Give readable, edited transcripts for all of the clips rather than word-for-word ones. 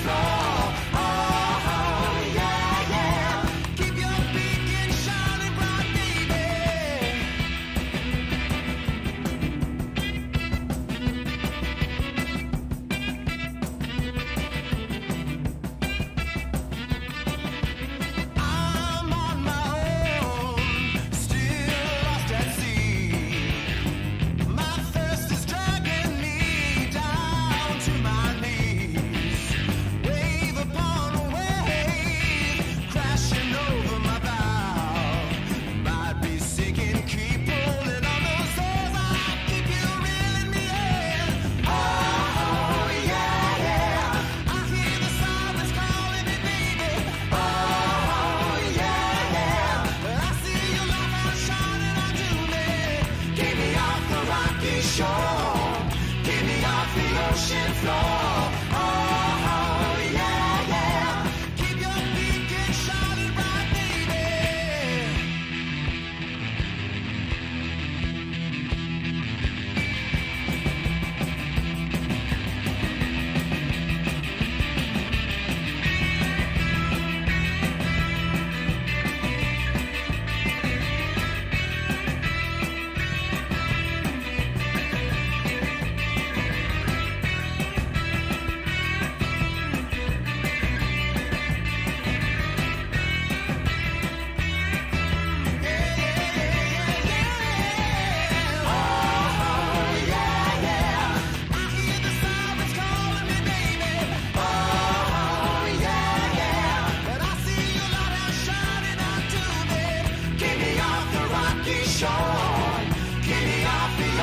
floor. Oh, yeah, yeah. Keep your beacon shining bright, baby. I'm on my own, still lost at sea. My thirst is dragging me down to my knees. Wave upon wave, crashing over my bow. Might be sinking, keep pulling on those oars. I keep you reeling me in. Oh, yeah, yeah. I hear the sirens calling me, baby. Oh, yeah, yeah. I see your light out shining onto me. Get me off the rocky shore. Get me off the ocean floor. Oh, yeah, yeah. Keep your beacon shining bright, baby.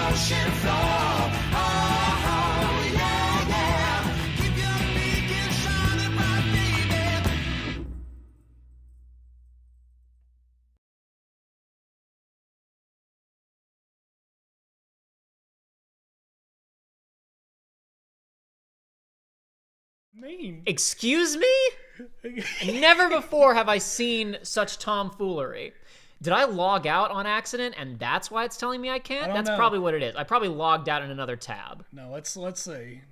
Ocean floor. Oh, yeah, yeah. Keep your beacon shining bright, baby. Mean. Excuse me? Never before have I seen such tomfoolery. Did I log out on accident and that's why it's telling me I can't? That's know. probably what it is. I probably logged out in another tab. No, let's see.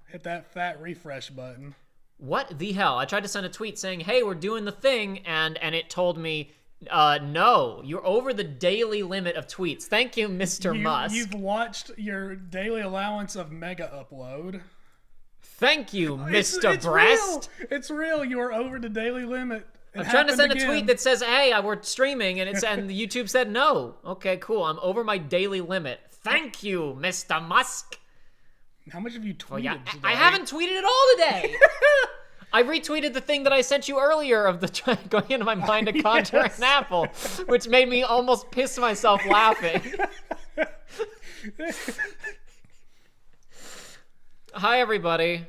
Hit that fat refresh button. What the hell? I tried to send a tweet saying, hey, we're doing the thing, and it told me, no, you're over the daily limit of tweets. Thank you, Mr. Musk. You've watched your daily allowance of mega upload. Thank you, It's Mr. Breast. Real. It's real. You are over the daily limit. I'm trying to send a tweet that says, hey, we're streaming, and and YouTube said no. Okay, cool. I'm over my daily limit. Thank you, Mr. Musk. How much have you tweeted today? I haven't tweeted at all today. I retweeted the thing that I sent you earlier of the going into my mind to conjure an apple, which made me almost piss myself laughing. Hi, everybody.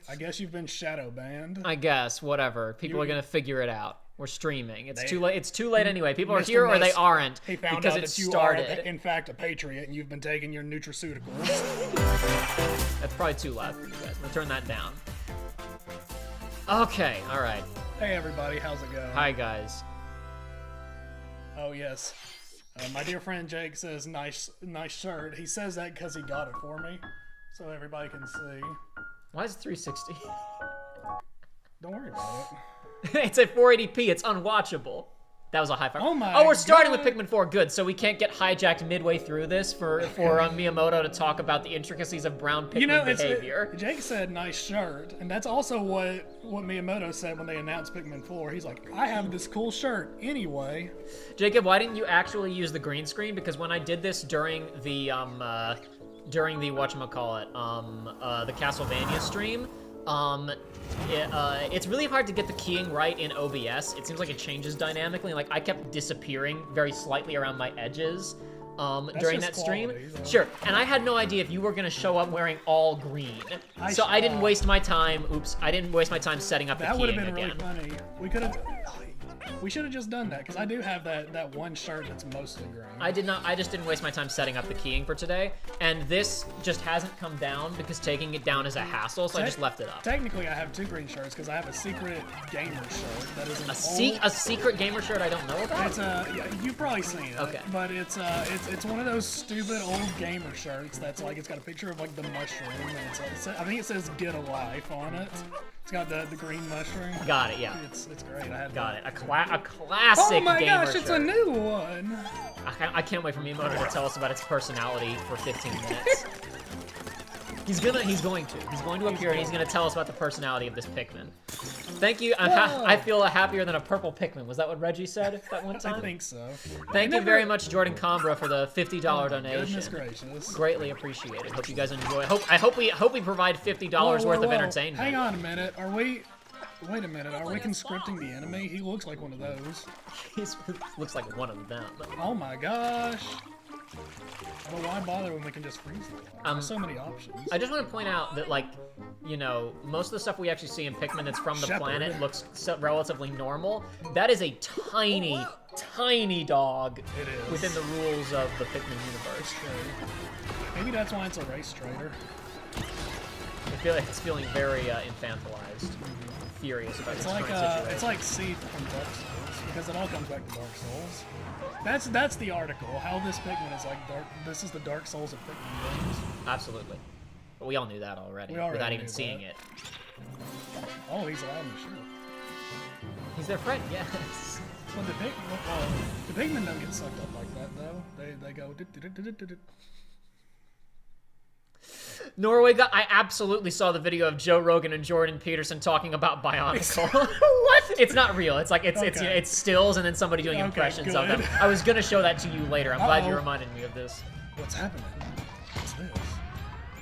I guess you've been shadow banned. I guess, whatever. People are gonna figure it out. We're streaming. It's too late. It's too late anyway. People are here or they aren't. He found because out it that you started. are, in fact, a patriot, and you've been taking your nutraceuticals. That's probably too loud for you guys. I'm gonna turn that down. Okay, all right. Hey, everybody, how's it going? Hi, guys. Oh yes, my dear friend Jake says nice shirt. He says that because he got it for me, so everybody can see. Why is it 360? Don't worry about it. It's at 480p. It's unwatchable. That was a high five. Oh my Oh, we're starting God. with Pikmin 4. Good. So we can't get hijacked midway through this for Miyamoto to talk about the intricacies of brown Pikmin behavior. Jake said nice shirt, and that's also what Miyamoto said when they announced Pikmin 4. He's like, I have this cool shirt anyway. Jacob, why didn't you actually use the green screen? Because when I did this during the whatchamacallit, the Castlevania stream, it's really hard to get the keying right in OBS. It seems like it changes dynamically. Like, I kept disappearing very slightly around my edges during that stream. Sure, and I had no idea if you were going to show up wearing all green. So I didn't waste my time. Oops, I didn't waste my time setting up the keying again. That would have been really funny. We should have just done that, because I do have that one shirt that's mostly green. I did not. I just didn't waste my time setting up the keying for today, and this just hasn't come down because taking it down is a hassle, so I just left it up. Technically, I have two green shirts because I have a secret gamer shirt that is a secret gamer shirt I don't know about. It's yeah, you've probably seen it. Okay. But it's one of those stupid old gamer shirts that's like it's got a picture of like the mushroom, and I think it says "Get a Life" on it. It's got the green mushroom. Got it, yeah. It's great. I had Got that. it. A classic Oh my gamer gosh, it's a shirt. new one. I can't wait for Miyamoto to tell us about its personality for 15 minutes. He's going to appear and he's gonna tell us about the personality of this Pikmin. Thank you. I feel happier than a purple Pikmin. Was that what Reggie said that one time? I think so. Thank you very much, Jordan Combra, for the $50 donation. Goodness gracious. Greatly appreciated. Hope you guys enjoy. I hope we provide $50 worth of entertainment. Hang on a minute. Wait a minute. Are we conscripting the enemy? He looks like one of those. He looks like one of them. Oh my gosh. But why bother when we can just freeze them? There's so many options. I just want to point out that, like, you know, most of the stuff we actually see in Pikmin that's from the planet looks relatively normal. That is a tiny, tiny dog within the rules of the Pikmin universe. Maybe that's why it's a race traitor. I feel like it's feeling very infantilized. Furious about its current situation. It's like Seed from Dark Souls, because it all comes back to Dark Souls. That's the article. How this Pikmin is like dark. This is the Dark Souls of Pikmin games. Absolutely. But we all knew that already without even seeing it. Oh, he's allowed in the show. He's their friend, yes. But the Pikmin don't get sucked up like that though. They go. Norway got. I absolutely saw the video of Joe Rogan and Jordan Peterson talking about Bionicle. What? It's not real. It's like it's stills and then somebody doing impressions of them. I was gonna show that to you later. I'm glad you reminded me of this. What's happening? What's this?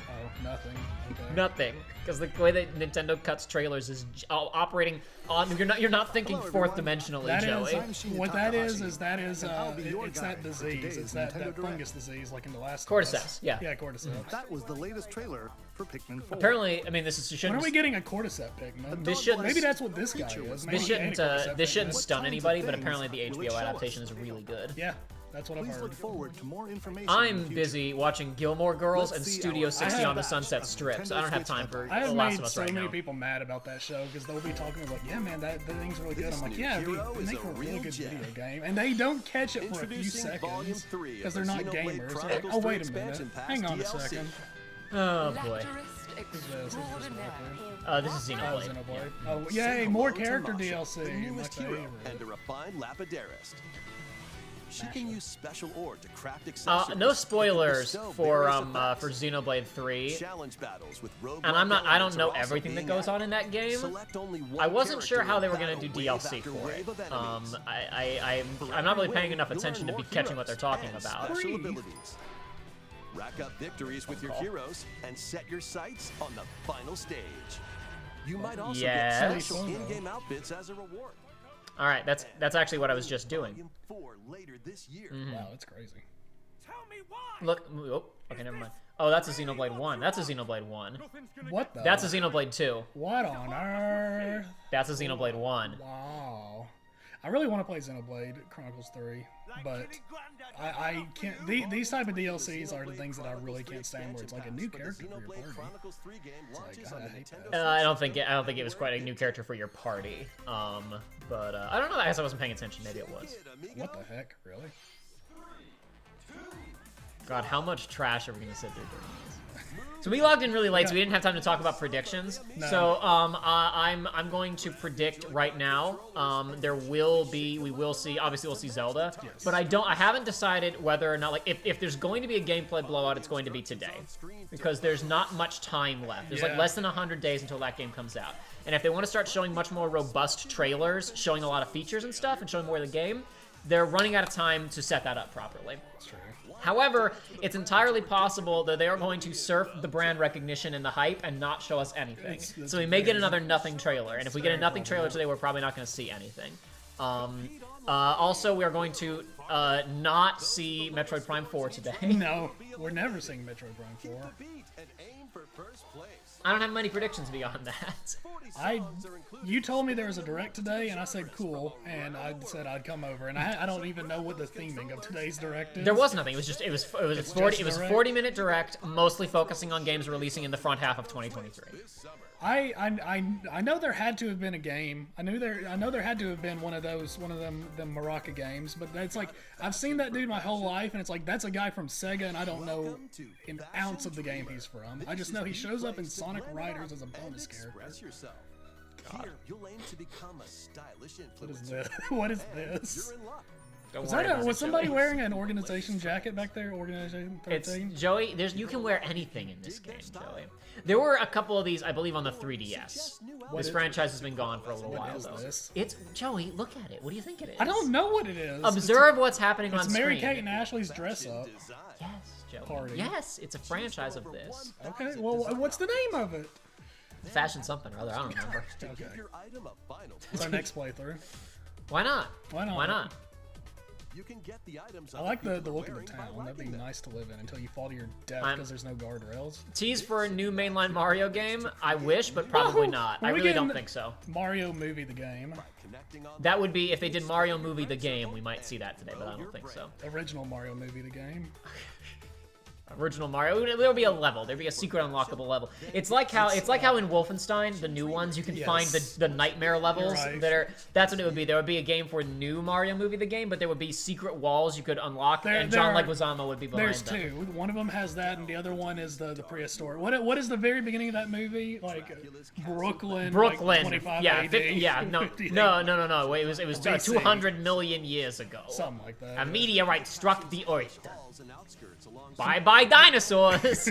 Oh, nothing. Okay. Nothing, because the way that Nintendo cuts trailers is operating on. You're not thinking fourth dimensionally, Joey. What that is it's that disease. It's that fungus disease, like in the last. Cordyceps, yeah. Yeah, cordyceps. That was the latest trailer for Pikmin 4. Apparently, I mean, this is. When are we getting a cordyceps Pikmin? This shouldn't. Maybe that's what this guy is. This shouldn't stun anybody, but apparently the HBO adaptation is really good. Yeah. That's what I've heard. Look forward to more information I'm busy watching Gilmore Girls and Studio 60 on the Sunset Strip, so I don't have time for I have The Last of made Us so right many now. people mad about that show because they'll be talking about, yeah, man, that thing's really good. I'm like, yeah, it'd make for a really good video game, and they don't catch it for a few seconds because they're not gamers. They're like, oh, wait a minute, hang on a second. Oh boy. This is This is Xenoblade. Xenoblade. Oh, yay, more character DLC. My favorite. And a refined Lapidarist. She can use special ore to craft accessories. No spoilers for Xenoblade 3. Challenge battles with rogue And I don't know are also everything that being goes on in that game. Select only one I wasn't sure how they were character gonna do battle DLC wave after for it. wave of enemies. I'm not really paying enough attention to be catching what they're talking and about. Special abilities. Rack up victories with your heroes and set your sights on the final stage. You might also Yes. get special in-game outfits as a reward. All right, that's actually what I was just doing. Volume 4 later this year. Wow, that's crazy. Look, oh, okay, never mind. Oh, that's a Xenoblade 1. That's a Xenoblade 1. What the? That's a Xenoblade 2. What on earth? That's a Xenoblade 1. Wow. I really want to play Xenoblade Chronicles 3, but I can't. These type of DLCs are the things that I really can't stand. Where it's like a new character for your party. Chronicles 3 game launches on I the hate Nintendo that. I don't think it was quite a new character for your party. But I don't know. I guess I wasn't paying attention. Maybe it was. What the heck? Really? God, how much trash are we gonna sit there during this? So we logged in really late, so we didn't have time to talk about predictions. No. So I'm going to predict right now. We will see. Obviously, we'll see Zelda, Yes. but I haven't decided whether or not, like, if there's going to be a gameplay blowout, it's going to be today, because there's not much time left. There's like less than 100 days until that game comes out, and if they want to start showing much more robust trailers, showing a lot of features and stuff, and showing more of the game, they're running out of time to set that up properly. That's true. However, it's entirely possible that they are going to surf the brand recognition and the hype and not show us anything. So we may get another nothing trailer, and if we get a nothing trailer today, we're probably not going to see anything. Also, we are going to not see Metroid Prime 4 today. No, we're never seeing Metroid Prime 4. beat and aim for first place. I don't have many predictions beyond that. You told me there was a direct today, and I said cool, and I said I'd come over, and I don't even know what the theming of today's direct is. There was nothing. It was a 40-minute direct, mostly focusing on games releasing in the front half of 2023. I know there had to have been a game. I know there had to have been one of them Maraca games, but it's like I've seen that dude my whole life, and it's like that's a guy from Sega, and I don't know an ounce of the game he's from. I just know he shows up in Sonic Riders as a bonus character. Express yourself. Here, you'll aim to become a stylish What is influencer. this? What is this? You're in luck. Don't Was, worry about was it, somebody Joey. wearing an organization jacket back there? Organization 13? It's Joey. You can wear anything in this game, Joey. There were a couple of these, I believe, on the 3DS. This franchise has been gone for a little while, is though. this? It's Joey. Look at it. What do you think it is? I don't know what it is. Observe what's happening on It's screen. Mary Kate and Ashley's dress up. Design. Yes, Joey. Party. Yes, it's a franchise of this. Okay, well, what's the name of it? Fashion something or other. I don't remember. To Okay. give your item a final It's our next playthrough. Why not? Why not? Why not? You can get the items. I like the other look people of the are wearing town. by That'd be liking them. nice to live in until you fall to your death I'm- because there's no guardrails. Tease for a new mainline Mario game? I wish, but probably not. I Are we really don't getting think so. Mario movie the game. Connecting on That would be if they did Mario movie the game. We might see that today, but I don't think so. Original Mario movie the game. Original Mario. There'll be a level. There'll be a secret unlockable level. It's like how in Wolfenstein, the new ones, you can find the nightmare levels Right. that are. That's what it would be. There would be a game for new Mario movie the game, but there would be secret walls you could unlock, and John Leguizamo would be behind There's them. two. One of them has that, and the other one is the prehistoric. What is the very beginning of that movie? Like Brooklyn. Like 25 yeah, AD, 50, yeah, no, 58. no. Wait, it was BC. 200 million years ago. Something like that. A meteorite struck the Earth. walls and outskirts along Bye bye dinosaurs.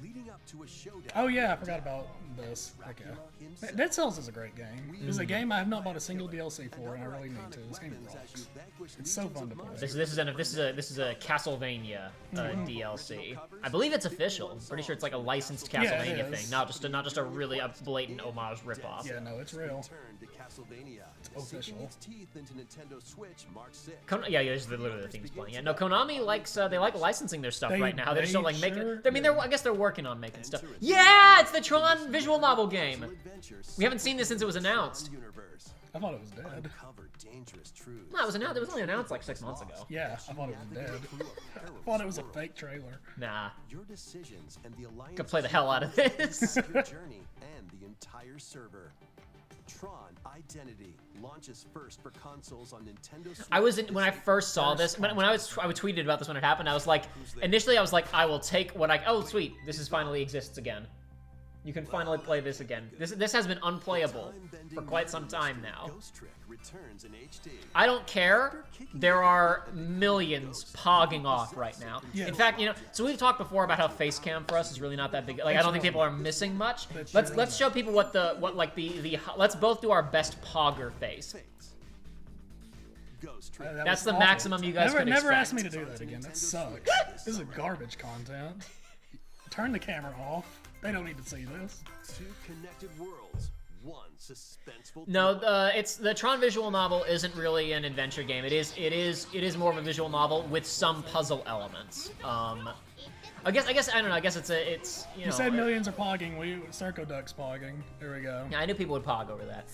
leading up to a showdown. Oh yeah, I forgot about this. Okay. Dead Cells is a great game. It's a game I have not bought a single DLC for, and I really need to. This game rocks. It's so fun to play. This is a Castlevania DLC. I believe it's official. I'm pretty sure it's like a licensed Yeah, it Castlevania is. thing, not just a really blatant homage ripoff. Yeah, no, it's real. Turn to Castlevania. official. Sinking its teeth into Nintendo Switch March 6th. Yeah, this is literally the theme's playing. Yeah, no, Konami likes they like licensing their stuff They- right now. They just don't like they making. sure I mean, do. I guess they're working on making stuff. Yeah, it's the Tron visual novel game. Adventures We haven't seen this since it was announced. universe. I thought it was dead. Cover dangerous truths. No, it was announced. It was only announced like 6 months ago. Yeah, I thought it was dead. I thought it was a fake trailer. Nah, Your decisions and the alliance could play the hell out of this. your journey and the entire server. Tron Identity launches first for consoles on Nintendo Switch. I was when I first saw this. When I tweeted about this when it happened. I was like, initially I was like, I will take what I. Oh, sweet, this is finally exists again. You can finally play this again. This has been unplayable for quite some time now. Ghost Trick returns in HD. I don't care. There are millions pogging off right now. Yeah. In fact, so we've talked before about how face cam for us is really not that big. Like, I don't think people are missing much. Let's show people let's both do our best pogger face. Ghost Trick. That That's was the awful. maximum you guys could Never expect. ask me to do that again. That sucks. This is garbage content. Turn the camera off. They don't need to see this. Two connected worlds. One suspenseful. No, it's the Tron visual novel isn't really an adventure game. It is more of a visual novel with some puzzle elements. I guess I don't know. I guess it's You said millions are pogging. Circo Duck's pogging. There we go. Yeah, I knew people would pog over that.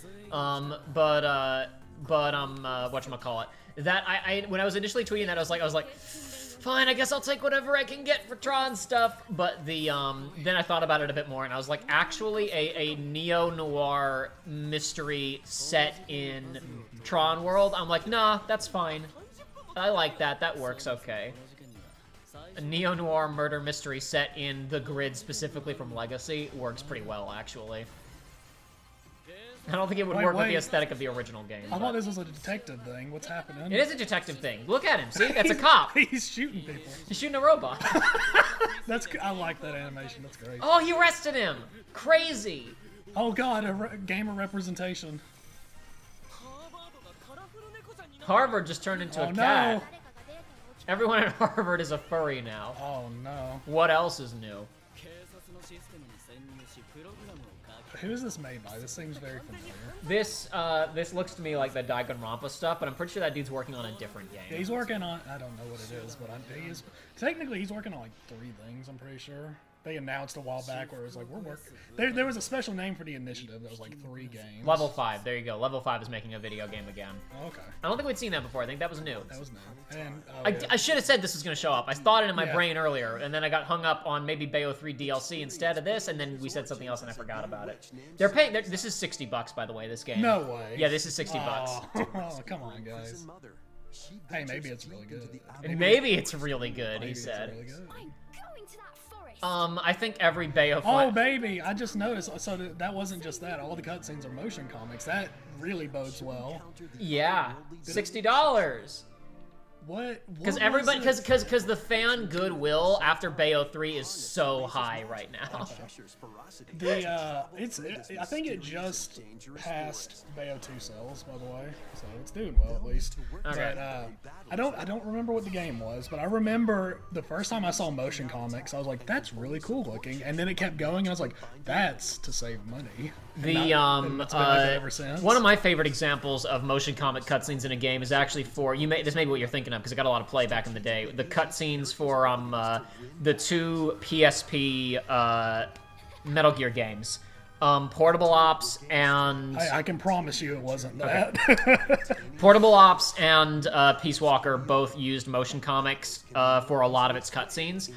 Whatchamacallit. That I when I was initially tweeting that I was like, fine, I guess I'll take whatever I can get for Tron stuff. But then I thought about it a bit more and I was like, actually a neo-noir mystery set in Tron world. I'm like, nah, that's fine. I like that. That works okay. A neo-noir murder mystery set in the grid specifically from Legacy works pretty well, actually. I don't think it would work with the aesthetic of the original game. I thought this was a detective thing. What's happening? It is a detective thing. Look at him. See? That's a cop. He's shooting people. He's shooting a robot. I like that animation. That's great. Oh, he arrested him. Crazy. Oh god, gamer representation. Harvard just turned into Oh a no. cat. Everyone at Harvard is a furry now. Oh no. What else is new? Who is this made by? This seems very familiar. This looks to me like the Danganronpa stuff, but I'm pretty sure that dude's working on a different game. Yeah, he's working on. I don't know what it is, but technically he's working on like 3 things. I'm pretty sure. They announced a while back where it was like we're working. There was a special name for the initiative that was like 3 games. Level 5. There you go. Level 5 is making a video game again. Okay, I don't think we'd seen that before. I think that was new. that was new. And I should have said this was going to show up. I thought it in my Yeah. brain earlier, and then I got hung up on maybe Bayo 3 DLC instead of this, and then we said something else and I forgot about it. They're paying. This is $60, by the way. This game. no way. Yeah, this is $60. Oh, come on, guys. Hey, maybe it's really good. Maybe it's really good. Maybe He it's said. really good. I'm going to that forest. I think every Bayo Oh, baby! I just noticed. So that wasn't just that. All the cutscenes are motion comics. That really bodes well. Yeah, $60. What? Because everybody, because the fan goodwill after Bayo 3 is so high right now. I think it just passed Bayo 2 sales, by the way, so it's doing well at least. Okay. But I don't remember what the game was, but I remember the first time I saw motion comics, I was like, that's really cool looking, and then it kept going, and I was like, that's to save money. And it's been like that ever since. One of my favorite examples of motion comic cutscenes in a game is actually for this may be what you're thinking of because it got a lot of play back in the day. The cutscenes for the 2 PSP Metal Gear games, Portable Ops and I can promise you it wasn't that. Okay. Portable Ops and Peace Walker both used motion comics for a lot of its cutscenes.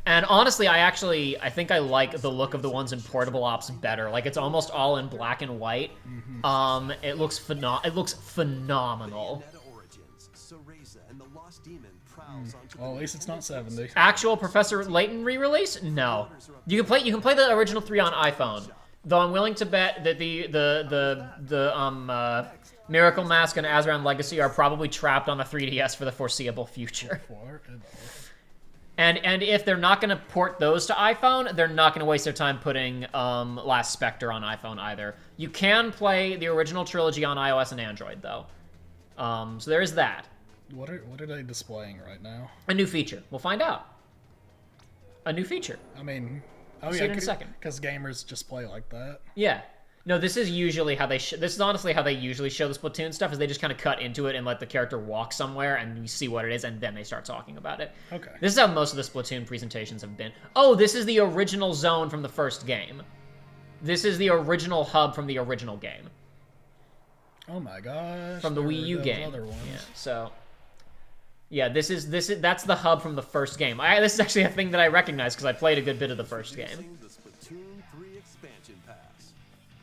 And honestly, I think I like the look of the ones in Portable Ops better. Like, it's almost all in black and white. Mm-hmm. It looks phenomenal. Well, at least it's not 70. Actual Professor Layton re-release? No. You can play the original 3 on iPhone. Though I'm willing to bet that the Miracle Mask and Azran Legacy are probably trapped on the 3DS for the foreseeable future. And if they're not going to port those to iPhone, they're not going to waste their time putting Last Spectre on iPhone either. You can play the original trilogy on iOS and Android, though. So there is that. What are they displaying right now? A new feature. We'll find out. A new feature. I mean, oh See yeah, it in a second. because gamers just play like that. Yeah. No, this is usually how this is honestly how they usually show the Splatoon stuff, is they just kind of cut into it and let the character walk somewhere and you see what it is and then they start talking about it. Okay. This is how most of the Splatoon presentations have been. Oh, this is the original zone from the first game. This is the original hub from the original game. Oh my gosh. From the there Wii were U those game. Other ones. Yeah, so yeah, that's the hub from the first game. This is actually a thing that I recognize because I played a good bit of the first game. The Splatoon 3 expansion pass.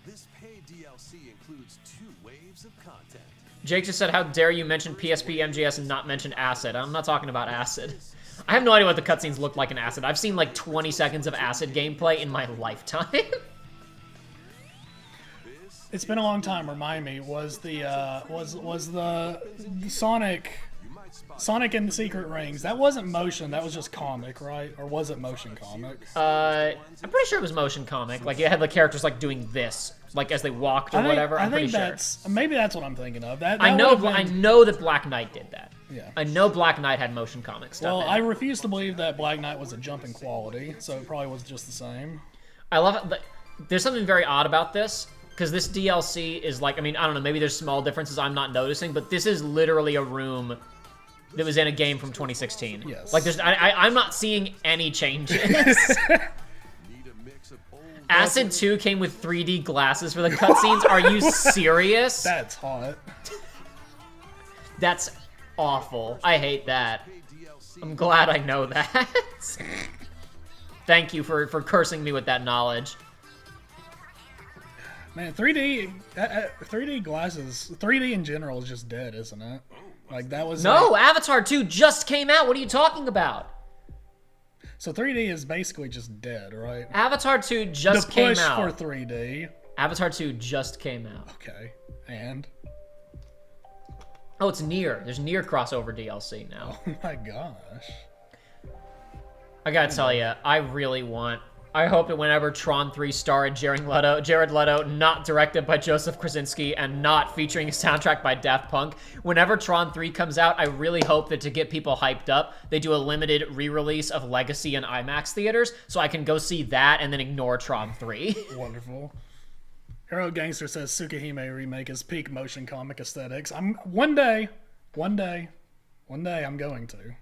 This paid DLC includes 2 waves of content. Jake just said, how dare you mention PSP MGS and not mention Acid? I'm not talking about Acid. I have no idea what the cutscenes look like in Acid. I've seen like 20 seconds of Acid gameplay in my lifetime. It's been a long time. Remind me, was the Sonic and the Secret Rings? That wasn't motion. That was just comic, right? Or was it motion comic? I'm pretty sure it was motion comic. Like, it had the characters like doing this, like as they walked or whatever. I'm pretty sure. Maybe that's what I'm thinking of. That I know that Black Knight did that. Yeah. I know Black Knight had motion comic stuff. Well, in I it. refuse to believe that Black Knight was a jump in quality, so it probably was just the same. I love it. There's something very odd about this, because this DLC is like, I mean, I don't know, maybe there's small differences I'm not noticing, but this is literally a room that was in a game from 2016. Yes. Like, I'm not seeing any changes. Acid 2 came with 3D glasses for the cutscenes. Are you serious? That's hot. That's awful. I hate that. I'm glad I know that. Thank you for cursing me with that knowledge. Man, 3D glasses, 3D in general is just dead, isn't it? Like, that was... No, Avatar 2 just came out. What are you talking about? So 3D is basically just dead, right? Avatar 2 just came out. The push for 3D. Avatar 2 just came out. Okay, and? Oh, it's Nier. There's Nier crossover DLC now. Oh my gosh. I gotta tell you, I hope that whenever Tron 3 starred Jared Leto, not directed by Joseph Krasinski, and not featuring a soundtrack by Daft Punk, whenever Tron 3 comes out, I really hope that to get people hyped up, they do a limited re-release of Legacy in IMAX theaters, so I can go see that and then ignore Tron 3. Wonderful. Hero Gangster says Tsukihime remake is peak motion comic aesthetics. One day I'm going to.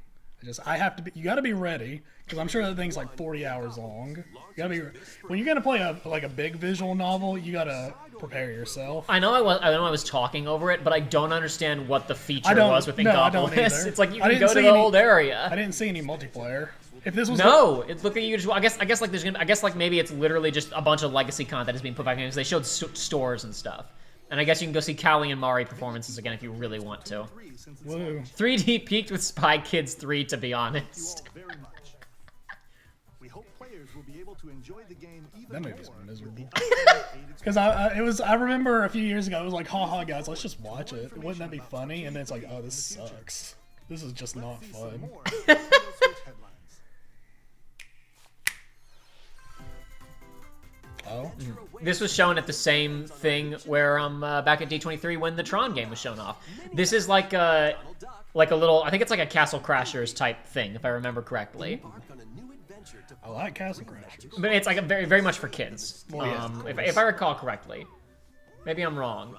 I have to be. You got to be ready because I'm sure that thing's like 40 hours long. You got to be when you're gonna play a big visual novel. You got to prepare yourself. I know I was talking over it, but I don't understand what the feature was within Gopolis. It's like you can go to the old area. I didn't see any multiplayer. If this was it's looking you. I guess like maybe it's literally just a bunch of legacy content that's being put back in because they showed stores and stuff. And I guess you can go see Callie and Mari performances again if you really want to. Woo. 3D peaked with Spy Kids 3, to be honest. will be able to enjoy the game even That movie's more miserable. with the updated Because I remember a few years ago, it was like, haha, guys, let's just watch it. Wouldn't that be funny? And then it's like, oh, this sucks. This is just not fun. more Nintendo Switch headlines. Oh, This was shown at the same thing where back at D23 when the Tron game was shown off. This is like a little, I think it's like a Castle Crashers type thing, if I remember correctly. I like Castle Crashers. But it's like a very, very much for kids. Well, yeah, of course. If I recall correctly. Maybe I'm wrong.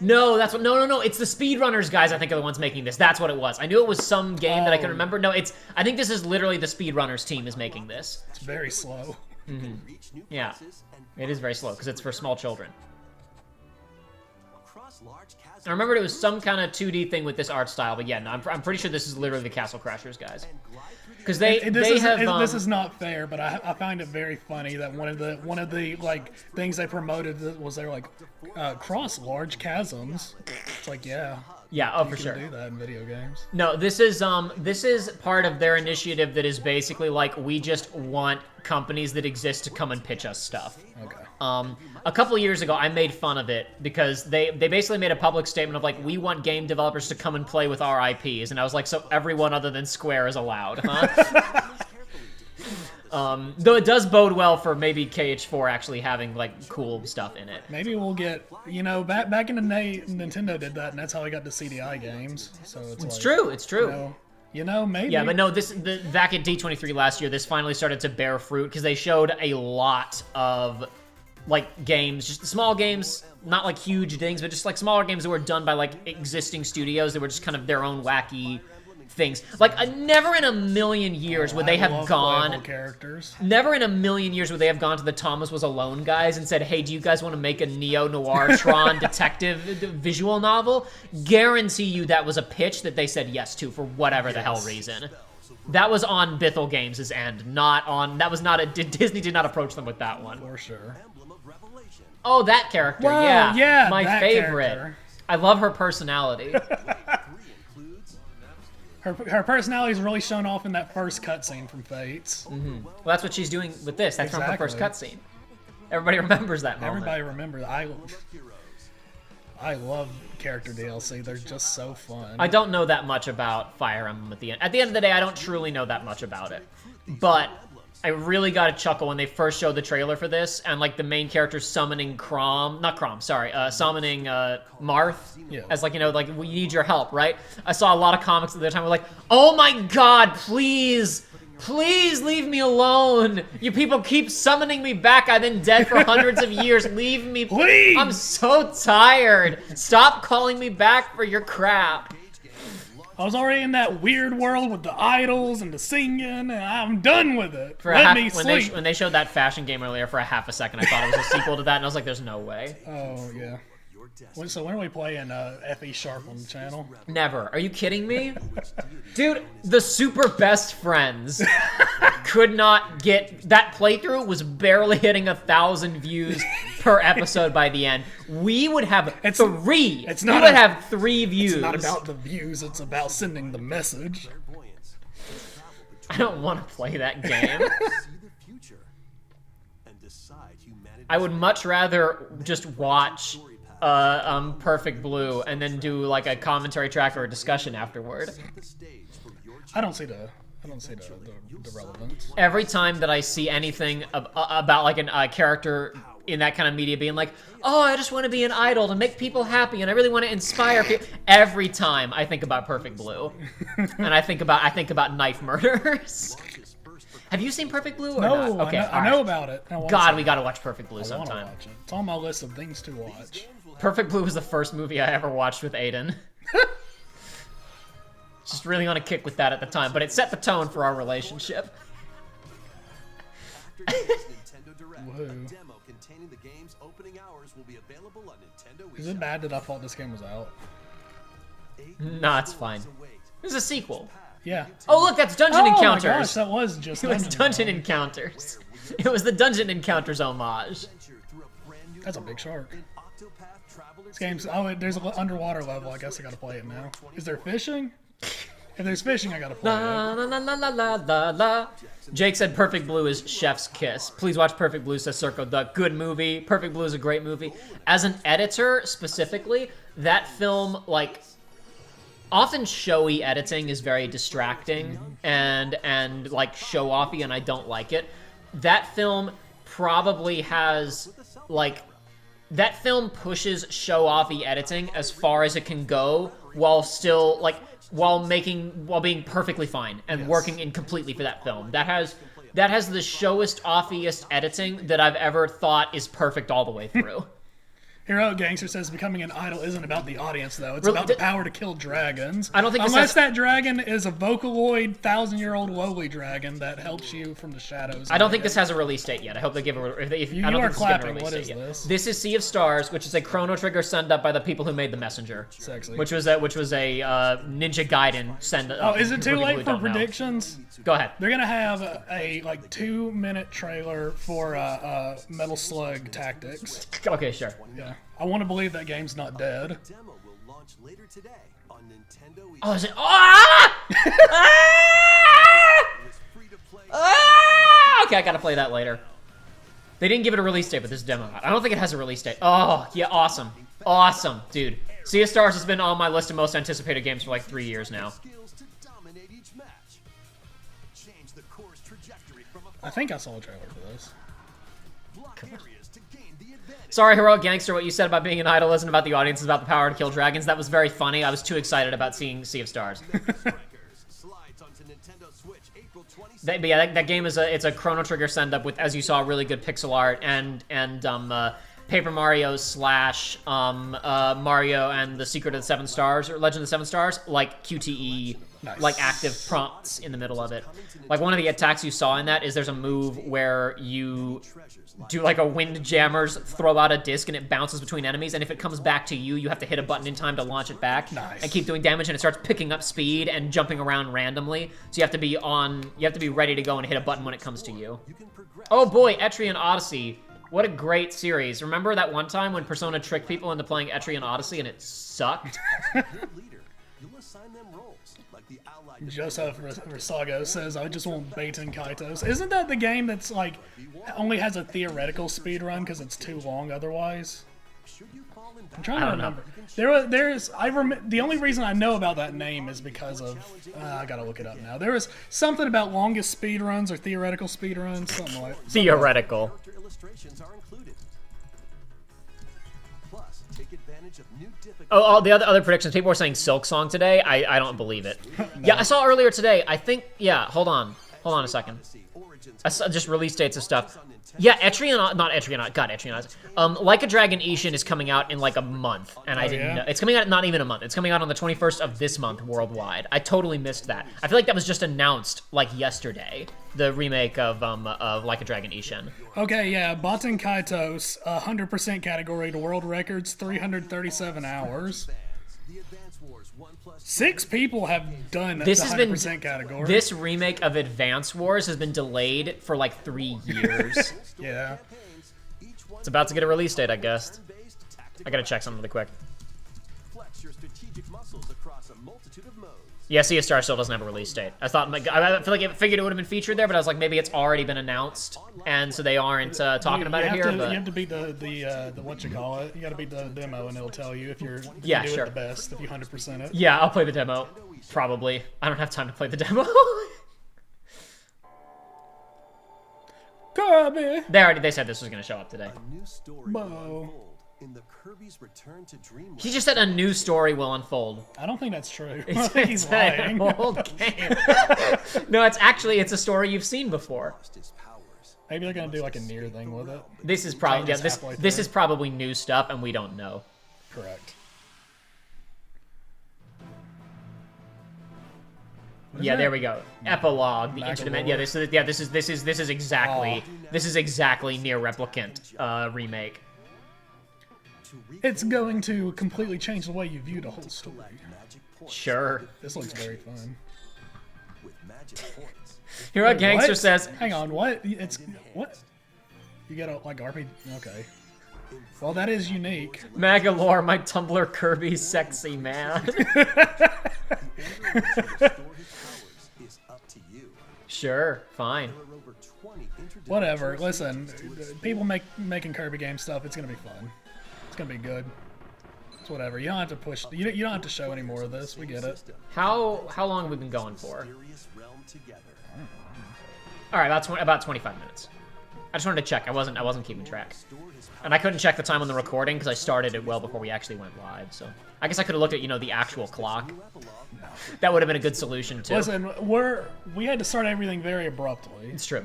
No, that's what. No. It's the speedrunners guys. I think are the ones making this. That's what it was. I knew it was some game that I couldn't remember. No, it's. I think this is literally the speedrunners team is making this. It's very slow. Yeah, it is very slow because it's for small children. I remembered it was some kind of 2D thing with this art style, but yeah, no, I'm pretty sure this is literally the Castle Crashers guys. Because they have. This is not fair, but I find it very funny that one of the like things they promoted was they're like cross large chasms. It's like yeah. Yeah, oh, you for can sure. do that in video games. No, this is part of their initiative that is basically like we just want companies that exist to come and pitch us stuff. Okay. A couple of years ago, I made fun of it because they basically made a public statement of like, we want game developers to come and play with our IPs, and I was like, so everyone other than Square is allowed, huh? Though it does bode well for maybe KH4 actually having like cool stuff in it. Maybe we'll get back in the day, Nintendo did that, and that's how we got the CDI games. So it's like, True. It's true. Maybe. Yeah, but no, back at D23 last year, this finally started to bear fruit because they showed a lot of like games, just small games, not like huge things, but just like smaller games that were done by like existing studios that were just kind of their own wacky things. Like never in a million years would they have gone. Characters. Never in a million years would they have gone to the Thomas Was Alone guys and said, "Hey, do you guys want to make a neo-noir Tron detective visual novel?" Guarantee you that was a pitch that they said yes to for whatever the hell reason. That was on Bithell Games' end, not on. That was not a. Disney did not approach them with that one. For sure. Oh, that character, Whoa, yeah, my that favorite. character. I love her personality. Her personality is really shown off in that first cutscene from Fates. Well, that's what she's doing with this. That's from her first cutscene. Everybody remembers that moment. Everybody remembers. I love character DLC. They're just so fun. I don't know that much about Fire Emblem at the end. At the end of the day, I don't truly know that much about it. But I really got a chuckle when they first showed the trailer for this, and like the main character summoning summoning Marth as like, like we need your help, right? I saw a lot of comics at the time were like, oh my god, please leave me alone. You people keep summoning me back. I've been dead for hundreds of years. Leave me. Please. I'm so tired. Stop calling me back for your crap. I was already in that weird world with the idols and the singing, and I'm done with it. When they showed that fashion game earlier for a half a second, I thought it was a sequel to that, and I was like, there's no way. Oh, yeah. So when are we playing FE Sharp on the channel? Never. Are you kidding me? Dude, the super best friends could not get... That playthrough was barely hitting 1,000 views per episode by the end. We would have three. We would have 3 views. It's not about the views, it's about sending the message. I don't want to play that game. I would much rather just watch Perfect Blue and then do like a commentary track or a discussion afterward. I don't see the relevance. Every time that I see anything about like a character in that kind of media being like, oh, I just want to be an idol to make people happy and I really want to inspire people. Every time I think about Perfect Blue, and I think about knife murders. Have you seen Perfect Blue or no, not? Okay, I know about it. God, we got to watch Perfect Blue sometime. Watch it. It's on my list of things to watch. Perfect Blue was the first movie I ever watched with Aiden. Just really on a kick with that at the time, but it set the tone for our relationship. Is it bad that I thought this game was out? Nah, it's fine. There's a sequel. Yeah. Oh, look, that's Dungeon Encounters. Oh my gosh, that was just It was Dungeon Encounters. It was the Dungeon Encounters homage. That's a big shark. This game's... Oh, there's an underwater level. I guess I gotta play it now. Is there fishing? If there's fishing, I gotta play La it. la la la la la la la. Jake said Perfect Blue is Chef's Kiss. Please watch Perfect Blue, says Circo Duck. Good movie. Perfect Blue is a great movie. As an editor, specifically, that film, like, often showy editing is very distracting and like show-offy, and I don't like it. That film probably has, like, that film pushes show-offy editing as far as it can go while still, like, while being perfectly fine and working in completely for that film. That has the showest offiest editing that I've ever thought is perfect all the way through. Hero Gangster says becoming an idol isn't about the audience, though. It's about the power to kill dragons. I don't think unless that dragon is a Vocaloid, 1,000-year-old lowly dragon that helps you from the shadows. I don't think this has a release date yet. I hope they give a. You I don't are think clapping. This What is yet. this? This is Sea of Stars, which is a Chrono Trigger send up by the people who made The Messenger. Sexy. Which was a Ninja Gaiden send up. Oh, is it too people who late for don't know. predictions? Go ahead. They're gonna have a like 2-minute trailer for Metal Slug Tactics. Okay, sure. Yeah, I want to believe that game's not dead. Demo will launch later today on Nintendo Oh, is it? Ah! Ah! free to play. Ah! Okay, I gotta play that later. They didn't give it a release date, but this demo. I don't think it has a release date. Oh, yeah, awesome. Awesome, dude. Sea of Stars has been on my list of most anticipated games for like 3 years now. Skills to dominate each match. Change the course trajectory from a I think I saw a trailer for this. block areas to gain the advantage. Sorry, Heroic Gangster, what you said about being an idol isn't about the audience, it's about the power to kill dragons. That was very funny. I was too excited about seeing Sea of Stars. Slides onto Nintendo Switch April 26th. But yeah, that game is a Chrono Trigger send up with, as you saw, really good pixel art and Paper Mario slash Mario and the Secret of the Seven Stars or Legend of the Seven Stars, like QTE, Nice. like active prompts in the middle of it. Like one of the attacks you saw in that is there's a move where you do like a Windjammers, throw out a disc and it bounces between enemies, and if it comes back to you, you have to hit a button in time to launch it back Nice. and keep doing damage, and it starts picking up speed and jumping around randomly. So you have to be ready to go and hit a button when it comes to you. Oh boy, Etrian Odyssey. What a great series. Remember that one time when Persona tricked people into playing Etrian Odyssey and it sucked? Leader, you'll assign them roles like the allied Joseph Risago says, I just want Baten Kaitos. Isn't that the game that's like only has a theoretical speedrun because it's too long otherwise? should you fall in I'm trying to remember. The only reason I know about that name is because of I gotta look it up now. There was something about longest speedruns or theoretical speedruns, something like Theoretical. character illustrations are included. Plus, take advantage of new difficulty. Oh, the other predictions. People were saying Silk Song today. I don't believe it. Yeah, I saw earlier today. I think, yeah, hold on a second. I saw just release dates of stuff. Yeah, Etrian Odyssey. Like a Dragon Ishin is coming out in like a month, and I didn't know. It's coming out not even a month. It's coming out on the 21st of this month worldwide. I totally missed that. I feel like that was just announced like yesterday. The remake of Like a Dragon Ishin. Okay, yeah, Baten Kaitos, 100% category to world records, 337 hours. The Advance Wars 1+. 6 people have done This the has 100% been category. This remake of Advance Wars has been delayed for like 3 years. Yeah. It's about to get a release date, I guess. I gotta check something really quick. Flex your strategic muscles across a multitude of modes. Yeah, Sea of Stars still doesn't have a release date. I figured it would have been featured there, but I was like, maybe it's already been announced, and so they aren't talking about it here. You But have to beat the what you call it. You got to beat the demo, and it'll tell you if you're Yeah, doing sure. it the best. If you 100% it. yeah, I'll play the demo. Probably. I don't have time to play the demo. Kirby. They said this was gonna show up today. A new story Bo. will unfold in the Kirby's Return to Dreamland. He just said a new story will unfold. I don't think that's true. I think he's It's an lying. old game. No, it's a story you've seen before. His powers. Maybe they're gonna do like a near thing with it. This is probably Changes this halfway this through. is probably new stuff, and we don't know. Correct. Yeah, there we go. Epilogue, the Magalore. interdimension. Yeah, this is exactly Near Replicant remake. It's going to completely change the way you view the whole story. Magic points. Sure. This looks very fun. With magic points. Hero Wait, Gangster what? says, Hang on, what? It's what? You get a like RPG? Okay. Well, that is unique. Magalore, my Tumblr Kirby sexy man. Which way to store his powers is up to you. Sure, fine. There are over 20 interdimensional Whatever. Listen, stages to explore. people making Kirby game stuff. It's gonna be fun. It's gonna be good. It's whatever. You don't have to push. You don't have to show any more of this. We get it. How long have we been going for? Mysterious realm together. All right, about 25 minutes. I just wanted to check. I wasn't keeping track, and I couldn't check the time on the recording because I started it well before we actually went live. So I guess I could have looked at the actual clock. That would have been a good solution too. Listen, we had to start everything very abruptly. It's true.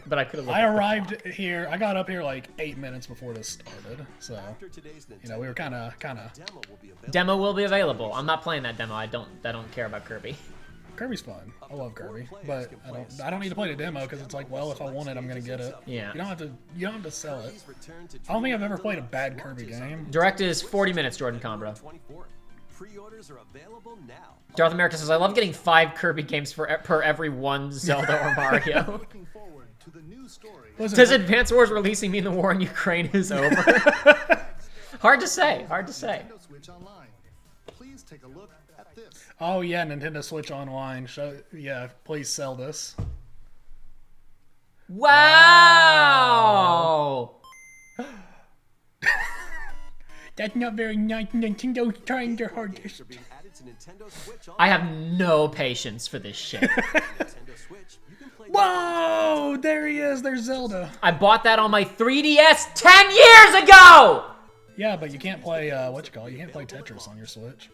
But I could have. I arrived here. I got up here like 8 minutes before this started. So After today's we were kind of. demo will be available. Demo will be available. I'm not playing that demo. I don't care about Kirby. Kirby's fun. I love Kirby, but I don't need to play the demo because it's like, well, if I want it, I'm gonna get it. Yeah. You don't have to sell it. Please return to I don't think I've ever played a bad Kirby game. Direct is 40 minutes, Jordan Combro. 24th. Pre-orders are available now. Darth America says, I love getting 5 Kirby games per every one Zelda or Mario. Looking forward to the new story. Listen, Does Advance Wars releasing mean the war in Ukraine is over? Hard to say. Nintendo Switch Online. Please take a look at this. oh yeah, Nintendo Switch Online. Please sell this. Wow! That's not very nice. Nintendo's trying their hardest. Are being added to Nintendo Switch I have no patience for this shit. Nintendo Switch. You can play Whoa! There he is. There's Zelda. I bought that on my 3DS 10 years ago! Yeah, but you can't play You can't play Tetris on your Switch.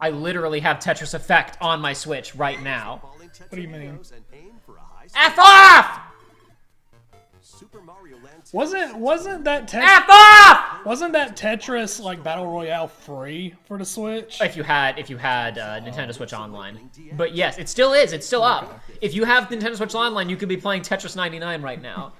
I literally have Tetris Effect on my Switch right now. falling Tetris do you mean? heroes and aim for a high F off! Super Mario Land 2 Wasn't that F off! Wasn't that Tetris like Battle Royale free for the Switch? If you had Nintendo Switch Online. But yes, it still is. It's still up. If you have Nintendo Switch Online, you could be playing Tetris 99 right now.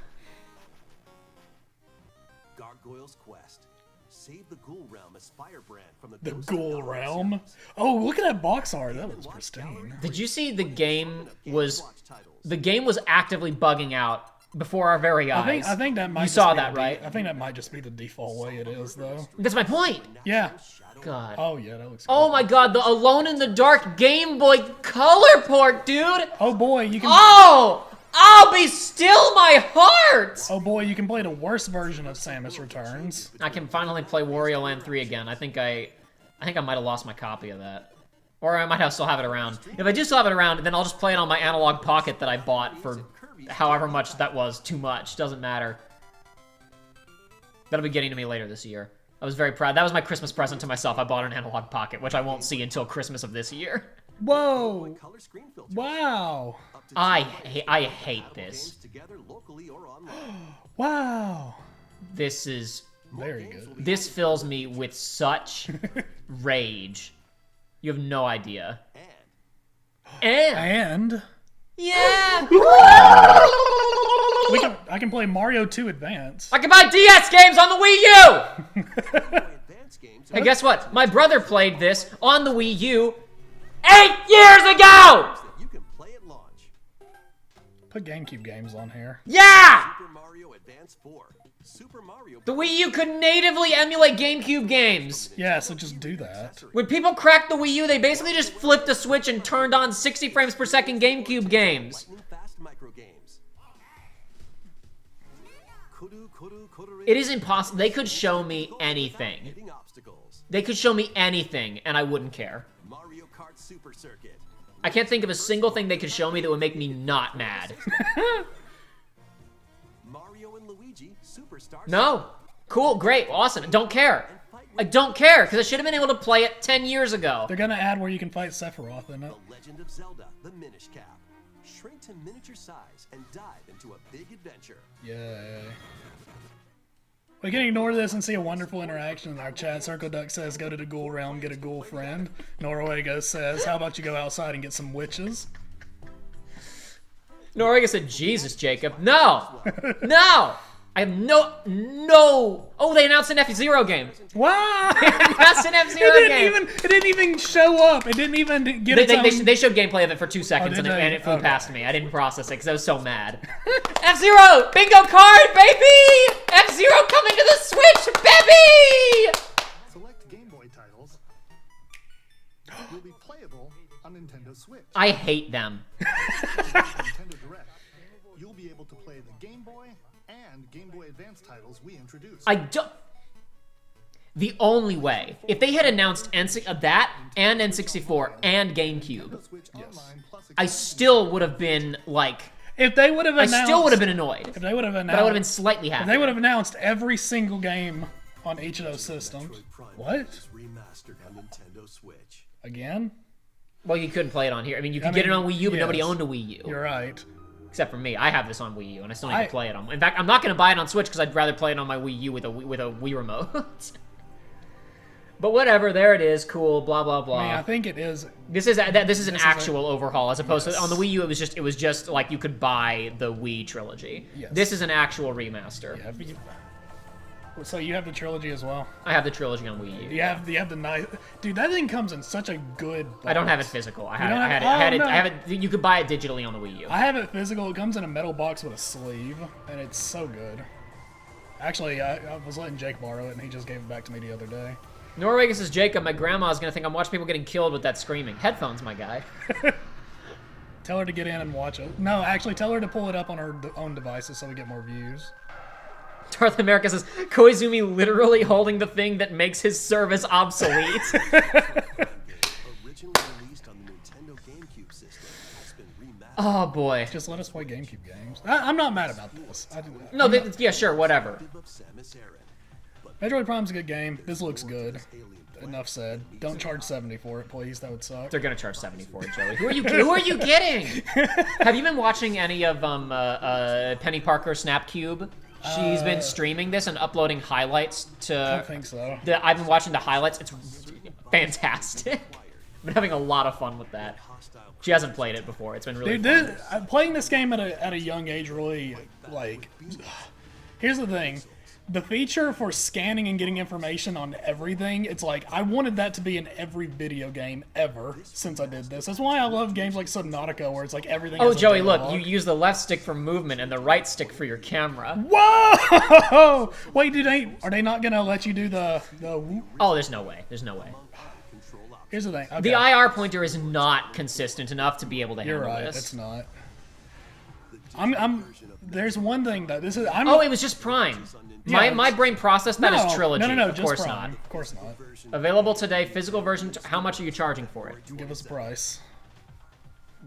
Gargoyle's Quest. Save the Ghoul Realm as Firebrand from the The Ghost Ghoul of Realm. Oh, look at that box art. That was pristine. Did you see the game was Watch titles. actively bugging out before our very eyes? I think that might. You just saw be that, the right? I think that might just be the default way it is, though. That's my point. Yeah. God. Oh yeah, that looks. Oh Good. my God, the Alone in the Dark Game Boy Color port, dude. Oh boy, you can. Oh, I'll be still my heart. Oh boy, you can play the worst version of Samus Returns. I can finally play Wario Land 3 again. I think I might have lost my copy of that. Or I might still have it around. If I do still have it around, then I'll just play it on my analog pocket that I bought for however much that was. Too much. Doesn't matter. That'll be getting to me later this year. I was very proud. That was my Christmas present to myself. I bought an analog pocket, which I won't see until Christmas of this year. Whoa! Color screen filters. Wow! Up to I 2 hate games this. together locally or online. Wow! This is... Very good. This fills me with such rage. You have no idea. And... And Yeah! I can play Mario 2 Advance. I can buy DS games on the Wii U! Advanced games Hey, guess what? My brother played this on the Wii U 8 years ago! that you can play at launch. Put GameCube games on here. Yeah! Super Mario Advance 4. Super Mario The Wii U could natively emulate GameCube games. Yeah, so just do that. When people cracked the Wii U, they basically just flipped the switch and turned on 60 frames per second GameCube games. lightning fast micro games. It is impossible. They could show me anything. Hitting obstacles. They could show me anything, and I wouldn't care. Mario Kart Super Circuit. I can't think of a single thing they could show me that would make me not mad. Mario and Luigi Superstar. No. Cool, great, awesome. Don't care. I don't care, because I should have been able to play it 10 years ago. They're gonna add where you can fight Sephiroth in it. The Legend of Zelda, the Minish Cap. Shrink to miniature size and dive into a big adventure. Yay. We can ignore this and see a wonderful interaction in our chat. Circle Duck says, go to the ghoul realm, get a ghoul friend. Norwego says, how about you go outside and get some witches? Noriga said, Jesus, Jacob. No! No! I have no... Oh, they announced an F-Zero game. Wow! That's an F-Zero game. It didn't even show up. It didn't even get its own... They showed gameplay of it for 2 seconds, did and they? it flew Okay. past me. I didn't process it because I was so mad. F-Zero! Bingo card, baby! F-Zero coming to the Switch, baby! Select Game Boy titles will be playable on Nintendo Switch. I hate them. Nintendo Direct, you'll be able to play the Game Boy and Game Boy Advance titles we introduced. I don't. The only way, if they had announced that and N64 and GameCube, Switch Online plus I still would have been like, If they would have I announced, still would have been annoyed, If they would have announced, but I would have been slightly If happy. they would have announced every single game on each of those systems. Metroid Prime What? is remastered on Nintendo Switch. Again? Well, you couldn't play it on here. I mean, you could I get it mean, on Wii U, but nobody yes. owned a Wii U. You're right. Except for me. I have this on Wii U, and I still need I- to play it on. In fact, I'm not going to buy it on Switch because I'd rather play it on my Wii U with a Wii remote. But whatever, there it is. Cool. Blah blah blah. I mean, I think it is. This is an is actual overhaul, as opposed to on the Wii U. It was just like you could buy the Wii trilogy. Yes. This is an actual remaster. Yeah, but so you have the trilogy as well. I have the trilogy on Wii U. You have the nice. Dude, that thing comes in such a good. Box. I don't have it physical. I don't had have- it. oh, no. I have it. You could buy it digitally on the Wii U. I have it physical. It comes in a metal box with a sleeve, and it's so good. Actually, I was letting Jake borrow it, and he just gave it back to me the other day. Norwegian says, Jacob, my grandma's gonna think I'm watching people getting killed with that screaming. Headphones, my guy. Tell her to get in and watch it. No, actually, tell her to pull it up on her own devices so we get more views. Darth America says, Koizumi literally holding the thing that makes his service obsolete. Originally released on the Nintendo GameCube system, has been remastered. Oh boy. Just let us play GameCube games. I'm not mad about this. No, yeah, sure, whatever. Of Samus Aran. But Metroid Prime's a good game. This looks good. Alien Enough said. Don't charge 70 for it, please. That would suck. They're gonna charge 70 for it, Joey. Who are you kidding? Have you been watching any of Penny Parker Snapcube? She's been streaming this and uploading highlights I to. don't think so. I've been watching the highlights. It's fantastic. I've been having a lot of fun with that. She hasn't played it before. It's been really Dude, fun. playing this game at a young age really, like... Here's the thing. The feature for scanning and getting information on everything, it's like, I wanted that to be in every video game ever since I did this. That's why I love games like Subnautica, where it's like everything Oh, has a Joey, look, dialogue. you use the left stick for movement and the right stick for your camera. Whoa! Wait, are they not gonna let you do the Oh, there's no way. There's no way. Here's the thing. Okay. The IR pointer is not consistent enough to be able to You're handle right, this. it's not. There's one thing that this is. Oh, it was just Prime. Yeah, My brain processed that as trilogy. No, of just course Prime. not. Of course not. Available today, physical version. How much are you charging for it? Give us a price.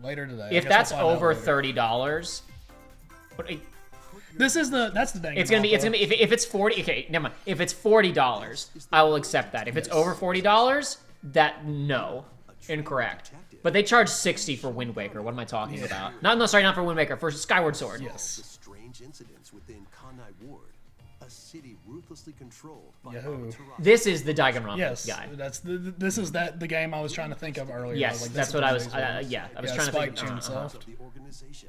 Later today. I If guess that's I'll find out over later. $30, That's the thing. it's gonna be. If it's 40. Okay, never mind. If it's $40, I will accept that. If it's over $40, no, incorrect. But they charge 60 for Wind Waker. What am I talking about? Not for Wind Waker. For Skyward Sword. Yes. strange incidents within Kanai Ward, a city ruthlessly controlled by Yahoo. Amaterasu. This is the Danganronpa Yes. guy. This is the game I was trying to think of earlier. I Yes, was like, that's this what is I one was. of these ones. Yeah, I was Yeah, trying to Spike think. Chainsaw. Of the organization.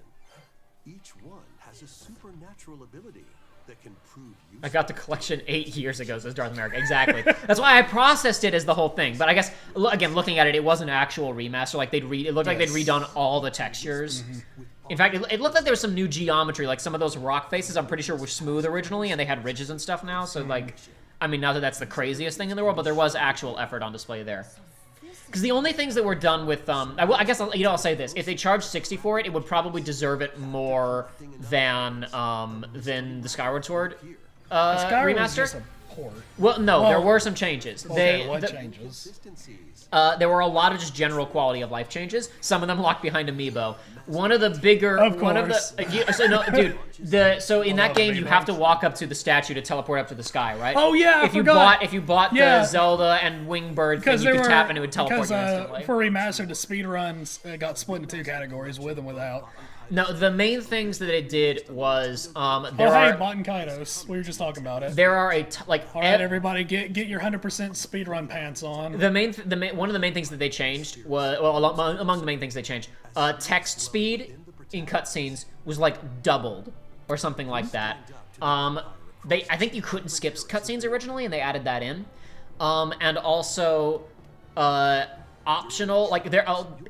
Each one has a supernatural ability that can prove useful. I got the collection 8 years ago, says Darth America. Exactly. That's why I processed it as the whole thing. But I guess, again, looking at it, it was an actual remaster. Like it looked like they'd redone all the textures. In fact, it looked like there was some new geometry. Like some of those rock faces, I'm pretty sure were smooth originally, and they had ridges and stuff now. So like, I mean, not that that's the craziest thing in the world, but there was actual effort on display there. Because the only things that were done with, I guess, I'll say this. If they charged 60 for it, it would probably deserve it more than the Skyward Sword Skyrim was remaster. just a port. Well, no, there Well, were some changes. Okay, what changes? Consistencies. There were a lot of just general quality of life changes. Some of them locked behind Amiibo. One of the bigger, Of one of course. the, so no, dude, so in that love game you have to Amiibos. walk up to the statue to teleport up to the sky, right? Oh, yeah, I if you forgot. bought Yeah. the Zelda and Wingbird thing, Because you they could were tap and it would teleport you instantly. for remastered, the speedruns got split into two categories, with and without. No, the main things that it did was Oh, there hey, are Bot and Kaidos. We were just talking about it. there are like All right, everybody, get your 100% speedrun pants on. one of the main things that they changed was among the main things they changed. Text speed in cutscenes was like doubled or something like that. I think you couldn't skip cutscenes originally, and they added that in. And also optional, like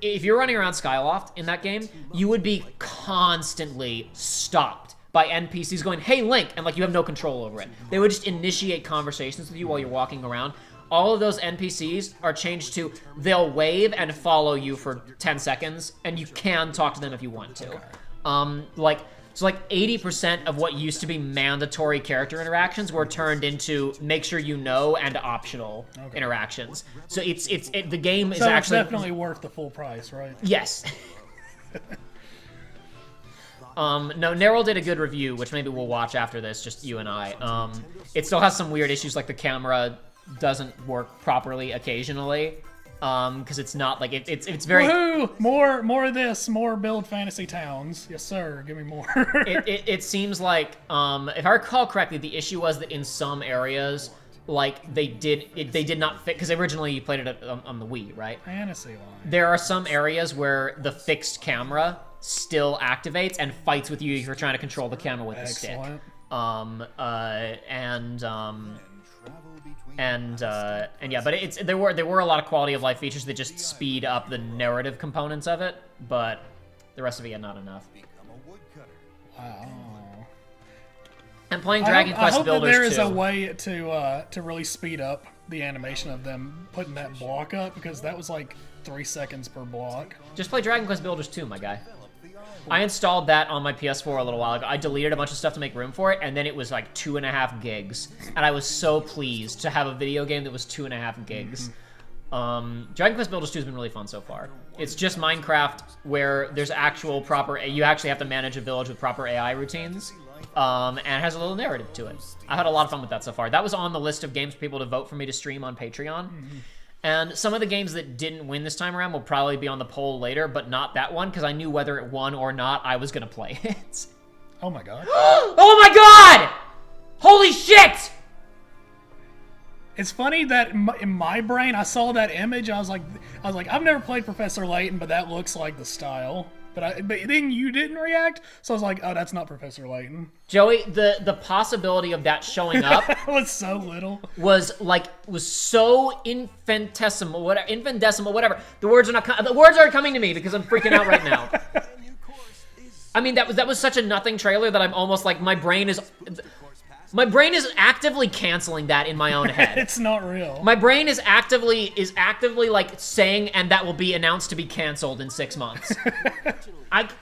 if you're running around Skyloft in that game, you would be constantly stopped by NPCs going, "Hey, Link," and like you have no control over it. They would just initiate conversations with you while you're walking around. all of those NPCs are changed to they'll wave and follow you for 10 seconds, and you can talk to them if you want to. So like 80% of what used to be mandatory character interactions were turned into make sure you know and optional interactions. So the game is actually definitely worth the full price, right? Yes. No, Neryl did a good review, which maybe we'll watch after this, just you and I. It still has some weird issues, like the camera doesn't work properly occasionally. Because it's not like it's very. Woohoo! More of this, more build fantasy towns. Yes, sir. Give me more. it seems like if I recall correctly, the issue was that in some areas, like they did not fit because originally you played it on the Wii, right? Fantasy line. There are some areas where the fixed camera still activates and fights with you if you're trying to control the camera with the stick. And yeah, but there were a lot of quality of life features that just speed up the narrative components of it, but the rest of it, not enough. Wow. And playing Dragon Quest I hope Builders that there is too. a way to really speed up the animation of them putting that block up, because that was like 3 seconds per block. Just play Dragon Quest Builders 2, my guy. I installed that on my PS4 a little while ago. I deleted a bunch of stuff to make room for it, and then it was like 2.5 gigs. And I was so pleased to have a video game that was 2.5 gigs. Dragon Quest Builders 2 has been really fun so far. It's just Minecraft where there's actual proper... You actually have to manage a village with proper AI routines. And it has a little narrative to it. I had a lot of fun with that so far. That was on the list of games for people to vote for me to stream on Patreon. And some of the games that didn't win this time around will probably be on the poll later, but not that one, because I knew whether it won or not, I was going to play it. Oh my god. Oh my god! Holy shit! It's funny that in my brain, I saw that image, I was like, I've never played Professor Layton, but that looks like the style. But then you didn't react, so I was like, oh, that's not Professor Layton. Joey, the possibility of that showing up was so little. Was so infinitesimal, whatever. The words are coming to me because I'm freaking out right now. I mean, that was such a nothing trailer that I'm almost like my brain is actively canceling that in my own head. It's not real. My brain is actively like saying, and that will be announced to be canceled in 6 months.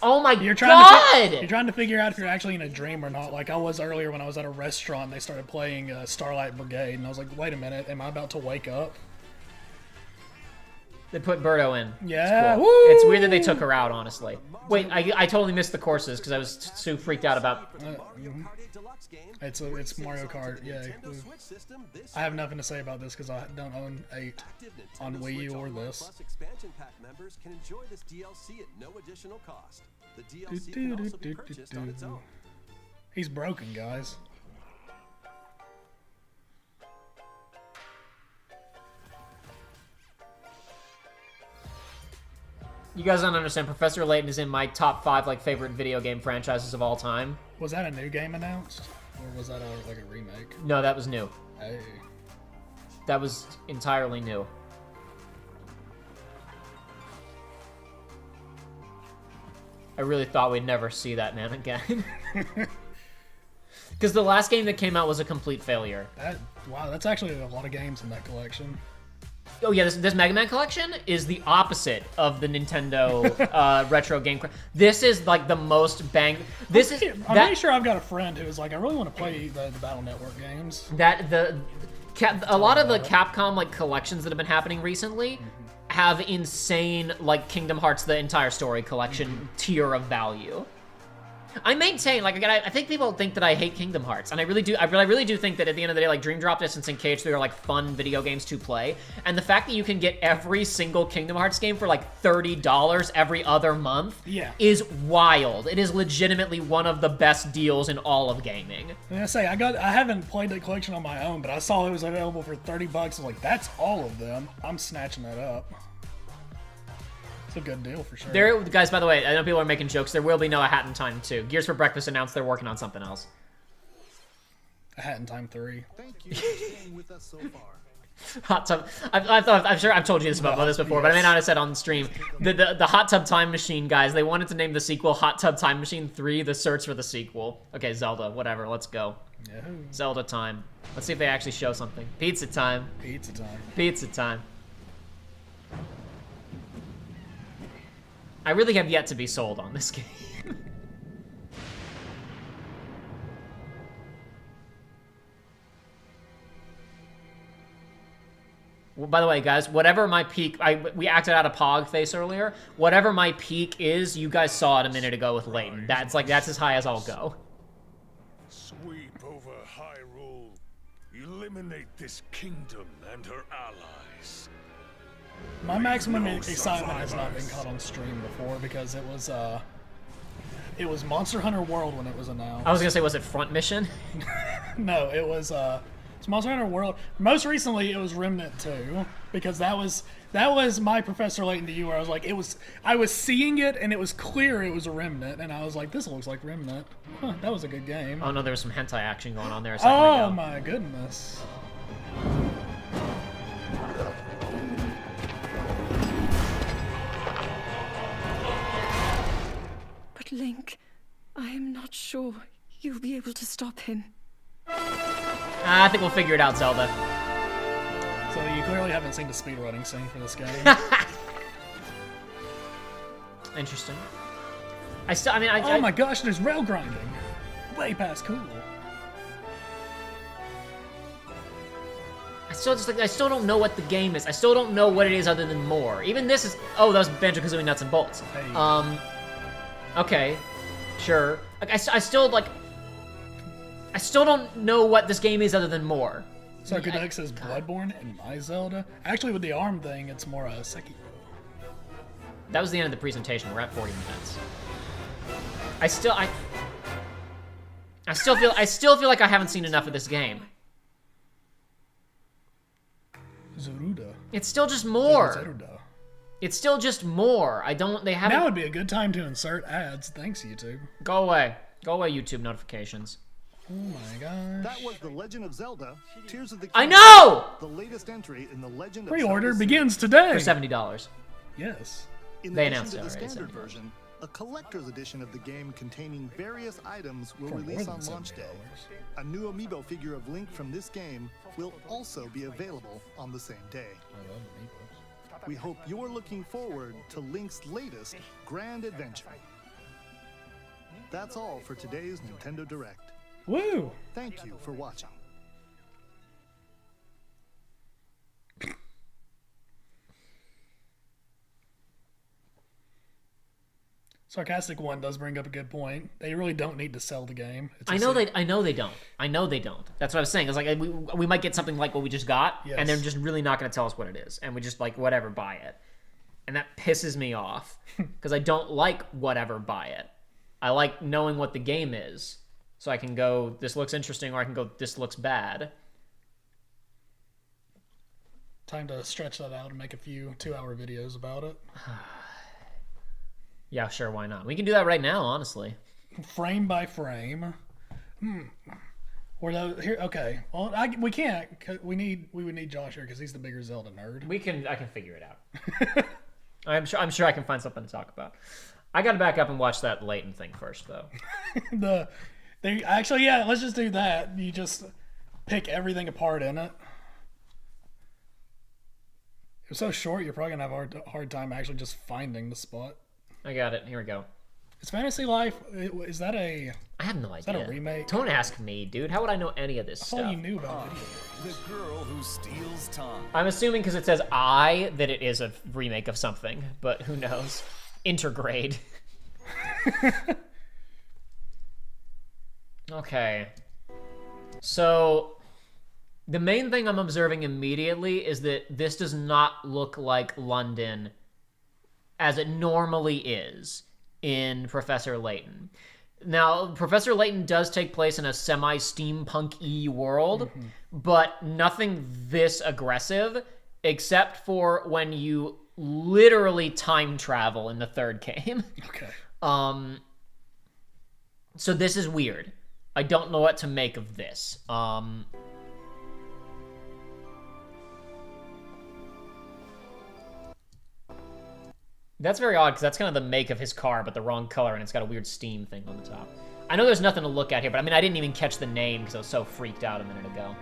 Oh my god! You're trying to figure out if you're actually in a dream or not. Like I was earlier when I was at a restaurant, and they started playing Starlight Brigade, and I was like, wait a minute, am I about to wake up? They put Birdo in. Yeah. It's, cool. It's weird that they took her out, honestly. Wait, I totally missed the courses because I was so freaked out about... It's Mario Kart, yeah. I have nothing to say about this because I don't own 8 on Wii U or this. Expansion pack members can enjoy this DLC at no additional cost. The DLC can also be purchased on its own. He's broken, guys. You guys don't understand. Professor Layton is in my top 5 like favorite video game franchises of all time. Was that a new game announced, or was that like a remake? No, that was new. Hey. That was entirely new. I really thought we'd never see that man again. Because the last game that came out was a complete failure. Wow, that's actually a lot of games in that collection. Oh yeah, this Mega Man collection is the opposite of the Nintendo retro game. This is like the most bang. I'm pretty sure I've got a friend who is like, I really want to play the Battle Network games. A lot of the Capcom like collections that have been happening recently have insane like Kingdom Hearts the entire story collection tier of value. I maintain, like, again, I think people think that I hate Kingdom Hearts, and I really do. I really do think that at the end of the day, like, Dream Drop Distance and KH3 are like fun video games to play, and the fact that you can get every single Kingdom Hearts game for like $30 every other month is wild. It is legitimately one of the best deals in all of gaming. I'm gonna say I haven't played the collection on my own, but I saw it was available for $30. I was like, that's all of them. I'm snatching that up. It's a good deal for sure. Guys, by the way, I know people are making jokes. There will be no A Hat in Time 2. Gears for Breakfast announced they're working on something else. A Hat in Time 3. Thank you for staying with us so far. Hot Tub. I'm sure I've told you this about this before, but I may not have said on stream. The Hot Tub Time Machine guys, they wanted to name the sequel Hot Tub Time Machine 3: The Search for the Sequel. Okay, Zelda, whatever. Let's go. Yahoo. Zelda time. Let's see if they actually show something. Pizza time. Pizza time. Pizza time. I really have yet to be sold on this game. Well, by the way, guys, whatever my peak... we acted out a Pog face earlier. Whatever my peak is, you guys saw it a minute ago with Layton. That's as high as I'll go. Sweep over Hyrule. Eliminate this kingdom and her allies. My maximum excitement has not been caught on stream before because it was Monster Hunter World when it was announced. I was gonna say, was it Front Mission? No, it was it's Monster Hunter World. Most recently, it was Remnant 2 because that was my Professor Layton to you, where I was like, I was seeing it and it was clear it was a Remnant, and I was like, this looks like Remnant. Huh, that was a good game. Oh no, there was some hentai action going on there a second ago. Oh my goodness. But Link, I am not sure you'll be able to stop him. I think we'll figure it out, Zelda. So you clearly haven't seen the speedrunning scene for this game. Interesting. Oh my gosh, there's rail grinding. Way past cool. I still don't know what the game is. I still don't know what it is other than more. Even this is... Oh, that was Banjo-Kazooie Nuts and Bolts. Hey. Okay. Sure. Like, I still don't know what this game is other than more. Sarkodex says Bloodborne and My Zelda. Actually, with the arm thing, it's more Sekiro. That was the end of the presentation. We're at 40 minutes. I still feel like I haven't seen enough of this game. Zeruda. It's still just more. Zeruda. It's still just more. They haven't... Now would be a good time to insert ads. Thanks, YouTube. Go away. Go away, YouTube notifications. Oh my gosh. That was The Legend of Zelda, Tears of the I Kingdom. know! The latest entry in the Legend of Pre-order Zelda begins today. For $70. Yes. In They addition announced to it the already, standard $70. version, a collector's edition of the game containing various items will For more release than on launch day. $70. A new amiibo figure of Link from this game will also be available on the same day. I love amiibos. We hope you're looking forward to Link's latest grand adventure. That's all for today's Nintendo Direct. Woo! Thank you for watching. Sarcastic One does bring up a good point. They really don't need to sell the game. It's I know they don't. That's what I was saying. It's like we might get something like what we just got, Yes. and they're just really not going to tell us what it is, and we just like whatever buy it, and that pisses me off because I don't like whatever buy it. I like knowing what the game is, so I can go this looks interesting, or I can go this looks bad. Time to stretch that out and make a few 2-hour videos about it. Yeah, sure, why not? We can do that right now, honestly. Frame by frame. Or here, okay. Well, we can't. We would need Josh here because he's the bigger Zelda nerd. I can figure it out. I'm sure I can find something to talk about. I got to back up and watch that Layton thing first, though. Actually, yeah, let's just do that. You just pick everything apart in it. It's so short, you're probably gonna have a hard time actually just finding the spot. I got it. Here we go. Is Fantasy Life? Is that a? I have no idea. Is that a remake? Don't ask me, dude. How would I know any of this I stuff? thought you knew about video games. The girl who steals time. I'm assuming because it says I that it is a remake of something, but who knows? Intergrade. Okay. So the main thing I'm observing immediately is that this does not look like London as it normally is in Professor Layton. Now, Professor Layton does take place in a semi-steampunk-y world, but nothing this aggressive, except for when you literally time travel in the third game. Okay. So this is weird. I don't know what to make of this. That's very odd, because that's kind of the make of his car, but the wrong color, and it's got a weird steam thing on the top. I know there's nothing to look at here, but I mean, I didn't even catch the name because I was so freaked out a minute ago.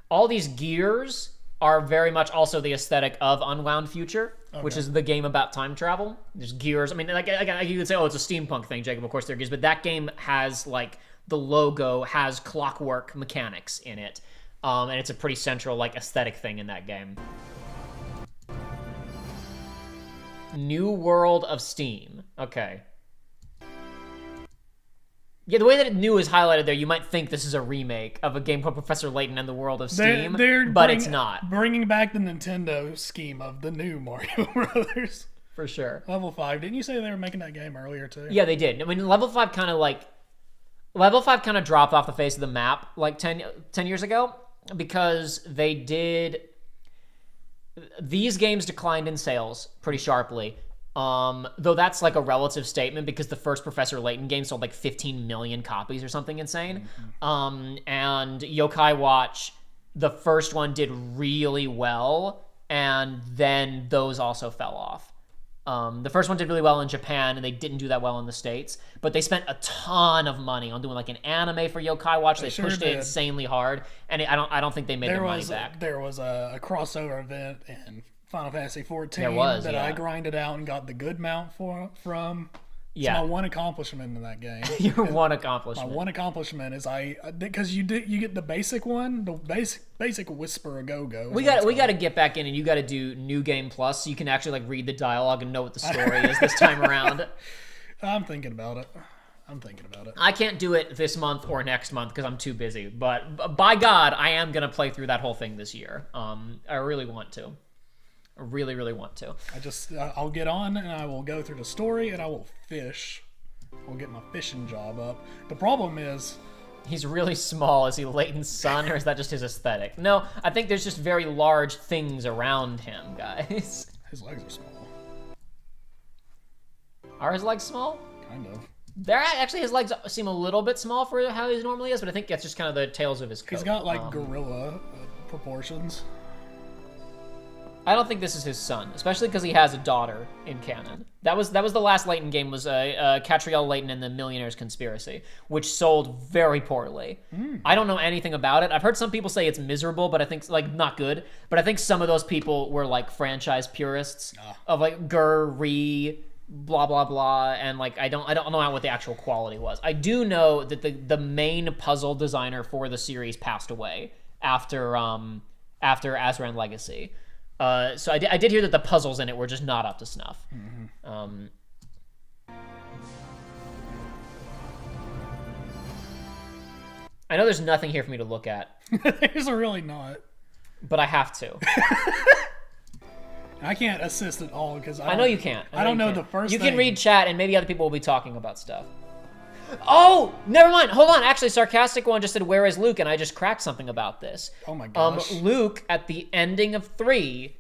All these gears are very much also the aesthetic of Unwound Future, which is the game about time travel. There's gears. I mean, like you could say, oh, it's a steampunk thing, Jacob. Of course, there are gears, but that game has like the logo has clockwork mechanics in it, and it's a pretty central like aesthetic thing in that game. New World of Steam. Okay. Yeah, the way that new is highlighted there, you might think this is a remake of a game called Professor Layton and the World of Steam, but it's not. Bringing back the Nintendo scheme of the new Mario Brothers. For sure. Level 5. Didn't you say they were making that game earlier, too? Yeah, they did. I mean, Level 5 kind of dropped off the face of the map like 10 years ago because they did... These games declined in sales pretty sharply. Though that's like a relative statement because the first Professor Layton game sold like 15 million copies or something insane. And Yokai Watch, the first one did really well, and then those also fell off. The first one did really well in Japan, and they didn't do that well in the States. But they spent a ton of money on doing like an anime for Yokai Watch. They pushed it insanely hard, and I don't think they made their money back. There was a crossover event in Final Fantasy 14 I grinded out and got the good mount from. It's my one accomplishment in that game. Your one accomplishment. My one accomplishment is because you get the basic one, the basic Whisper a Go-Go. We got to get back in, and you got to do New Game Plus so you can actually like read the dialogue and know what the story is this time around. I'm thinking about it. I can't do it this month or next month because I'm too busy. But by God, I am gonna play through that whole thing this year. I really want to. I really, really want to. I'll get on and I will go through the story and I will fish. I'll get my fishing job up. The problem is... He's really small. Is he Layton's son or is that just his aesthetic? No, I think there's just very large things around him, guys. His legs are small. Are his legs small? Kind of. Actually, his legs seem a little bit small for how he normally is, but I think that's just kind of the tails of his coat. He's got like gorilla proportions. I don't think this is his son, especially because he has a daughter in canon. That was the last Layton game, was Catriel Layton and the Millionaire's Conspiracy, which sold very poorly. I don't know anything about it. I've heard some people say it's miserable, but I think like not good. But I think some of those people were like franchise purists of like Gurry, blah blah blah, and like I don't know what the actual quality was. I do know that the main puzzle designer for the series passed away after Azran Legacy. So I did hear that the puzzles in it were just not up to snuff. I know there's nothing here for me to look at. There's really not. But I have to. I can't assist at all because I know you can't. I don't know the first You thing. can read chat and maybe other people will be talking about stuff. Oh, never mind. Hold on. Actually, Sarcastic One just said, "Where is Luke?" And I just cracked something about this. Oh my gosh. Luke at the ending of 3.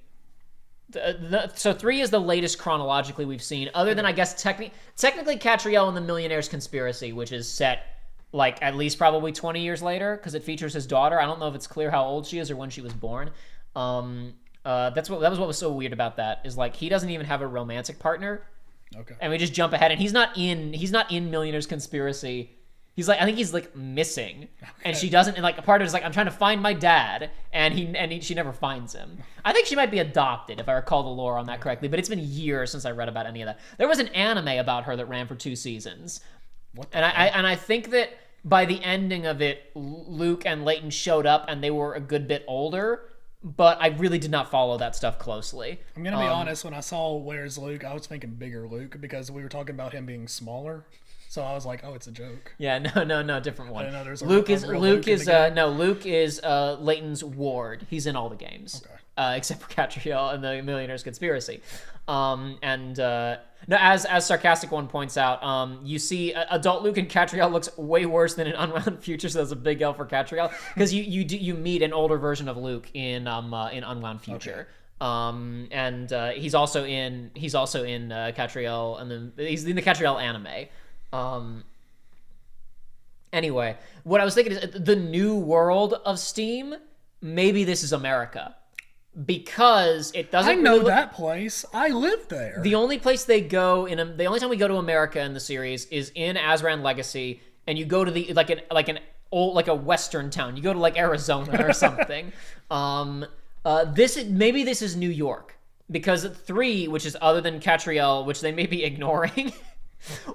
So 3 is the latest chronologically we've seen, other than I guess technically Catriel and the Millionaire's Conspiracy, which is set like at least probably 20 years later because it features his daughter. I don't know if it's clear how old she is or when she was born. That was what was so weird about that is like he doesn't even have a romantic partner. Okay. And we just jump ahead, and he's not in Millionaire's Conspiracy. He's like, I think he's like missing, and she doesn't. And like a part of it is like, I'm trying to find my dad, and she never finds him. I think she might be adopted if I recall the lore on that correctly. But it's been years since I read about any of that. There was an anime about her that ran for 2 seasons, and I think that by the ending of it, Luke and Layton showed up, and they were a good bit older. But I really did not follow that stuff closely. I'm going to be honest, when I saw Where's Luke, I was thinking bigger Luke because we were talking about him being smaller. So I was like, oh, it's a joke. Yeah, no, different one. Luke is Layton's ward. He's in all the games. Okay. Except for Catriel and the Millionaire's Conspiracy. No, as Sarcastic One points out, you see adult Luke and Catriel looks way worse than in Unwound Future, so that's a big L for Catriel because you meet an older version of Luke in Unwound Future. Okay. He's also in Catriel, and then he's in the Catriel anime. Anyway, what I was thinking is the new world of Steam. Maybe this is America. because it doesn't. I know really look- that place. I live there. The only place they go the only time we go to America in the series is in Azran Legacy, and you go to the like a western town. You go to like Arizona or something. Maybe this is New York, because 3, which is other than Catriel, which they may be ignoring,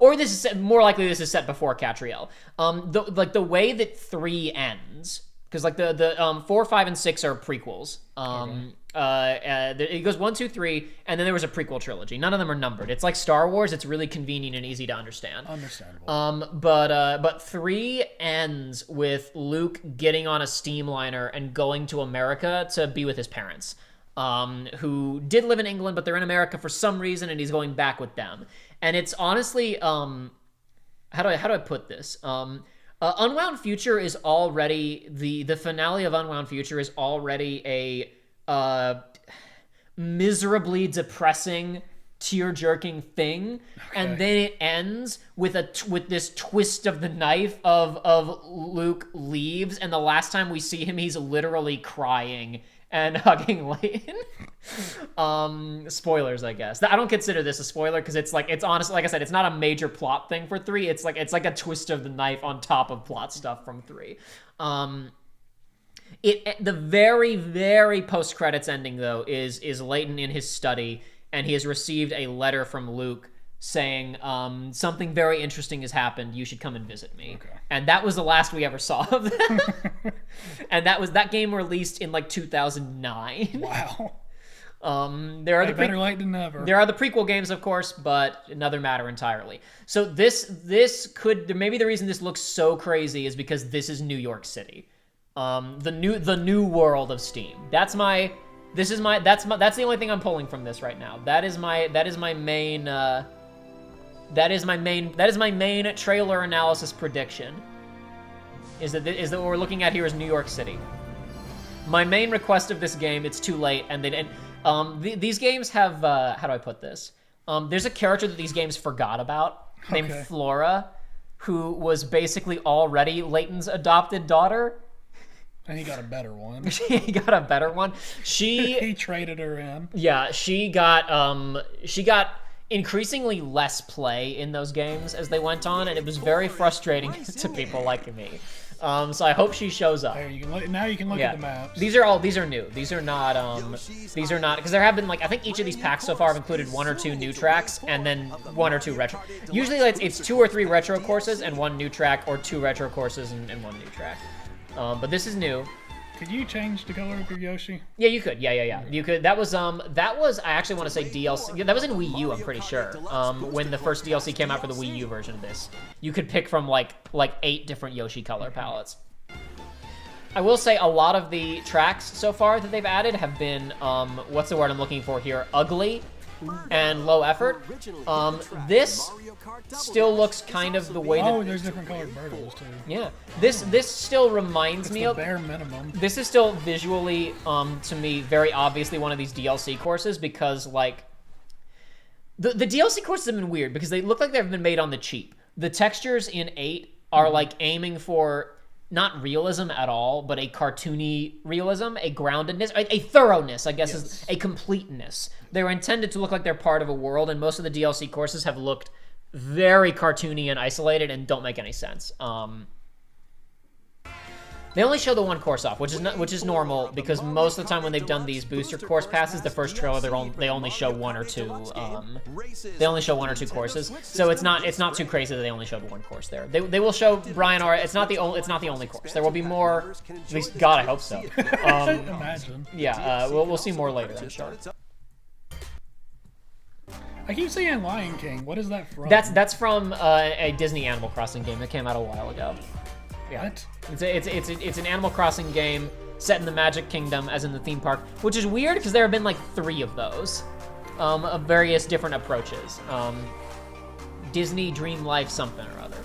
or this is more likely this is set before Catriel. The way that 3 ends, because like the 4, 5, and 6 are prequels. It goes 1, 2, 3, and then there was a prequel trilogy. None of them are numbered. It's like Star Wars. It's really convenient and easy to understand. Understandable. But 3 ends with Luke getting on a steamliner and going to America to be with his parents, who did live in England, but they're in America for some reason, and he's going back with them. And it's honestly, how do I put this? Unwound Future is already the finale of Unwound Future is already a miserably depressing, tear-jerking thing, and then it ends with this twist of the knife of Luke leaves, and the last time we see him, he's literally crying and hugging Layton. Spoilers, I guess. I don't consider this a spoiler because it's honestly, like I said, it's not a major plot thing for 3. It's like a twist of the knife on top of plot stuff from 3. The very, very post-credits ending, though, is Layton in his study, and he has received a letter from Luke saying, something very interesting has happened. You should come and visit me. Okay. And that was the last we ever saw of them. And that game released in like 2009. Wow. There are better late than never. There are the prequel games, of course, but another matter entirely. So this could, maybe the reason this looks so crazy is because this is New York City. The new world of Steam. That's the only thing I'm pulling from this right now. That is my main trailer analysis prediction. Is that what we're looking at here is New York City. My main request of this game, it's too late, and these games have how do I put this? There's a character that these games forgot about named Flora, who was basically already Layton's adopted daughter. And he got a better one. He got a better one. He traded her in. Yeah, she got increasingly less play in those games as they went on, and it was very frustrating to people like me. So I hope she shows up. There, now you can look at the maps. These are new. These are not because there have been I think each of these packs so far have included 1 or 2 new tracks and then 1 or 2 retro. Usually it's 2 or 3 retro courses and 1 new track, or 2 retro courses and 1 new track. But this is new. Could you change the color of your Yoshi? Yeah, you could. Yeah. You could. That was I actually want to say DLC. Yeah, that was in Wii U, I'm pretty sure. When the first DLC came out for the Wii U version of this, you could pick from like 8 different Yoshi color palettes. I will say a lot of the tracks so far that they've added have been what's the word I'm looking for here? Ugly and low effort. This still looks kind of the way that... Oh, there's different colored Birdos, too. Yeah. This still reminds me of... bare minimum. This is still visually, to me, very obviously one of these DLC courses, because, like... The DLC courses have been weird, because they look like they've been made on the cheap. The textures in 8 are, like, aiming for... not realism at all, but a cartoony realism, a groundedness, a thoroughness, I guess, is a completeness. They're intended to look like they're part of a world, and most of the DLC courses have looked very cartoony and isolated and don't make any sense. They only show the 1 course off, which is normal, because most of the time when they've done these booster course passes, the first trailer they only show 1 or 2. They only show 1 or 2 courses, so it's not too crazy that they only showed 1 course there. They will show Brian R. It's not the only course. There will be more. At least, God, I hope so. Imagine. Yeah, we'll see more later, I'm sure. I keep saying Lion King. What is that from? That's from a Disney Animal Crossing game that came out a while ago. Yeah. What? It's an Animal Crossing game set in the Magic Kingdom, as in the theme park, which is weird because there have been like 3 of those, of various different approaches. Disney Dream Life something or other.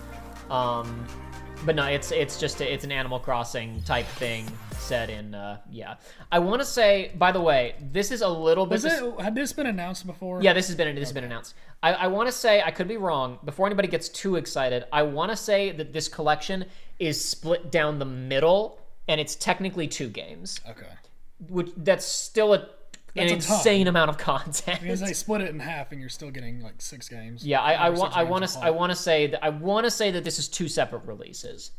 But no, it's an Animal Crossing type thing set in yeah. I want to say, by the way, this is a little bit. Had this been announced before? Yeah, this has been announced. I want to say, I could be wrong. Before anybody gets too excited, I want to say that this collection is split down the middle, and it's technically 2 games. Okay. that's still an insane amount of content. Because they split it in half, and you're still getting like 6 games. Yeah, I want to say that this is 2 separate releases.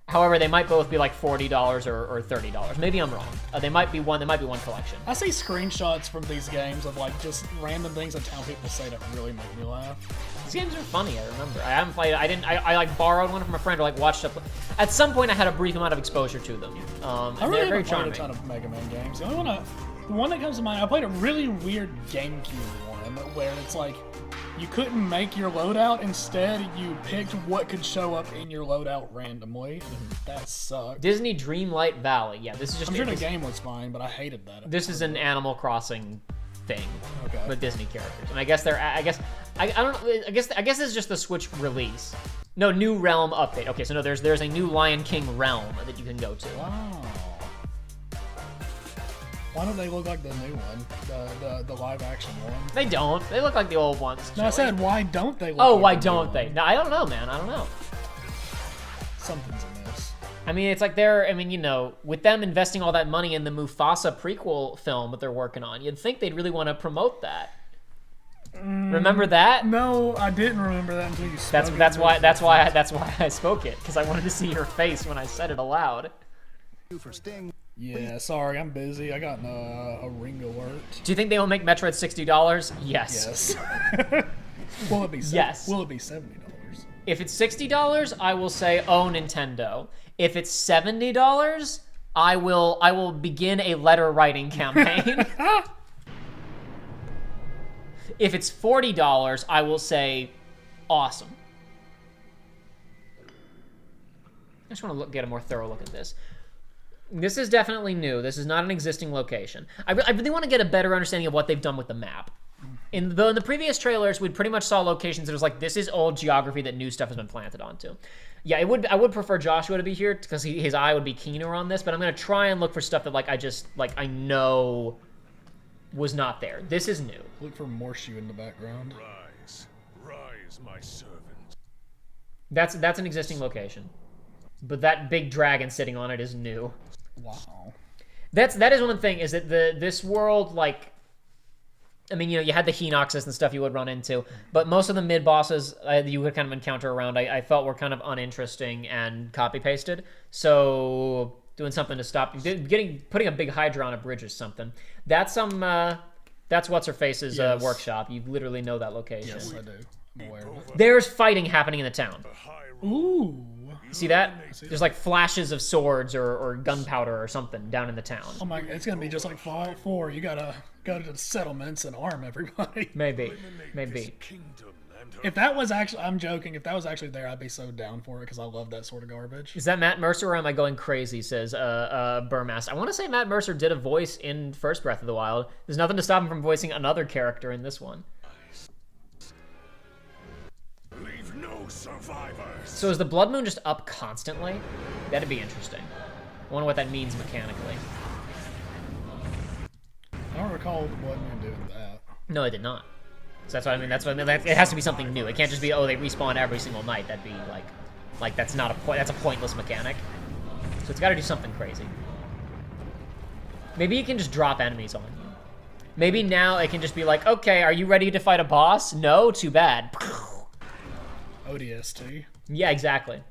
However, they might both be like $40 or $30. Maybe I'm wrong. They might be one collection. I see screenshots from these games of like just random things that town people say that really make me laugh. These games are funny. I remember. I haven't played. I like borrowed one from a friend or like watched it. At some point, I had a brief amount of exposure to them. I really haven't played a ton of Mega Man games. The one that comes to mind, I played a really weird GameCube one where it's like you couldn't make your loadout. Instead, you picked what could show up in your loadout randomly. That sucked. Disney Dreamlight Valley. Yeah, this is just. I'm sure the game was fine, but I hated that. This is an Animal Crossing thing okay. with Disney characters, and I guess I don't know. I guess this is just the Switch release. No, new realm update. Okay, so no, there's a new Lion King realm that you can go to. Wow. Why don't they look like the new one, the live action one? They don't. They look like the old ones. No, I said why don't they? Why don't they? No, I don't know, man. I don't know. Something's amiss. I mean, it's like with them investing all that money in the Mufasa prequel film that they're working on, you'd think they'd really want to promote that. Remember that? No, I didn't remember that until you spoke it. That's why I spoke it, because I wanted to see your face when I said it aloud. For Sting. Yeah, sorry, I'm busy. I got a ring alert. Do you think they will make Metroid $60? Yes. Yes. Will it be? Yes. Will it be $70? If it's $60, I will say, oh, Nintendo. If it's $70, I will begin a letter writing campaign. If it's $40, I will say, awesome. I just want to get a more thorough look at this. This is definitely new. This is not an existing location. I really want to get a better understanding of what they've done with the map. In the previous trailers, we pretty much saw locations that was like, this is old geography that new stuff has been planted onto. Yeah, I would prefer Joshua to be here because his eye would be keener on this, but I'm going to try and look for stuff that I know was not there. This is new. Look for Morshu in the background. Rise, my servant. That's an existing location. But that big dragon sitting on it is new. Wow. That is one thing, is that this world, like, I mean, you had the Henoxes and stuff you would run into, but most of the mid-bosses you would kind of encounter around, I felt were kind of uninteresting and copy-pasted. So doing something to stop, putting a big Hydra on a bridge or something. That's What's-Her-Face's workshop. You literally know that location. Yes, I do. I'm aware of it. There's fighting happening in the town. Ooh. See that? There's like flashes of swords or gunpowder or something down in the town. Oh my! It's gonna be just like Fallout 4. You gotta go to the settlements and arm everybody. Maybe. If that was actually, I'm joking. If that was actually there, I'd be so down for it because I love that sort of garbage. Is that Matt Mercer or am I going crazy? Says Burmast. I want to say Matt Mercer did a voice in First Breath of the Wild. There's nothing to stop him from voicing another character in this one. Leave no survivors. So is the Blood Moon just up constantly? That'd be interesting. I wonder what that means mechanically. I don't recall the Blood Moon doing that. No, it did not. So that's what I mean. It has to be something new. It can't just be, oh, they respawn every single night. That'd be like that's not a point. That's a pointless mechanic. So it's got to do something crazy. Maybe it can just drop enemies on you. Maybe now it can just be like, okay, are you ready to fight a boss? No, too bad. ODST. Yeah, exactly.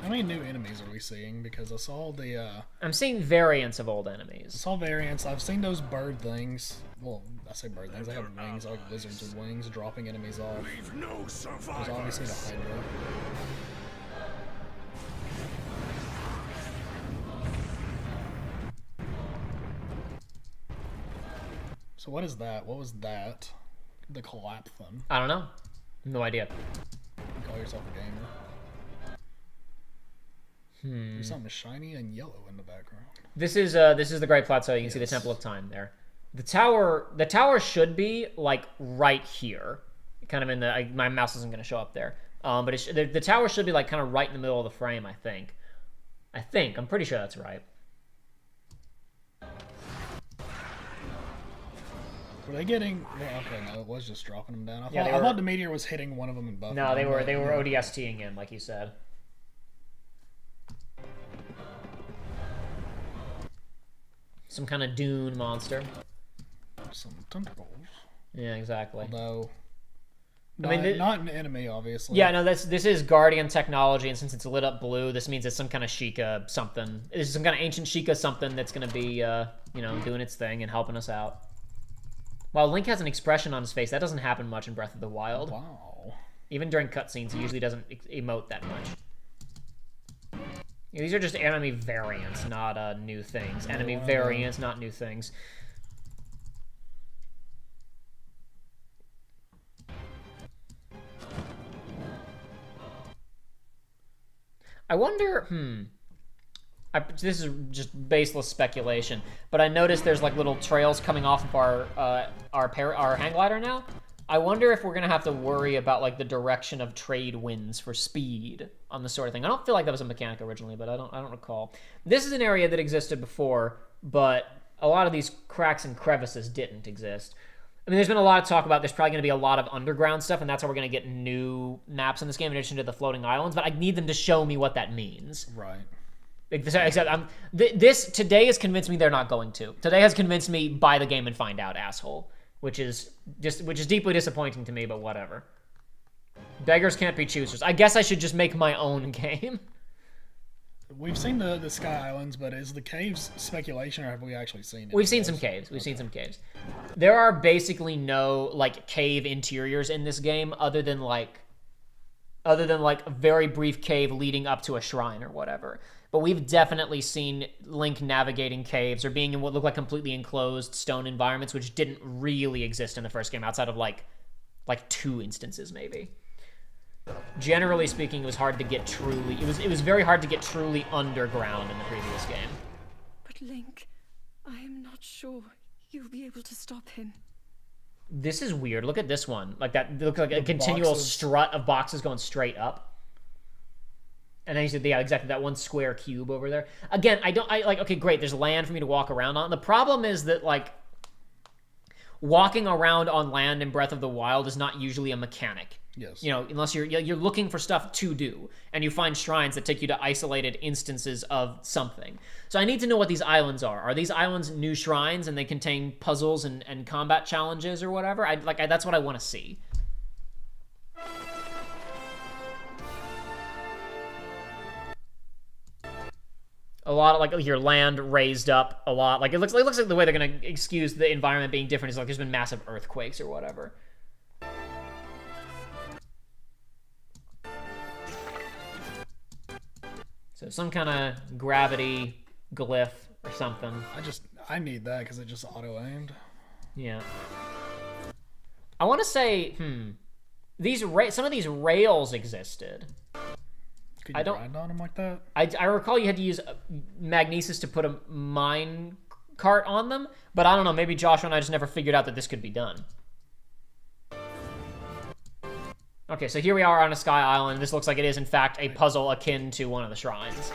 How many new enemies are we seeing? Because I saw I'm seeing variants of old enemies. I saw variants. I've seen those bird things. Well, I say bird things. They have wings, like lizards with wings, dropping enemies off. Leave no survivors. There's obviously the Hydra. So what is that? What was that? The Collapthon. I don't know. No idea. You call yourself a gamer. There's something shiny and yellow in the background. This is the Great Plateau. You can see the Temple of Time there. The tower should be like right here, kind of in the. My mouse isn't going to show up there. But the tower should be like kind of right in the middle of the frame. I think. I'm pretty sure that's right. Were they getting? Well, okay, no, it was just dropping them down. I Yeah, thought the meteor was hitting one of them and buffing. No, they were ODSTing him, like you said. Some kind of dune monster. Some tentacles. Yeah, exactly. Although, I mean, not an enemy, obviously. Yeah, no, this is Guardian technology, and since it's lit up blue, this means it's some kind of Sheikah something. It's some kind of ancient Sheikah something that's going to be, you know, doing its thing and helping us out. While Link has an expression on his face, that doesn't happen much in Breath of the Wild. Wow. Even during cutscenes, he usually doesn't emote that much. Yeah, these are just enemy variants, not new things. Enemy variants, not new things. I wonder, this is just baseless speculation, but I noticed there's like little trails coming off of our hang glider now. I wonder if we're gonna have to worry about like the direction of trade winds for speed on this sort of thing. I don't feel like that was a mechanic originally, but I don't recall. This is an area that existed before, but a lot of these cracks and crevices didn't exist. I mean, there's been a lot of talk about there's probably going to be a lot of underground stuff, and that's how we're going to get new maps in this game in addition to the floating islands, but I need them to show me what that means. Right. Except today has convinced me they're not going to. Today has convinced me buy the game and find out, asshole. Which is deeply disappointing to me, but whatever. Beggars can't be choosers. I guess I should just make my own game. We've seen the Sky Islands, but is the caves speculation, or have we actually seen it? We've seen some caves. We've seen some caves. There are basically no like cave interiors in this game, other than like a very brief cave leading up to a shrine or whatever. But we've definitely seen Link navigating caves or being in what look like completely enclosed stone environments, which didn't really exist in the first game, outside of like 2 instances maybe. Generally speaking, it was hard to get truly. It was very hard to get truly underground in the previous game. But Link, I am not sure you'll be able to stop him. This is weird. Look at this one. Like that. Look like a continual strut of boxes going straight up. And then you said, yeah, exactly that one square cube over there. Again, okay, great. There's land for me to walk around on. The problem is that like walking around on land in Breath of the Wild is not usually a mechanic. Yes. You know, unless you're looking for stuff to do, and you find shrines that take you to isolated instances of something. So I need to know what these islands are. Are these islands new shrines and they contain puzzles and combat challenges or whatever? That's what I want to see. A lot of like your land raised up a lot. Like it looks like the way they're gonna excuse the environment being different is like there's been massive earthquakes or whatever. So some kind of gravity glyph or something. I need that because it just auto-aimed. Yeah. I want to say, some of these rails existed. Could you grind on them like that? I recall you had to use magnesis to put a mine cart on them, but I don't know. Maybe Joshua and I just never figured out that this could be done. Okay, so here we are on a sky island. This looks like it is, in fact, a puzzle akin to one of the shrines.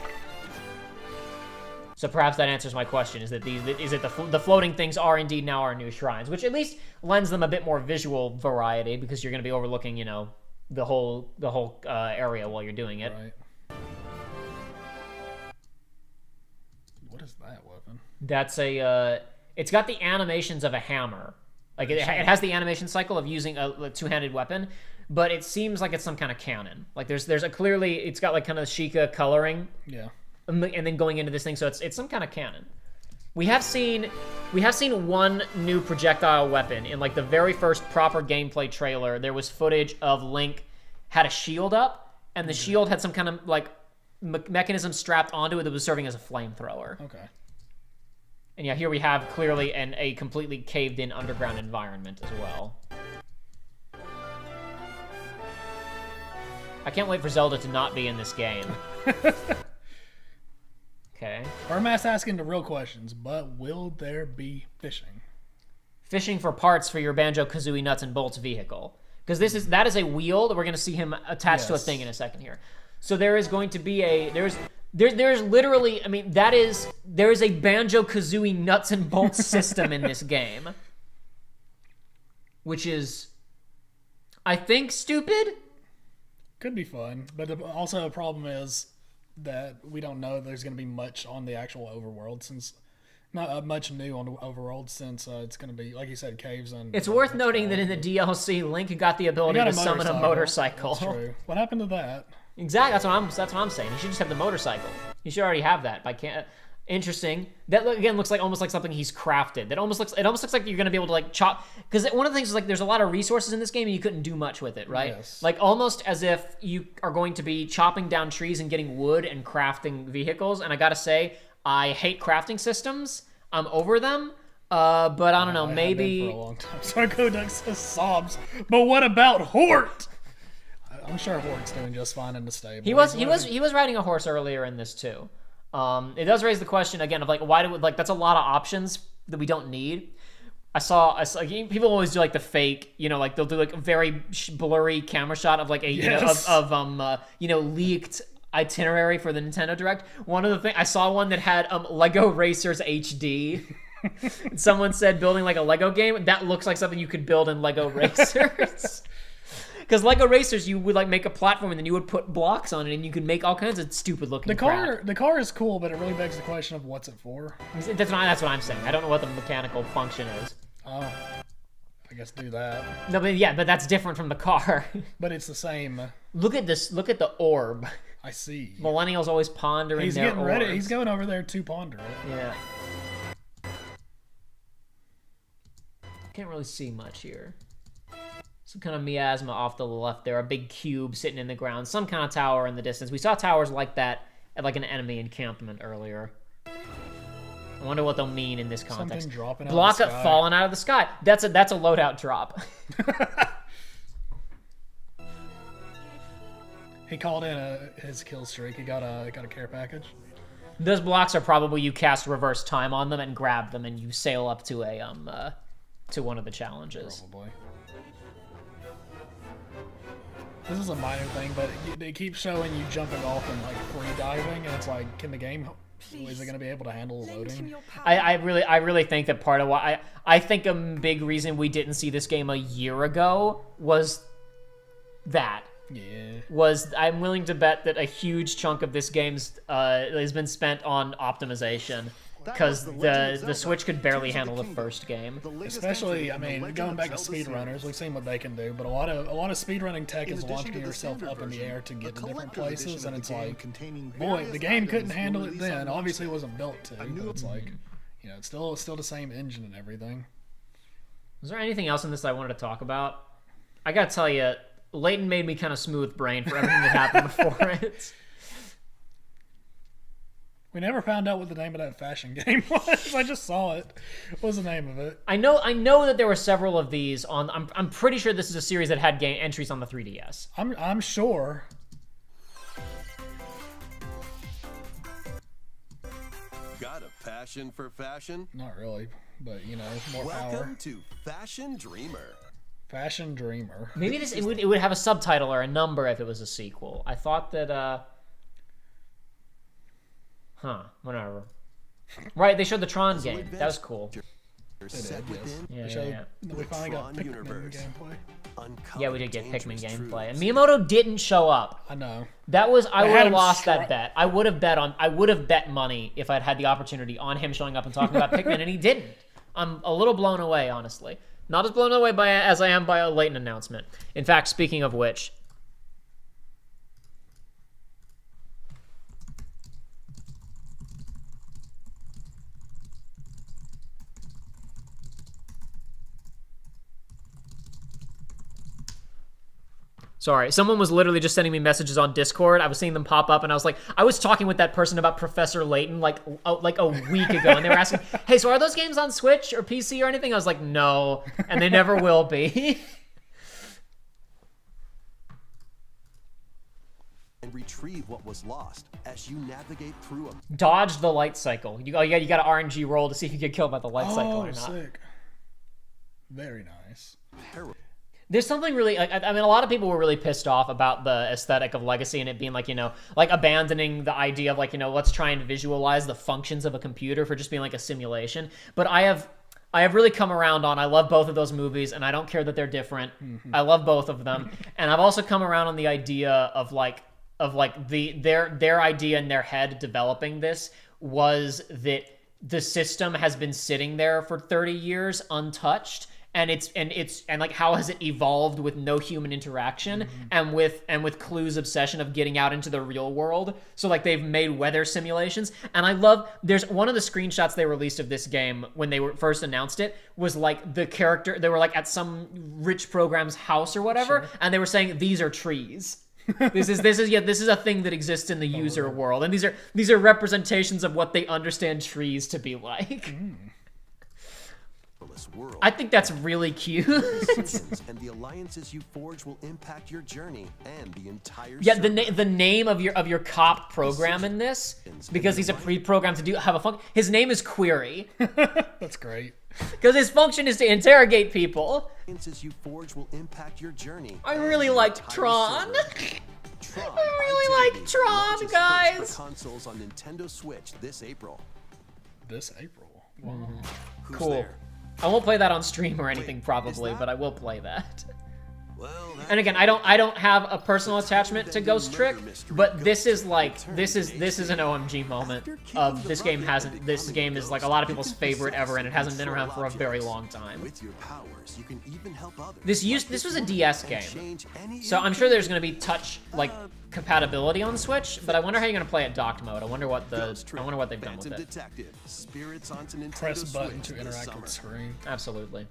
So perhaps that answers my question, is that the floating things are indeed now our new shrines, which at least lends them a bit more visual variety, because you're going to be overlooking, you know, the whole area while you're doing it. Right. What is that weapon? That's it's got the animations of a hammer. Like it has the animation cycle of using a two-handed weapon, but it seems like it's some kind of cannon. Like there's clearly, it's got like kind of Sheikah coloring. Yeah. And then going into this thing, so it's some kind of cannon. We have seen one new projectile weapon in like the very first proper gameplay trailer. There was footage of Link had a shield up, and the shield had some kind of like mechanism strapped onto it that was serving as a flamethrower. Okay. And yeah, here we have clearly a completely caved-in underground environment as well. I can't wait for Zelda to not be in this game. Okay. Burmass asking the real questions, but will there be fishing? Fishing for parts for your Banjo-Kazooie Nuts and Bolts vehicle. Because that is a wheel that we're going to see him attached to a thing in a second here. So there is going to be there's literally, I mean, there is a Banjo-Kazooie Nuts and Bolts system in this game. Which is, I think, stupid. Could be fun, but also a problem is that we don't know there's going to be much on the actual overworld, since Not much new on the overworld since it's going to be, like you said, caves and... It's worth noting that in the DLC, Link got the ability to summon a motorcycle. That's true. What happened to that? Exactly. That's what I'm saying. He should just have the motorcycle. He should already have that. Interesting. That again looks like almost like something he's crafted. It almost looks like you're gonna be able to like chop. Because one of the things is like there's a lot of resources in this game and you couldn't do much with it, right? Yes. Like almost as if you are going to be chopping down trees and getting wood and crafting vehicles. And I gotta say, I hate crafting systems. I'm over them. But I don't know. Maybe for a long time. Sarkoduck says sobs. But what about Hort? I'm sure Hort's doing just fine in the stable. He was riding a horse earlier in this too. It does raise the question again of like why do that's a lot of options that we don't need. I saw people always do like the fake, like they'll do like a very blurry camera shot of like a leaked itinerary for the Nintendo Direct. One of the things I saw one that had Lego Racers HD. Someone said building like a Lego game. That looks like something you could build in Lego Racers. Because Lego Racers, you would like make a platform and then you would put blocks on it and you could make all kinds of stupid looking crap. The car is cool, but it really begs the question of what's it for. That's what I'm saying. I don't know what the mechanical function is. Oh, I guess do that. No, but that's different from the car. But it's the same. Look at this. Look at the orb. I see. Millennials always pondering He's their getting ready. orbs. He's going over there to ponder it. Yeah. Can't really see much here. Some kind of miasma off to the left there. A big cube sitting in the ground. Some kind of tower in the distance. We saw towers like that at like an enemy encampment earlier. I wonder what they'll mean in this context. Something dropping out Block of the sky. falling out of the sky. That's a loadout drop. He called in his kill streak. He got a care package. Those blocks are probably you cast reverse time on them and grab them and you sail up to a to one of the challenges. Probably. This is a minor thing, but they keep showing you jumping off and like free diving, and it's like, can the game? Is it going to be able to handle the loading? I really think that part of why I think a big reason we didn't see this game a year ago was that. Yeah. I'm willing to bet that a huge chunk of this game's has been spent on optimization. Because the Switch could barely handle the first game. Especially, I mean, going back to speedrunners, we've seen what they can do, but a lot of speedrunning tech is launching yourself up in the air to get to different places, and it's like, boy, the game couldn't handle it then. Obviously, it wasn't built to, but it's like, it's still the same engine and everything. Is there anything else in this I wanted to talk about? I gotta tell you, Layton made me kind of smooth brain for everything that happened before it. We never found out what the name of that fashion game was. I just saw it. What was the name of it? I know that there were several of these on. I'm pretty sure this is a series that had game entries on the 3DS. I'm sure. Got a passion for fashion? Not really, but more power. Welcome to Fashion Dreamer. Fashion Dreamer. Maybe it would have a subtitle or a number if it was a sequel. I thought that whatever. Right, they showed the Tron game. That was cool. Set within Yeah. We finally got Tron Pikmin universe. gameplay. Uncover Yeah, we did get Pikmin dangerous gameplay. And truths. Miyamoto didn't show up. I know. That was I would had have him lost that bet. I would have bet money if I'd had the opportunity on him showing up and talking about Pikmin, and he didn't. I'm a little blown away, honestly. Not as blown away as I am by a Layton announcement. In fact, speaking of which, sorry, someone was literally just sending me messages on Discord. I was seeing them pop up, and I was like, I was talking with that person about Professor Layton like a week ago, and they were asking, hey, so are those games on Switch or PC or anything? I was like, no, and they never will be. And retrieve what was lost as you navigate through a Dodge the light cycle. You got an RNG roll to see if you get killed by the light cycle or not. Sick. Very nice. peril. There's something really, I mean, a lot of people were really pissed off about the aesthetic of Legacy and it being like, like abandoning the idea of like, let's try and visualize the functions of a computer for just being like a simulation. But I have really come around on, I love both of those movies and I don't care that they're different. Mm-hmm. I love both of them. And I've also come around on the idea of their idea in their head developing this was that the system has been sitting there for 30 years untouched, and like how has it evolved with no human interaction, and with Clue's obsession of getting out into the real world. So like they've made weather simulations, and I love, there's one of the screenshots they released of this game when they were first announced it was like the character, they were like at some rich program's house or whatever, and they were saying these are trees. This is a thing that exists in the user world, and these are representations of what they understand trees to be like. World. I think that's really cute. And the alliances you forge will impact your journey and the entire Yeah, the name of your cop program in this, because he's a pre-programmed to have a function. His name is Query. That's great. Because his function is to interrogate people. Alliances you forge will impact your journey. I really liked Tron. Tron. I really like Tron, guys. For consoles on Nintendo Switch this April. This April. Wow. Who's Cool. there? I won't play that on stream or anything probably, but I will play that. Well, And again, I don't have a personal attachment to Ghost Trick, but this is like this is an OMG moment of this game is like a lot of people's favorite ever, and it hasn't been around for a very long time. With your powers, you can even help others. This was a DS game, so I'm sure there's going to be touch like compatibility on Switch, but I wonder how you're going to play it docked mode. I wonder what they've done with it. Detective, Spirits onto Nintendo Press button Switch to this interact summer. with screen. Absolutely.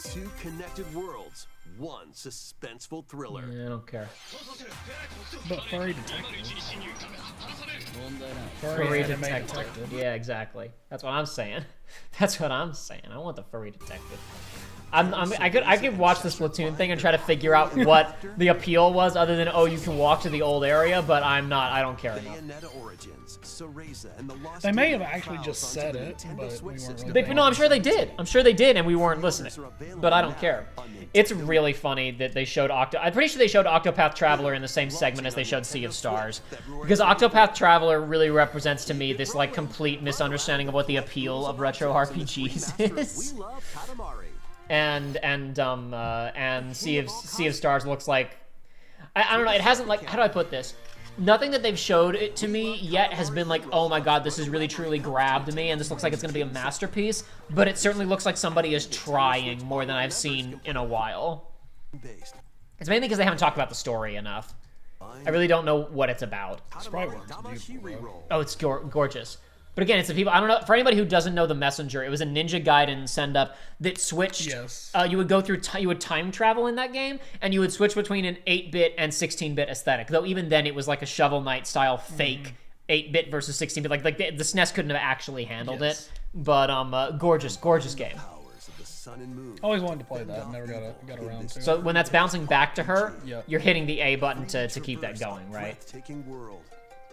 Two connected worlds, one suspenseful thriller. Yeah, I don't care. But furry detective. Furry anime detective. Yeah, exactly. That's what I'm saying. That's what I'm saying. I want the furry detective. I could watch the Splatoon thing and try to figure out what the appeal was, other than you can walk to the old area, but I don't care enough. They may have actually just said it, but we weren't really No, I'm sure they did. I'm sure they did, and we weren't listening. But I don't care. It's really funny that they showed I'm pretty sure they showed Octopath Traveler in the same segment as they showed Sea of Stars, because Octopath Traveler really represents to me this like complete misunderstanding of what the appeal of retro RPGs is. And Sea of Stars looks like I don't know. It hasn't like, how do I put this? Nothing that they've showed it to me yet has been like, oh my god, this has really truly grabbed me, and this looks like it's going to be a masterpiece. But it certainly looks like somebody is trying more than I've seen in a while. It's mainly because they haven't talked about the story enough. I really don't know what it's about. Oh, it's gorgeous. But again, it's the people, I don't know, for anybody who doesn't know The Messenger, it was a Ninja Gaiden send-up that switched, Yes. You would go through, you would time travel in that game, and you would switch between an 8-bit and 16-bit aesthetic, though even then it was like a Shovel Knight style fake 8-bit versus 16-bit, like the SNES couldn't have actually handled it, but gorgeous game. Always wanted to play that, never got around to it. So when that's bouncing back to her, Yep. you're hitting the A button to keep that going, right? Breathtaking world.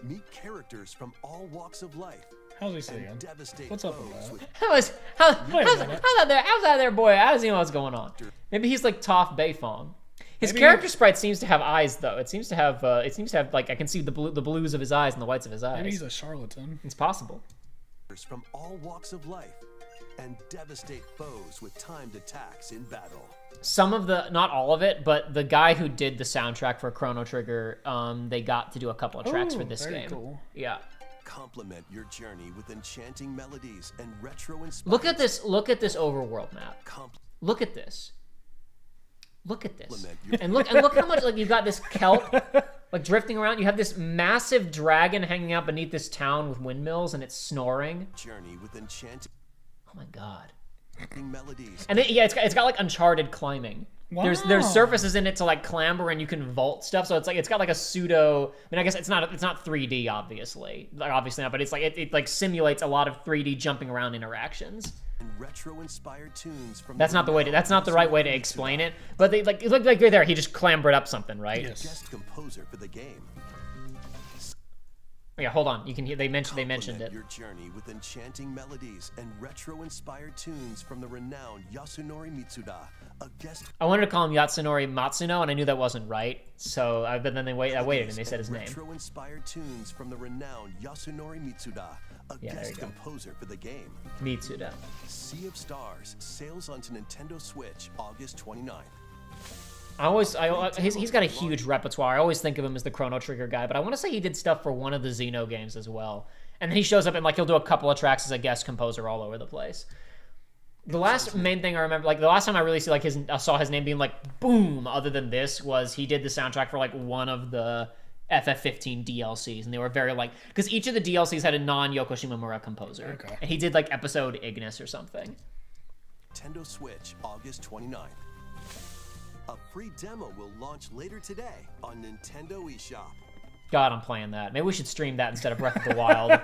Meet characters from all walks of life. How's he saying? What's up with that? How's that there, boy? I don't know what's going on. Maybe he's like Toph Beifong. His character sprite seems to have eyes, though. It seems to have like I can see the blues of his eyes and the whites of his eyes. Maybe he's a charlatan. It's possible. From all walks of life and devastate foes with timed attacks in battle. Some of not all of it, but the guy who did the soundtrack for Chrono Trigger, they got to do a couple of tracks for this very game. Cool. Yeah. Complement your journey with enchanting melodies and retro inspired. Look at this overworld map. Look at this. And look how much like you got this kelp like drifting around. You have this massive dragon hanging out beneath this town with windmills, and it's snoring. Journey with enchanting Oh my god. melodies. And it's got like Uncharted climbing. Wow. There's surfaces in it to like clamber, and you can vault stuff. So it's got like a pseudo. I mean, I guess it's not 3D, obviously, like obviously not, but it's like it like simulates a lot of 3D jumping around interactions. And retro inspired tunes from That's not the right way to explain it. But they like look like right there. He just clambered up something, right? Yes. guest composer for the game. Yeah, hold on. You can hear they mentioned it. Your journey with enchanting melodies and retro inspired tunes from the renowned Yasunori Mitsuda. A guest I wanted to call him Yatsunori Matsuno, and I knew that wasn't right. So, but then I waited, and they said his name. Retro inspired tunes from the renowned Yasunori Mitsuda. A Yeah, there guest you go. composer for the game. Mitsuda. Sea of Stars sails onto Nintendo Switch August 29th. He's got a huge repertoire. I always think of him as the Chrono Trigger guy, but I want to say he did stuff for one of the Xeno games as well. And then he shows up and like he'll do a couple of tracks as a guest composer all over the place. The last main thing I remember, like the last time I really saw his name being like boom, other than this, was he did the soundtrack for like one of the FF15 DLCs, and they were very like, because each of the DLCs had a non-Yoko Shimomura composer. Okay. And he did like episode Ignis or something. Nintendo Switch, August 29th. A free demo will launch later today on Nintendo eShop. God, I'm playing that. Maybe we should stream that instead of Breath of the Wild.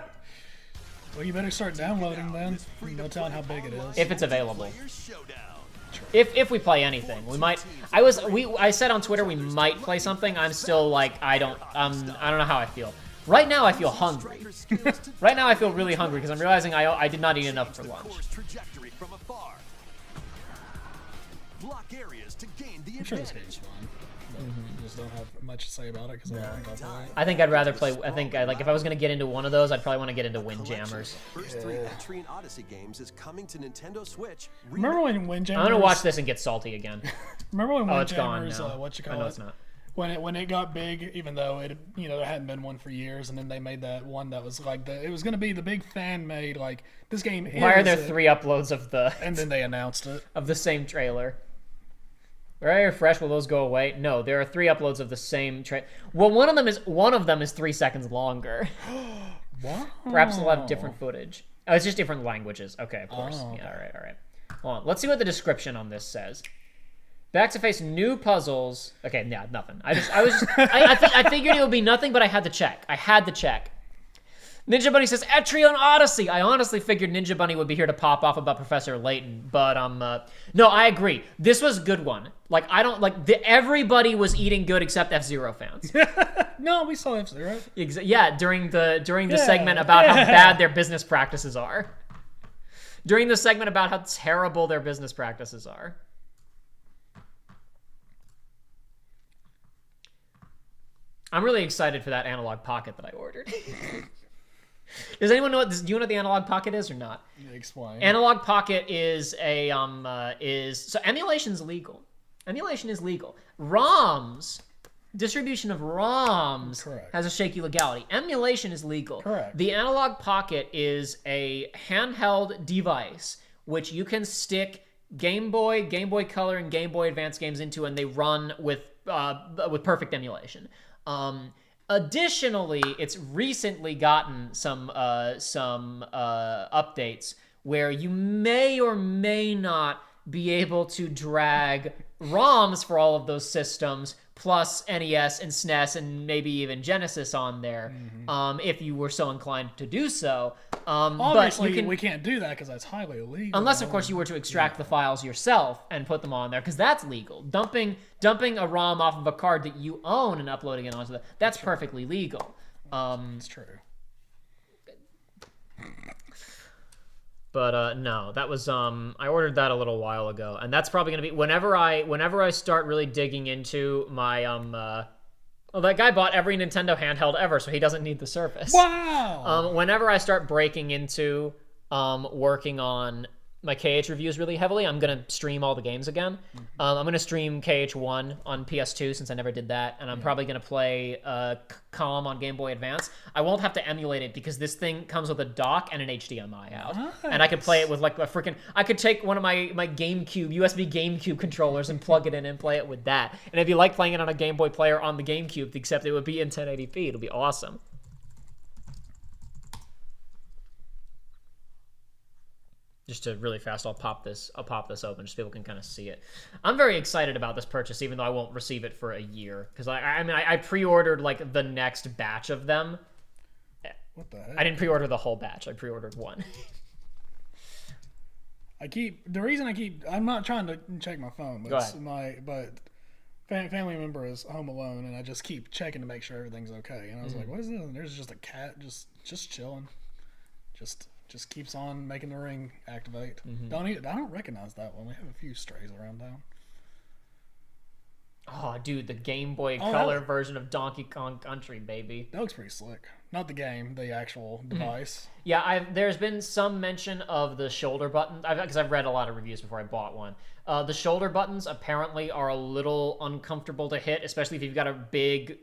Well, you better start downloading then. No telling how big it is. If it's available. If we play anything, we might. I said on Twitter we might play something. I'm still like I don't know how I feel. Right now I feel hungry. Right now I feel really hungry because I'm realizing I did not eat enough for lunch. I'm sure this game's fun. I just don't have much to say about it because I don't think I'll play it. I think I'd rather play. Like if I was gonna get into one of those, I'd probably want to get into Windjammers. First 3 Etrian Odyssey games is coming to Nintendo Switch. Remember when Windjammers? I'm gonna watch this and get salty again. Remember when Windjammers? It's gone now. I know it's not. When it got big, even though it there hadn't been one for years, and then they made that one that was like it was gonna be the big fan made like this game. Why are there 3 uploads of the? And then they announced it of the same trailer. Right, refresh. Will those go away? No, there are 3 uploads of the same trailer. Well, one of them is 3 seconds longer. Wow. Perhaps they'll have different footage. Oh, it's just different languages. Okay, of course. Oh, okay. Yeah, all right. Hold on. Let's see what the description on this says. Back to face new puzzles. Okay, yeah, nothing. I figured it would be nothing, but I had to check. Ninja Bunny says, Etrian Odyssey! I honestly figured Ninja Bunny would be here to pop off about Professor Layton, but, no, I agree. This was a good one. Like, everybody was eating good except F-Zero fans. No, we saw F-Zero. Yeah, during the segment about how bad their business practices are. During the segment about how terrible their business practices are. I'm really excited for that Analog Pocket that I ordered. Does anyone know do you know what the Analog Pocket is or not? Explain. Analog Pocket is so emulation's legal. Emulation is legal. ROMs, distribution of ROMs Correct. Has a shaky legality. Emulation is legal. Correct. The Analog Pocket is a handheld device which you can stick Game Boy Color, and Game Boy Advance games into, and they run with perfect emulation. Additionally, it's recently gotten some updates where you may or may not be able to drag ROMs for all of those systems, plus NES and SNES and maybe even Genesis on there, if you were so inclined to do so. Obviously, we can't do that because that's highly illegal. Unless, of course, you were to extract the files yourself and put them on there, because that's legal. Dumping a ROM off of a card that you own and uploading it onto that's perfectly legal. It's true. But no, that was I ordered that a little while ago, and that's probably gonna be whenever I start really digging into my well, that guy bought every Nintendo handheld ever, so he doesn't need the Surface. Wow. Whenever I start breaking into working on my KH reviews really heavily, I'm gonna stream all the games again. I'm gonna stream KH1 on PS2 since I never did that, and I'm probably gonna play Calm on Game Boy Advance. I won't have to emulate it because this thing comes with a dock and an HDMI out, and I could play it with like a freaking. I could take one of my GameCube USB GameCube controllers and plug it in and play it with that. And if you like playing it on a Game Boy player on the GameCube, except it would be in 1080p, it'll be awesome. Just to really fast, I'll pop this open just so people can kind of see it. I'm very excited about this purchase, even though I won't receive it for a year, because I pre-ordered like the next batch of them. What the heck? I didn't pre-order the whole batch. I pre-ordered one. I'm not trying to check my phone, but Go ahead. family member is home alone, and I just keep checking to make sure everything's okay. And I was like, "What is this?" And there's just a cat just chilling, just keeps on making the ring activate. I don't recognize that one. We have a few strays around town. Oh, dude, the Game Boy Color version of Donkey Kong Country, baby. That looks pretty slick. Not the game, the actual device. Yeah, there's been some mention of the shoulder button, because I've read a lot of reviews before I bought one. The shoulder buttons apparently are a little uncomfortable to hit, especially if you've got a big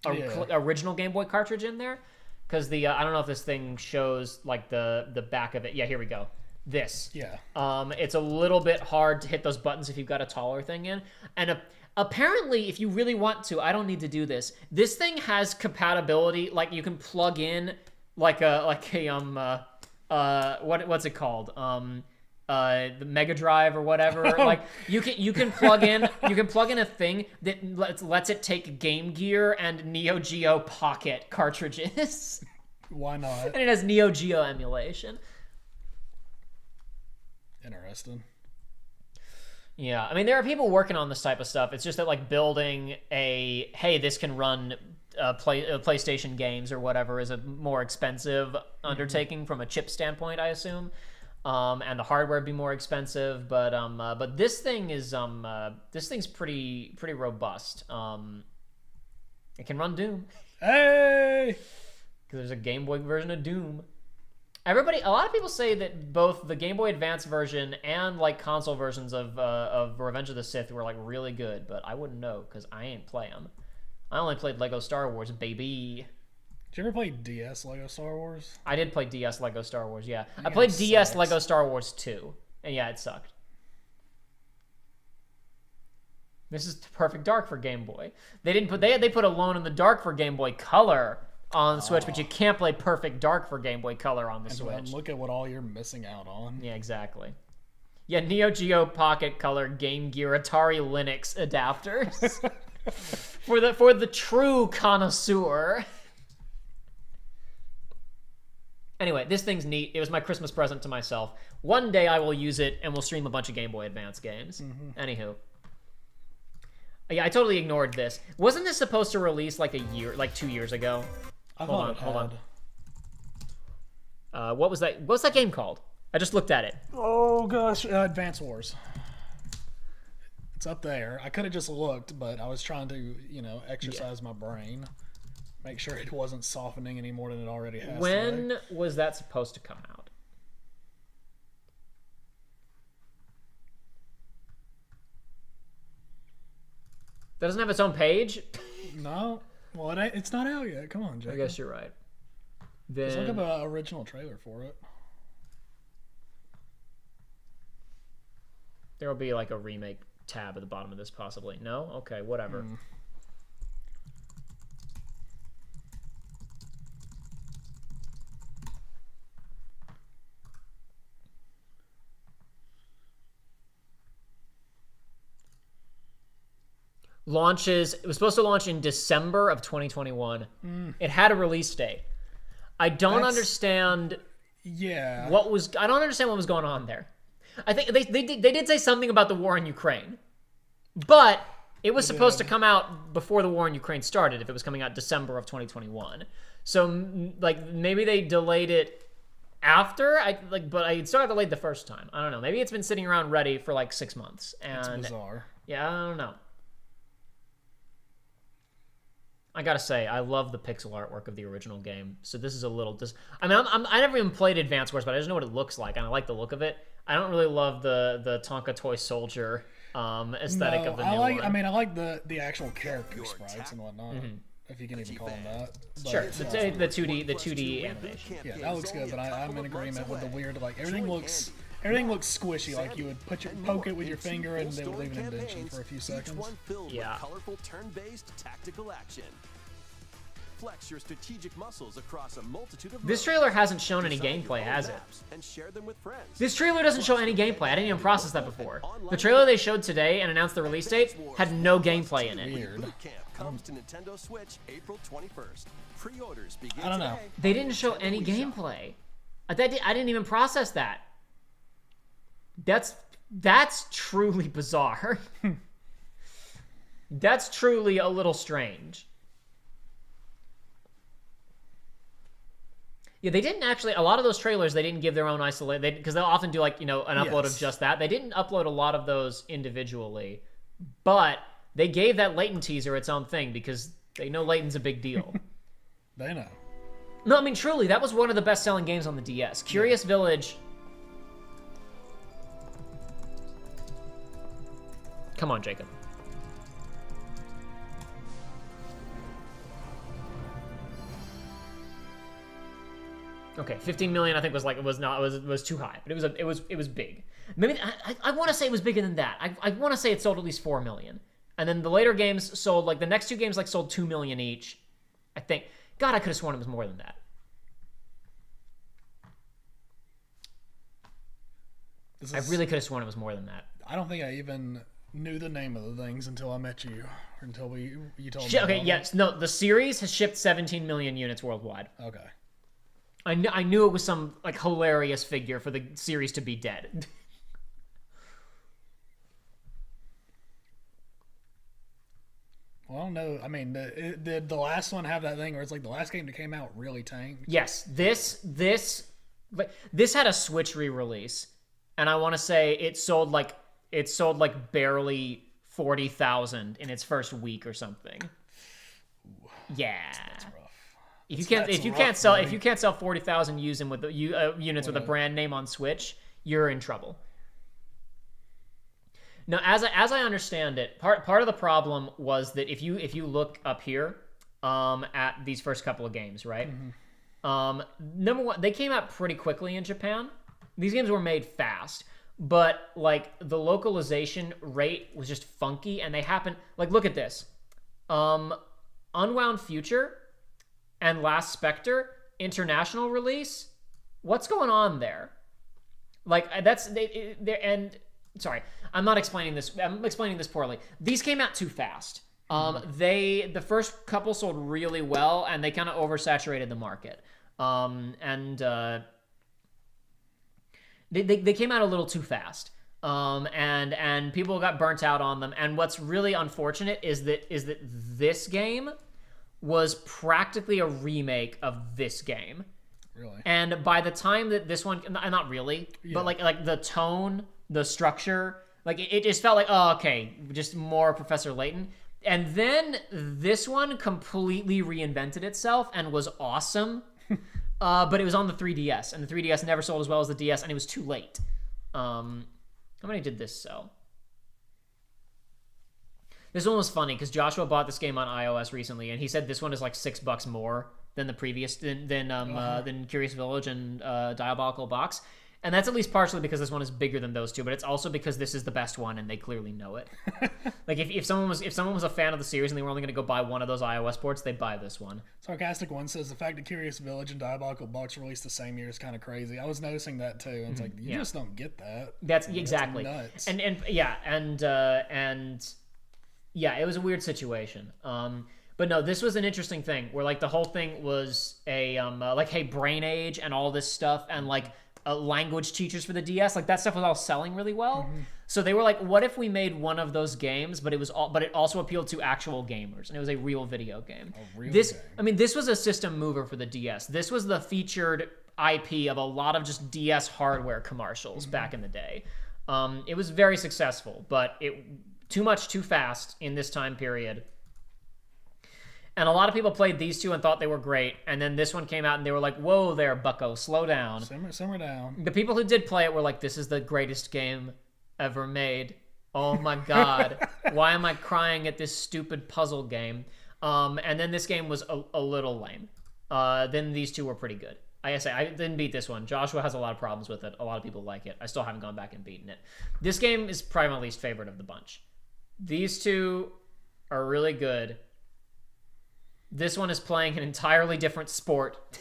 original Game Boy cartridge in there. Because I don't know if this thing shows like the back of it. Yeah, here we go. This. Yeah. It's a little bit hard to hit those buttons if you've got a taller thing in. And apparently, if you really want to, I don't need to do this. This thing has compatibility, like you can plug in what's it called? The Mega Drive or whatever. Like you can plug in a thing that lets it take Game Gear and Neo Geo Pocket cartridges. Why not? And it has Neo Geo emulation. Interesting. Yeah, I mean, there are people working on this type of stuff. It's just that, like, building this can run PlayStation games or whatever is a more expensive undertaking from a chip standpoint, I assume. And the hardware would be more expensive, but this thing is this thing's pretty robust. It can run Doom. Hey! Because there's a Game Boy version of Doom. A lot of people say that both the Game Boy Advance version and like console versions of Revenge of the Sith were like really good, but I wouldn't know because I ain't play them. I only played Lego Star Wars, baby. Did you ever play DS Lego Star Wars? I did play DS Lego Star Wars, yeah. I played DS Lego Star Wars 2, and yeah, it sucked. This is Perfect Dark for Game Boy. They put Alone in the Dark for Game Boy Color on the Switch, but you can't play Perfect Dark for Game Boy Color on the Switch. Look at what all you're missing out on. Yeah, exactly. Yeah, Neo Geo Pocket Color, Game Gear, Atari Lynx adapters for the true connoisseur. Anyway, this thing's neat. It was my Christmas present to myself. One day I will use it and we'll stream a bunch of Game Boy Advance games. Anywho. Yeah, I totally ignored this. Wasn't this supposed to release like 2 years ago? Hold on. What was that? What's that game called? I just looked at it. Oh gosh, Advance Wars. It's up there. I could have just looked, but I was trying to, exercise my brain, make sure it wasn't softening any more than it already has. When was that supposed to come out? That doesn't have its own page? No. Well, it's not out yet. Come on, Jacob. I guess you're right. Let's look up an original trailer for it. There'll be like a remake tab at the bottom of this, possibly. No? Okay, whatever. It was supposed to launch in December of 2021. It had a release date. I don't understand. Yeah. I don't understand what was going on there. I think they did say something about the war in Ukraine, but it was supposed to come out before the war in Ukraine started. If it was coming out December of 2021, so like maybe they delayed it after. But I still got delayed the first time. I don't know. Maybe it's been sitting around ready for like 6 months. And it's bizarre. Yeah, I don't know. I gotta say, I love the pixel artwork of the original game. So this is a little I never even played Advance Wars, but I just know what it looks like, and I like the look of it. I don't really love the Tonka Toy Soldier aesthetic of the new one. I like the actual character sprites and whatnot, if you can even call them that. But, sure, the 2D animation. Yeah, that looks good, but I'm in agreement with the weird, everything looks squishy, like you would poke it with your finger and they would leave an indentation for a few seconds. Yeah. Colorful turn-based tactical action. Flex your strategic muscles across a multitude of This trailer hasn't shown any gameplay, has it? And share them with friends. This trailer doesn't show any gameplay. I didn't even process that before. The trailer they showed today and announced the release date had no gameplay in it. Weird. Boot Camp comes to Nintendo Switch April 21st. Pre-orders begin I don't know. today. They didn't show any gameplay. I didn't even process that. That's truly bizarre. That's truly a little strange. Yeah, they didn't actually. A lot of those trailers, they didn't give their own isolate. Because they'll often do an upload of just that. They didn't upload a lot of those individually, but they gave that Layton teaser its own thing because they know Layton's a big deal. They know. No, I mean, truly, that was one of the best-selling games on the DS. Curious Village... Come on, Jacob. Okay, 15 million I think was too high, but it was big. Maybe I want to say it was bigger than that. I want to say it sold at least 4 million. And then the later games sold, like the next two games sold 2 million each. I think. God, I could have sworn it was more than that. I really could have sworn it was more than that. I don't think I even knew the name of the things until I met you, or until you told me. Okay, yes, no, the series has shipped 17 million units worldwide. Okay. I knew it was some like hilarious figure for the series to be dead. Well, no, I mean, did the last one have that thing where it's like the last game that came out really tanked? Yes, this had a Switch re-release, and I want to say it sold like barely 40,000 in its first week or something. Ooh, yeah, that's rough. If you can't sell 40,000 units with a brand name on Switch, you're in trouble. Now, as I understand it, part of the problem was that if you look up here at these first couple of games, right? Mm-hmm. Number one, they came out pretty quickly in Japan. These games were made fast, but like the localization rate was just funky, and they happened. Like, look at this, Unwound Future and Last Spectre international release. What's going on there? Like sorry, I'm not explaining this. I'm explaining this poorly. These came out too fast. The first couple sold really well, and they kind of oversaturated the market. They came out a little too fast. And people got burnt out on them. And what's really unfortunate is that this game was practically a remake of this game. Really? And by the time that this one, not really, but like the tone, the structure, like it just felt like, oh, okay, just more Professor Layton. And then this one completely reinvented itself and was awesome. But it was on the 3DS, and the 3DS never sold as well as the DS, and it was too late. How many did this sell? This one was funny because Joshua bought this game on iOS recently, and he said this one is like $6 more than the previous than Curious Village and Diabolical Box. And that's at least partially because this one is bigger than those two, but it's also because this is the best one and they clearly know it. Like if someone was a fan of the series and they were only going to go buy one of those iOS ports, they'd buy this one. Sarcastic One says the fact that Curious Village and Diabolical Box released the same year is kind of crazy. I was noticing that too, and it's like you just don't get that. That's exactly nuts. And it was a weird situation. But no, this was an interesting thing where like the whole thing was a like, hey, Brain Age and all this stuff, and like language teachers for the DS, like that stuff was all selling really well. Mm-hmm. So they were like, what if we made one of those games, but it also appealed to actual gamers, and it was a real video game. Game. I mean, this was a system mover for the DS. This was the featured IP of a lot of just DS hardware commercials back in the day. It was very successful, but it too much too fast in this time period. And a lot of people played these two and thought they were great, and then this one came out and they were like, whoa there, bucko, slow down. Simmer down. The people who did play it were like, this is the greatest game ever made. Oh my god. Why am I crying at this stupid puzzle game? And then this game was a little lame. Then these two were pretty good. I didn't beat this one. Joshua has a lot of problems with it. A lot of people like it. I still haven't gone back and beaten it. This game is probably my least favorite of the bunch. These two are really good. This one is playing an entirely different sport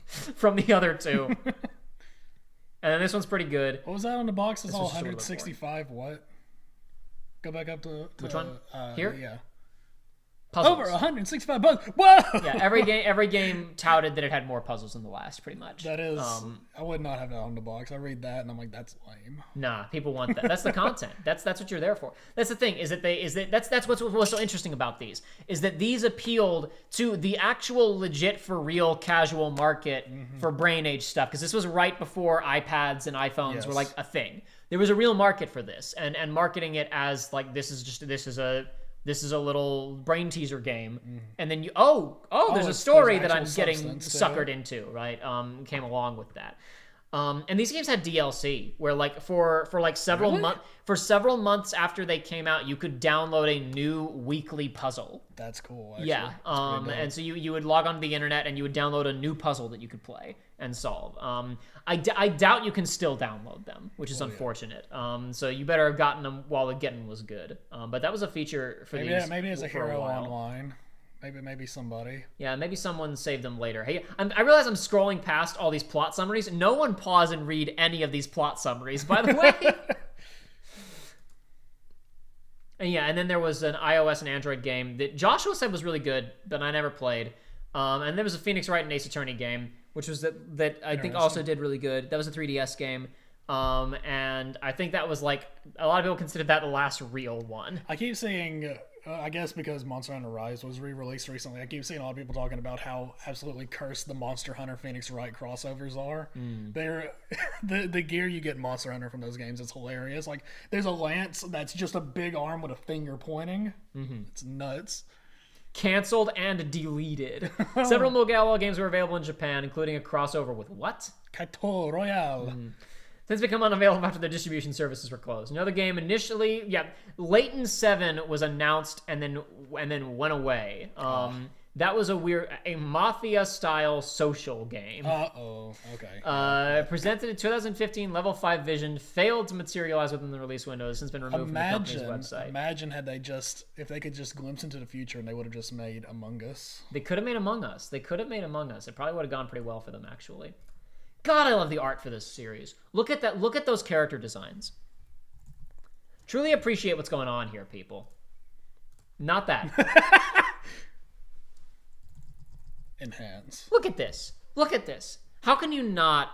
from the other two. And then this one's pretty good. What was that on the box? It's all 165 what? Go back up to which one? Here? Yeah. Puzzles. Over 165 bucks. Whoa! Yeah, every game touted that it had more puzzles than the last, pretty much. That is, I would not have that on the box. I read that and I'm like, that's lame. Nah, people want that. That's the content. That's what you're there for. That's the thing. That's what's so interesting about these is that these appealed to the actual legit for real casual market for Brain Age stuff, because this was right before iPads and iPhones were like a thing. There was a real market for this, and marketing it as like this is a this is a little brain teaser game, and then there's a there's story that I'm actual getting substance to suckered it. into, right? Came along with that. And these games had DLC, where like for like several months after they came out, you could download a new weekly puzzle. That's cool. Actually. Yeah. That's pretty And so you would log onto the internet and you would download a new puzzle that you could play and solve. I doubt you can still download them, which is unfortunate. So you better have gotten them while the getting was good. But that was a feature for these. Maybe as a for hero while. online. Maybe somebody. Yeah, maybe someone saved them later. Hey, I realize I'm scrolling past all these plot summaries. No one pause and read any of these plot summaries, by the way. And then there was an iOS and Android game that Joshua said was really good, but I never played. And there was a Phoenix Wright and Ace Attorney game, which was that I think also did really good. That was a 3DS game. And I think that was like, a lot of people considered that the last real one. I keep seeing, I guess because Monster Hunter Rise was re-released recently, I keep seeing a lot of people talking about how absolutely cursed the Monster Hunter Phoenix Wright crossovers are. They're the gear you get in Monster Hunter from those games is hilarious. Like, there's a lance that's just a big arm with a finger pointing. It's nuts. Canceled and deleted. Several Mogao games were available in Japan, including a crossover with what? Kaito Royale. Since become unavailable after the distribution services were closed. Another game initially, Layton 7 was announced and then went away. That was a Mafia-style social game. Okay. Presented in 2015, level 5 vision, failed to materialize within the release window, has since been removed from the company's website. Imagine if they could just glimpse into the future and they would have just made Among Us. They could have made Among Us. It probably would have gone pretty well for them, actually. God, I love the art for this series. Look at that. Look at those character designs. Truly appreciate what's going on here, people. Not that. Enhance. Look at this. Look at this. How can you not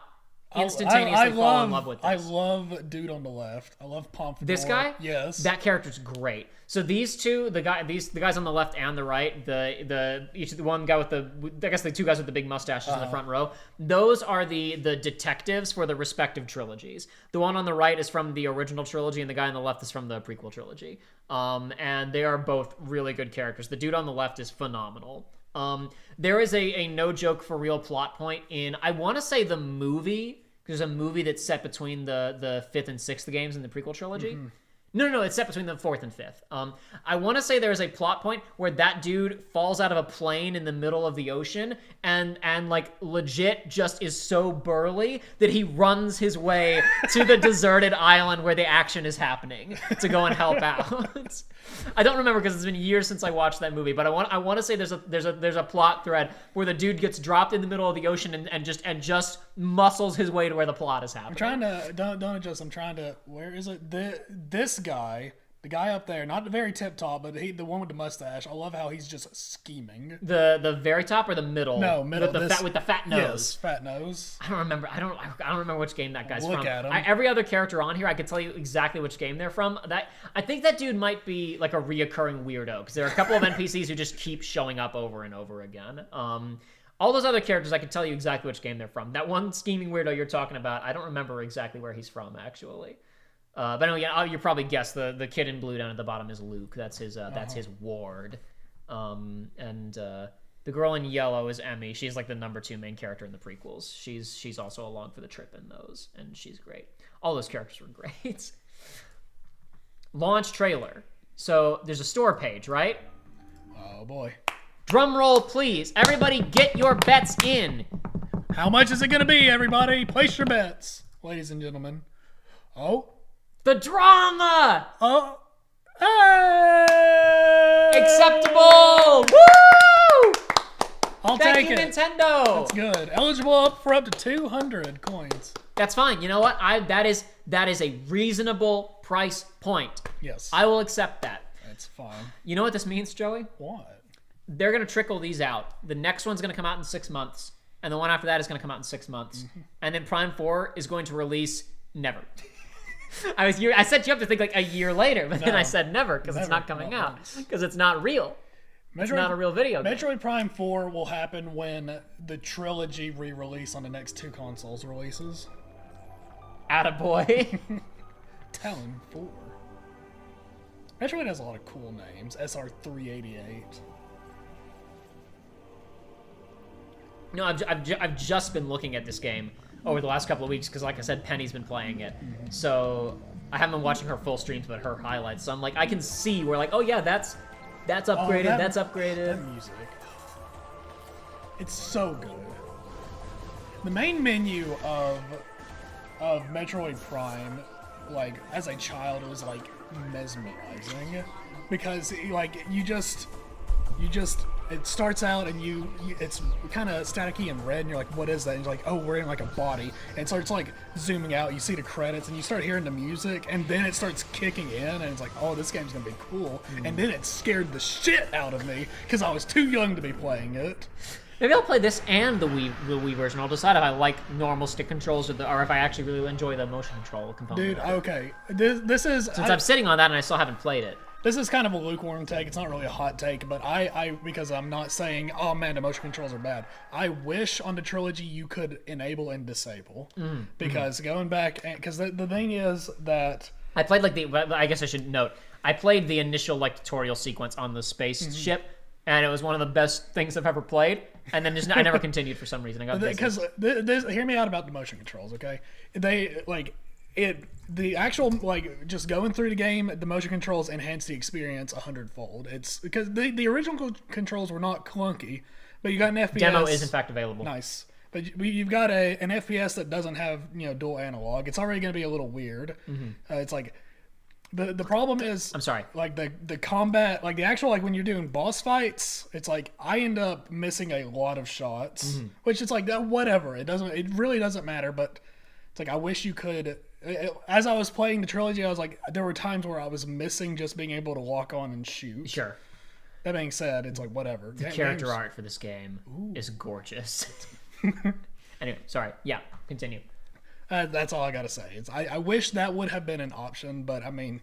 instantaneously fall in love with this? I love dude on the left. I love Pompadour. This guy? Yes. That character's great. So these two, the guys on the left and the right, the one guy with the two guys with the big mustaches in the front row, those are the detectives for the respective trilogies. The one on the right is from the original trilogy, and the guy on the left is from the prequel trilogy. And they are both really good characters. The dude on the left is phenomenal. There is a no joke for real plot point in, I want to say, the movie. There's a movie that's set between the 5th and 6th games in the prequel trilogy. No, it's set between the 4th and 5th. I want to say there's a plot point where that dude falls out of a plane in the middle of the ocean and like legit just is so burly that he runs his way to the deserted island where the action is happening to go and help out. I don't remember because it's been years since I watched that movie, but I want to say there's a plot thread where the dude gets dropped in the middle of the ocean and just muscles his way to where the plot is happening. I'm trying to don't adjust. I'm trying to. Where is it? This guy, the guy up there, not the very tip top, but the one with the mustache. I love how he's just scheming. The very top or the middle? No, middle. With the fat nose. Yes, fat nose. I don't remember. I don't remember which game that guy's Look from. at him. Every other character on here, I could tell you exactly which game they're from. I think that dude might be like a reoccurring weirdo because there are a couple of NPCs who just keep showing up over and over again. All those other characters, I can tell you exactly which game they're from. That one scheming weirdo you're talking about, I don't remember exactly where he's from, actually. But anyway, you probably guessed the kid in blue down at the bottom is Luke. That's his ward. And the girl in yellow is Emmy. She's like the number 2 main character in the prequels. She's also along for the trip in those, and she's great. All those characters were great. Launch trailer. So there's a store page, right? Oh boy. Drum roll, please. Everybody get your bets in. How much is it going to be, everybody? Place your bets, ladies and gentlemen. Oh. The drama! Oh. Hey! Acceptable! Woo! I'll Thank take you, it. Nintendo. That's good. Eligible for up to 200 coins. That's fine. You know what? That is a reasonable price point. Yes. I will accept that. That's fine. You know what this means, Joey? What? They're going to trickle these out. The next one's going to come out in 6 months, and the one after that is going to come out in 6 months. And then Prime 4 is going to release never. I set you up to think like a year later, but then I said never because it's not coming out because it's not real. It's not a real video game. Metroid Prime 4 will happen when the trilogy re-release on the next 2 consoles releases. Attaboy. Talon 4. Metroid has a lot of cool names. SR388. No, I've just been looking at this game over the last couple of weeks because, like I said, Penny's been playing it. So I haven't been watching her full streams, but her highlights. So I'm like, I can see where like, oh yeah, that's upgraded. That's upgraded. That music. It's so good. The main menu of Metroid Prime, like as a child, it was like mesmerizing because like you just it starts out and it's kind of staticky and red and you're like, what is that? And you're like, oh, we're in like a body, and it starts like zooming out. You see the credits and you start hearing the music, and then it starts kicking in and it's like, oh, this game's gonna be cool. And then it scared the shit out of me because I was too young to be playing it. Maybe I'll play this and the Wii version. I'll decide if I like normal stick controls or if I actually really enjoy the motion control component. Dude, okay, this is since I'm sitting on that and I still haven't played it. This is kind of a lukewarm take. It's not really a hot take, but I because I'm not saying, oh man, the motion controls are bad. I wish on the trilogy you could enable and disable because going back, because the thing is that I played I guess I should note, I played the initial like tutorial sequence on the spaceship, and it was one of the best things I've ever played. And then I never continued for some reason. I got because hear me out about the motion controls, okay? They like it. The actual like just going through the game, the motion controls enhance the experience 100-fold. It's because the original controls were not clunky, but you got an FPS. Demo is in fact available. Nice, but you've got an FPS that doesn't have dual analog. It's already going to be a little weird. It's like. The problem is, I'm sorry, like the combat, like the actual, like when you're doing boss fights, it's like I end up missing a lot of shots, which it's like whatever. It really doesn't matter, but it's like I wish you could. As I was playing the trilogy, I was like, there were times where I was missing just being able to lock on and shoot. Sure. That being said, it's like whatever. The character art for this game is gorgeous. Anyway, sorry. Yeah, continue. That's all I gotta say. I wish that would have been an option, but I mean,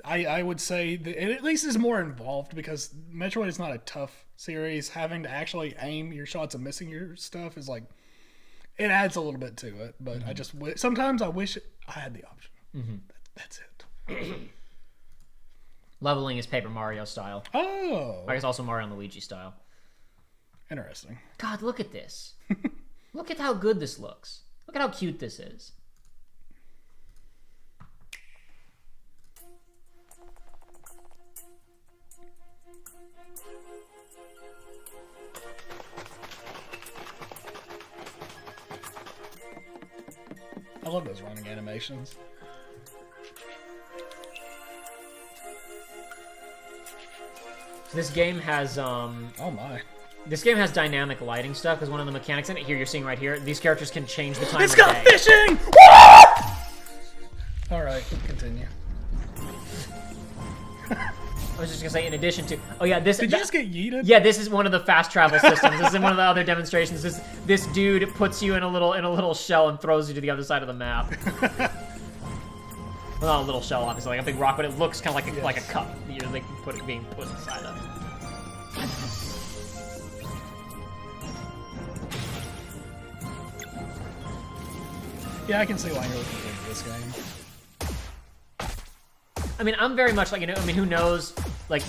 I would say that it at least is more involved because Metroid is not a tough series. Having to actually aim your shots and missing your stuff is like, it adds a little bit to it. But I just sometimes I wish I had the option. That's it. Leveling is Paper Mario style. Oh, I guess also Mario and Luigi style. Interesting. God, look at this. Look at how good this looks. Look at how cute this is. I love those running animations. This game has oh my. This game has dynamic lighting stuff because one of the mechanics in it, here you're seeing right here, these characters can change the time It's of got day. fishing! Alright, continue. I was just gonna say, in addition to, oh yeah, this. Did you just get yeeted? Yeah, this is one of the fast travel systems. This is in one of the other demonstrations. This dude puts you in a little shell and throws you to the other side of the map. Well, not a little shell, obviously, like a big rock, but it looks kind of like a cup. You're like being put inside of. Yeah, I can see why you're looking for this game. I mean, I'm very much like, who knows? Like,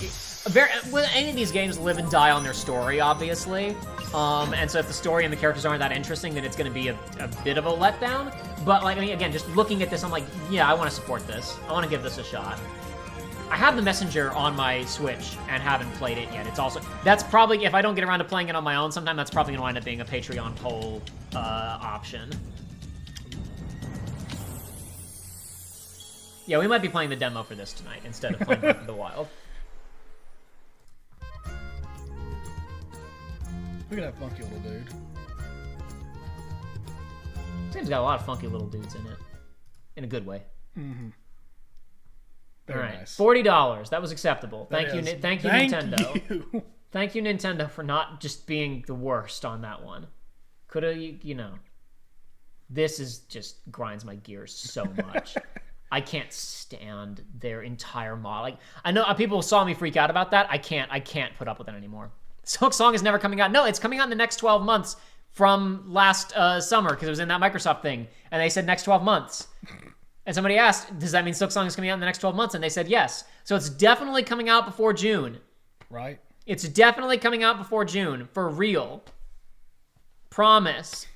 well, any of these games live and die on their story, obviously. And so if the story and the characters aren't that interesting, then it's going to be a bit of a letdown. But, like, I mean, again, just looking at this, I'm like, yeah, I want to support this. I want to give this a shot. I have the Messenger on my Switch and haven't played it yet. It's also, that's probably, if I don't get around to playing it on my own sometime, that's probably going to wind up being a Patreon poll option. Yeah, we might be playing the demo for this tonight instead of playing Breath of the Wild. Look at that funky little dude. This game's got a lot of funky little dudes in it. In a good way. Mm-hmm. All right, nice. $40. That was acceptable. Thank you, Thank Nintendo. you. Thank you, Nintendo, for not just being the worst on that one. Coulda, this is just grinds my gears so much. I can't stand their entire mod. Like, I know people saw me freak out about that. I can't put up with it anymore. Silk Song is never coming out. No, it's coming out in the next 12 months from last summer because it was in that Microsoft thing, and they said next 12 months. And somebody asked, does that mean Silksong is coming out in the next 12 months? And they said yes. So it's definitely coming out before June. Right. It's definitely coming out before June. For real. Promise.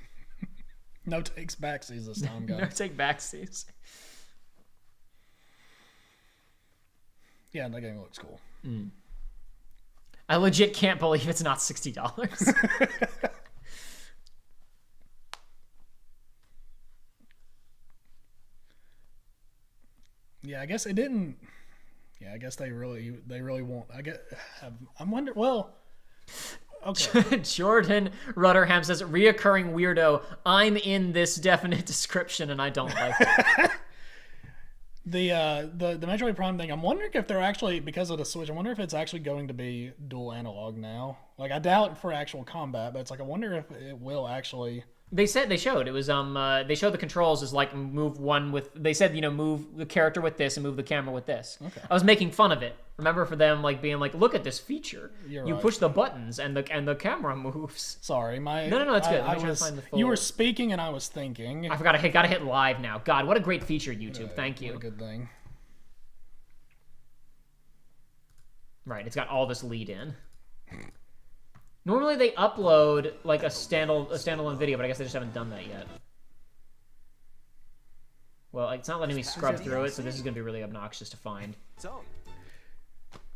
No takes backsies this time, guys. No take backsies. Yeah, that game looks cool. I legit can't believe it's not $60. Yeah, I guess it didn't. Yeah, I guess they really won't. I'm wondering. Well, okay. Jordan Rudderham says, reoccurring weirdo. I'm in this definite description and I don't like it. The Metroid Prime thing, I'm wondering if they're actually, because of the Switch, I wonder if it's actually going to be dual analog now. Like, I doubt for actual combat, but it's like, I wonder if it will actually... They showed. It was, they showed the controls as, like, move one with... They said, you know, move the character with this and move the camera with this. Okay. I was making fun of it. Remember, for them, like, being like, look at this feature. You right. push the buttons and the camera moves. Sorry, No, it's good. You were speaking and I was thinking. I forgot. I gotta hit live now. God, what a great feature, YouTube. Thank you. What a good thing. Right, it's got all this lead in. Normally they upload like a standalone video, but I guess they just haven't done that yet. Well, it's not letting me scrub through it, so this is gonna be really obnoxious to find.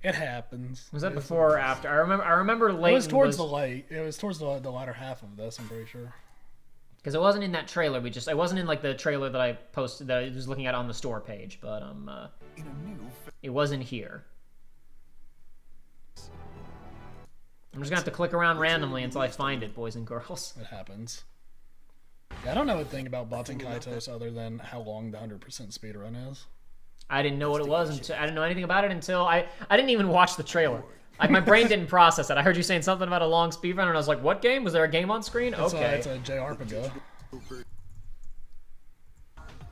It happens. Was that before or after? I remember Layton It was towards the latter half of this, I'm pretty sure. Because it wasn't in that trailer. It wasn't in like the trailer that I posted that I was looking at on the store page, but it was in here. I'm just gonna have to click around randomly until I find it, boys and girls. It happens. Yeah, I don't know a thing about Bots and Kaitos other than how long the 100% speedrun is. I didn't know what it was until I didn't know anything about it until I didn't even watch the trailer. Like my brain didn't process it. I heard you saying something about a long speedrun, and I was like, "What game? Was there a game on screen?" Okay, it's a JRPG.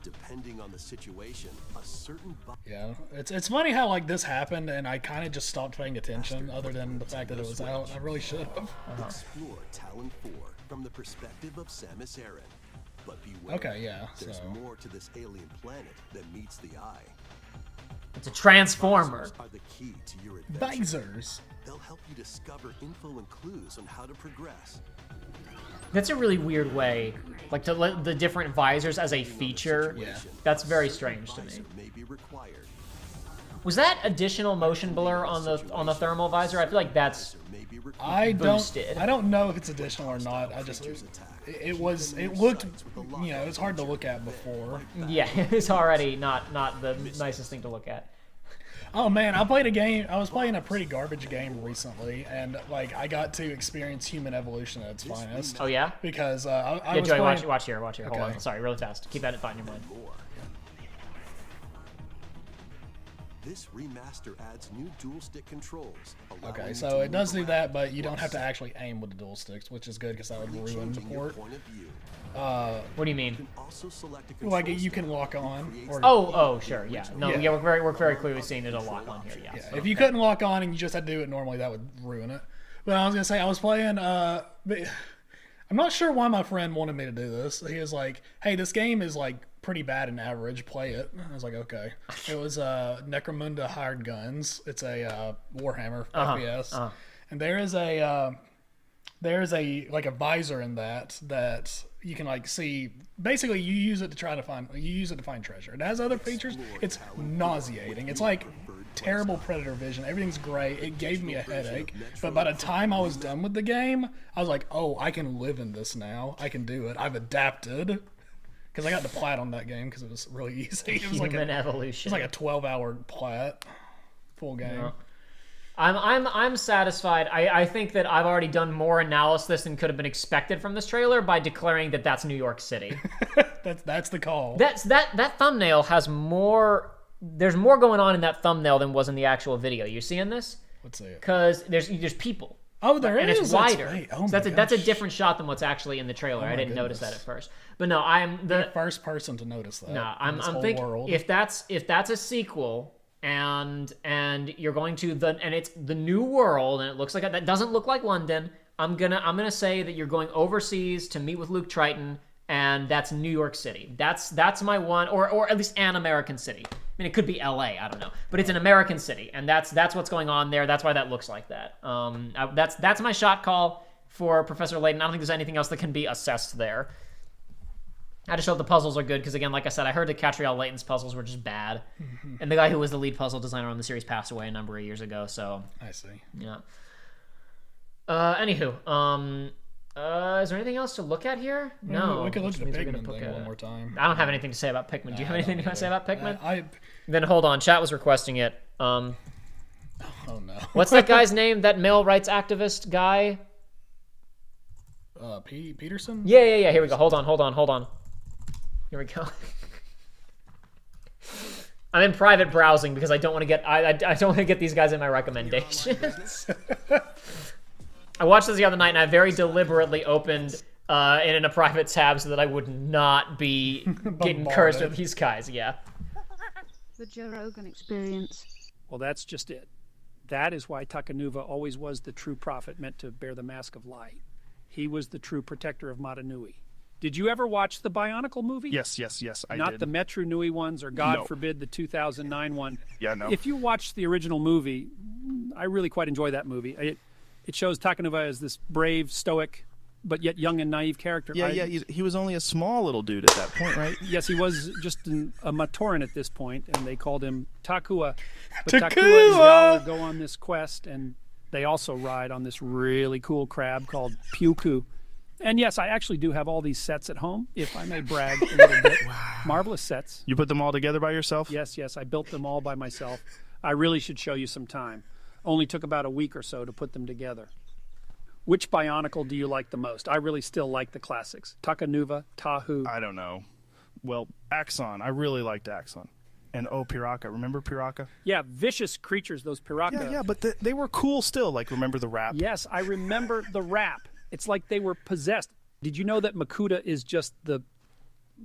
Depending on the situation, a certain Yeah, it's funny how like this happened, and I kind of just stopped paying attention. Other than the fact that it was out, I really should have. explore Talon 4 from the perspective of Samus Aran. But beware, Okay, yeah. there's So more to this alien planet than meets the eye. it's a transformer. Visors are the key to your adventure. Visors. They'll help you discover info and clues on how to progress. That's a really weird way, like to let the different visors as a feature. Yeah. That's very strange to me. Visor may be required. Was that additional motion blur on the thermal visor? I feel like that's May be required. I Boosted. don't know if it's additional or not. I just it looked, you know, it was hard to look at before. yeah, it's already not the nicest thing to look at. Oh man, I was playing a pretty garbage game recently, and like I got to experience human evolution at its finest. Oh yeah. Because I Yeah, was Joey, playing, watch here. Hold Okay. on. Sorry, really fast. Keep that thought in your mind. This remaster adds new dual stick controls. allowing Okay, you so to it does move do that, around but you don't have to while actually aim with the dual sticks, which is good because that would ruin the changing your port. point of view. What do you mean? Also select a Like control you can stand lock that on. creates Or, Oh, sure, yeah. No, Yeah. yeah, we're very clearly seeing it a lot on here. Yeah. yeah, if you couldn't lock on and you just had to do it normally, that would ruin it. But I was gonna say I was playing. I'm not sure why my friend wanted me to do this. He was like, "Hey, this game is like pretty bad and average. Play it." I was like, "Okay." It was Necromunda Hired Guns. It's a Warhammer FPS, and there's a like a visor in that you can like see. Basically, you use it to find treasure. It has other features. It's nauseating. It's like terrible predator vision. Everything's great. It gave me a headache. But by the time I was done with the game, I was like, "Oh, I can live in this now. I can do it. I've adapted." Because I got the plat on that game because it was really easy. It was like Human evolution. It's like a 12-hour plat, full game. Yeah. I'm satisfied. I think that I've already done more analysis than could have been expected from this trailer by declaring that that's New York City. That's the call. That thumbnail has more. There's more going on in that thumbnail than was in the actual video. You seeing this? Let's see it. Because there's people. Oh, there and is. it's That's wider. right. Oh So my that's a gosh. different shot than what's actually in the trailer. I didn't notice that at first. But no, I'm the First person to notice that. No, in this I'm whole thinking world. if that's a sequel and you're going to it's the new world and it looks like that doesn't look like London. I'm gonna say that you're going overseas to meet with Luke Triton and that's New York City. That's my one, or at least an American city. I mean, it could be LA, I don't know, but it's an American city, and that's what's going on there. That's why that looks like that. That's my shot call for Professor Layton. I don't think there's anything else that can be assessed there. I just hope the puzzles are good, because again, like I said, I heard that Catriel Layton's puzzles were just bad, and the guy who was the lead puzzle designer on the series passed away a number of years ago. So I see. Yeah. Anywho, is there anything else to look at here? No. We could look which at the means we're Pikmin gonna thing one more time. I don't have anything to say about Pikmin. Do you have anything to say about Pikmin? Then Then hold on. Chat was requesting it. oh no. What's that guy's name? That male rights activist guy? Peterson? Yeah. Here we go. Hold on. Here we go. I'm in private browsing because I don't want to get I don't want to get these guys in my recommendations. I watched this the other night and I very deliberately opened in a private tab so that I would not be getting cursed with these guys. Yeah. The Joe Rogan Experience. Well, that's just it. That is why Takanuva always was the true prophet meant to bear the mask of light. He was the true protector of Matanui. Did you ever watch the Bionicle movie? Yes, I Not did. the Metro Nui ones, or God No. forbid the 2009 one. Yeah, no. If you watch the original movie, I really quite enjoy that movie. It shows Takanuva as this brave, stoic, but yet young and naive character. Yeah, he was only a small little dude at that point, right? Yes, he was just a Matoran at this point, and they called him Takua. But Takua! Takua and Yala go on this quest, and they also ride on this really cool crab called Pyuku. And yes, I actually do have all these sets at home, if I may brag a little bit. Wow. Marvelous sets. You put them all together by yourself? Yes, I built them all by myself. I really should show you some time. Only took about a week or so to put them together. Which Bionicle do you like the most? I really still like the classics. Takanuva, Tahu. I don't know. Well, Axon. I really liked Axon. And Piraka. Remember Piraka? Yeah, vicious creatures, those Piraka. Yeah, but they were cool still. Like, remember the rap? Yes, I remember the rap. It's like they were possessed. Did you know that Makuta is just the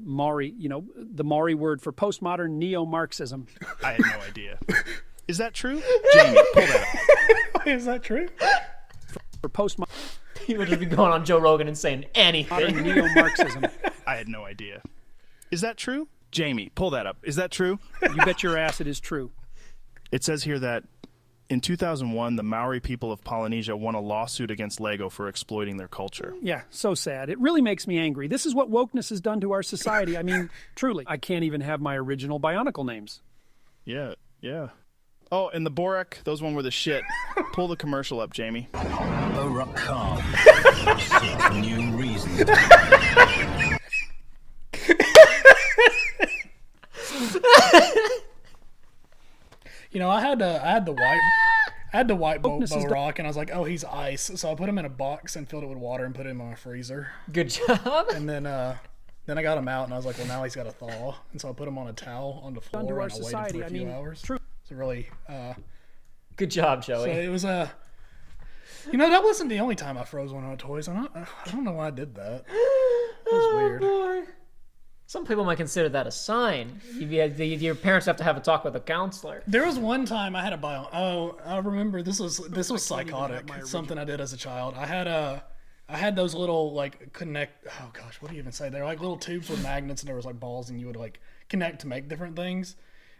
Maori, the Maori word for postmodern neo-Marxism? I had no idea. Is that true? Jamie, pull that up. Is that true? For postmodern People just be going on Joe Rogan and saying anything. neo-Marxism. I had no idea. Is that true? Jamie, pull that up. Is that true? You bet your ass it is true. It says here that in 2001, the Maori people of Polynesia won a lawsuit against LEGO for exploiting their culture. Yeah, so sad. It really makes me angry. This is what wokeness has done to our society. I mean, truly. I can't even have my original Bionicle names. Yeah. Oh, and the Borak, those one were the shit. Pull the commercial up, Jamie. Borak Khan. Seek new reasons. I had the white Borak, and I was like, oh, he's ice. So I put him in a box and filled it with water and put him in my freezer. Good job. And then I got him out, and I was like, well, now he's got to thaw. And so I put him on a towel on the floor, and I waited for a few hours. True. So really, Good job, Joey. so it was that wasn't the only time I froze one of my toys. I don't know why I did that. It was weird. Boy. Some people might consider that a sign. Your parents have to have a talk with a counselor. There was one time I had a bio. Oh, I remember this was psychotic. Something I did as a child. I had those little like connect. Oh gosh, what do you even say? They're like little tubes with magnets, and there was like balls, and you would like connect to make different things.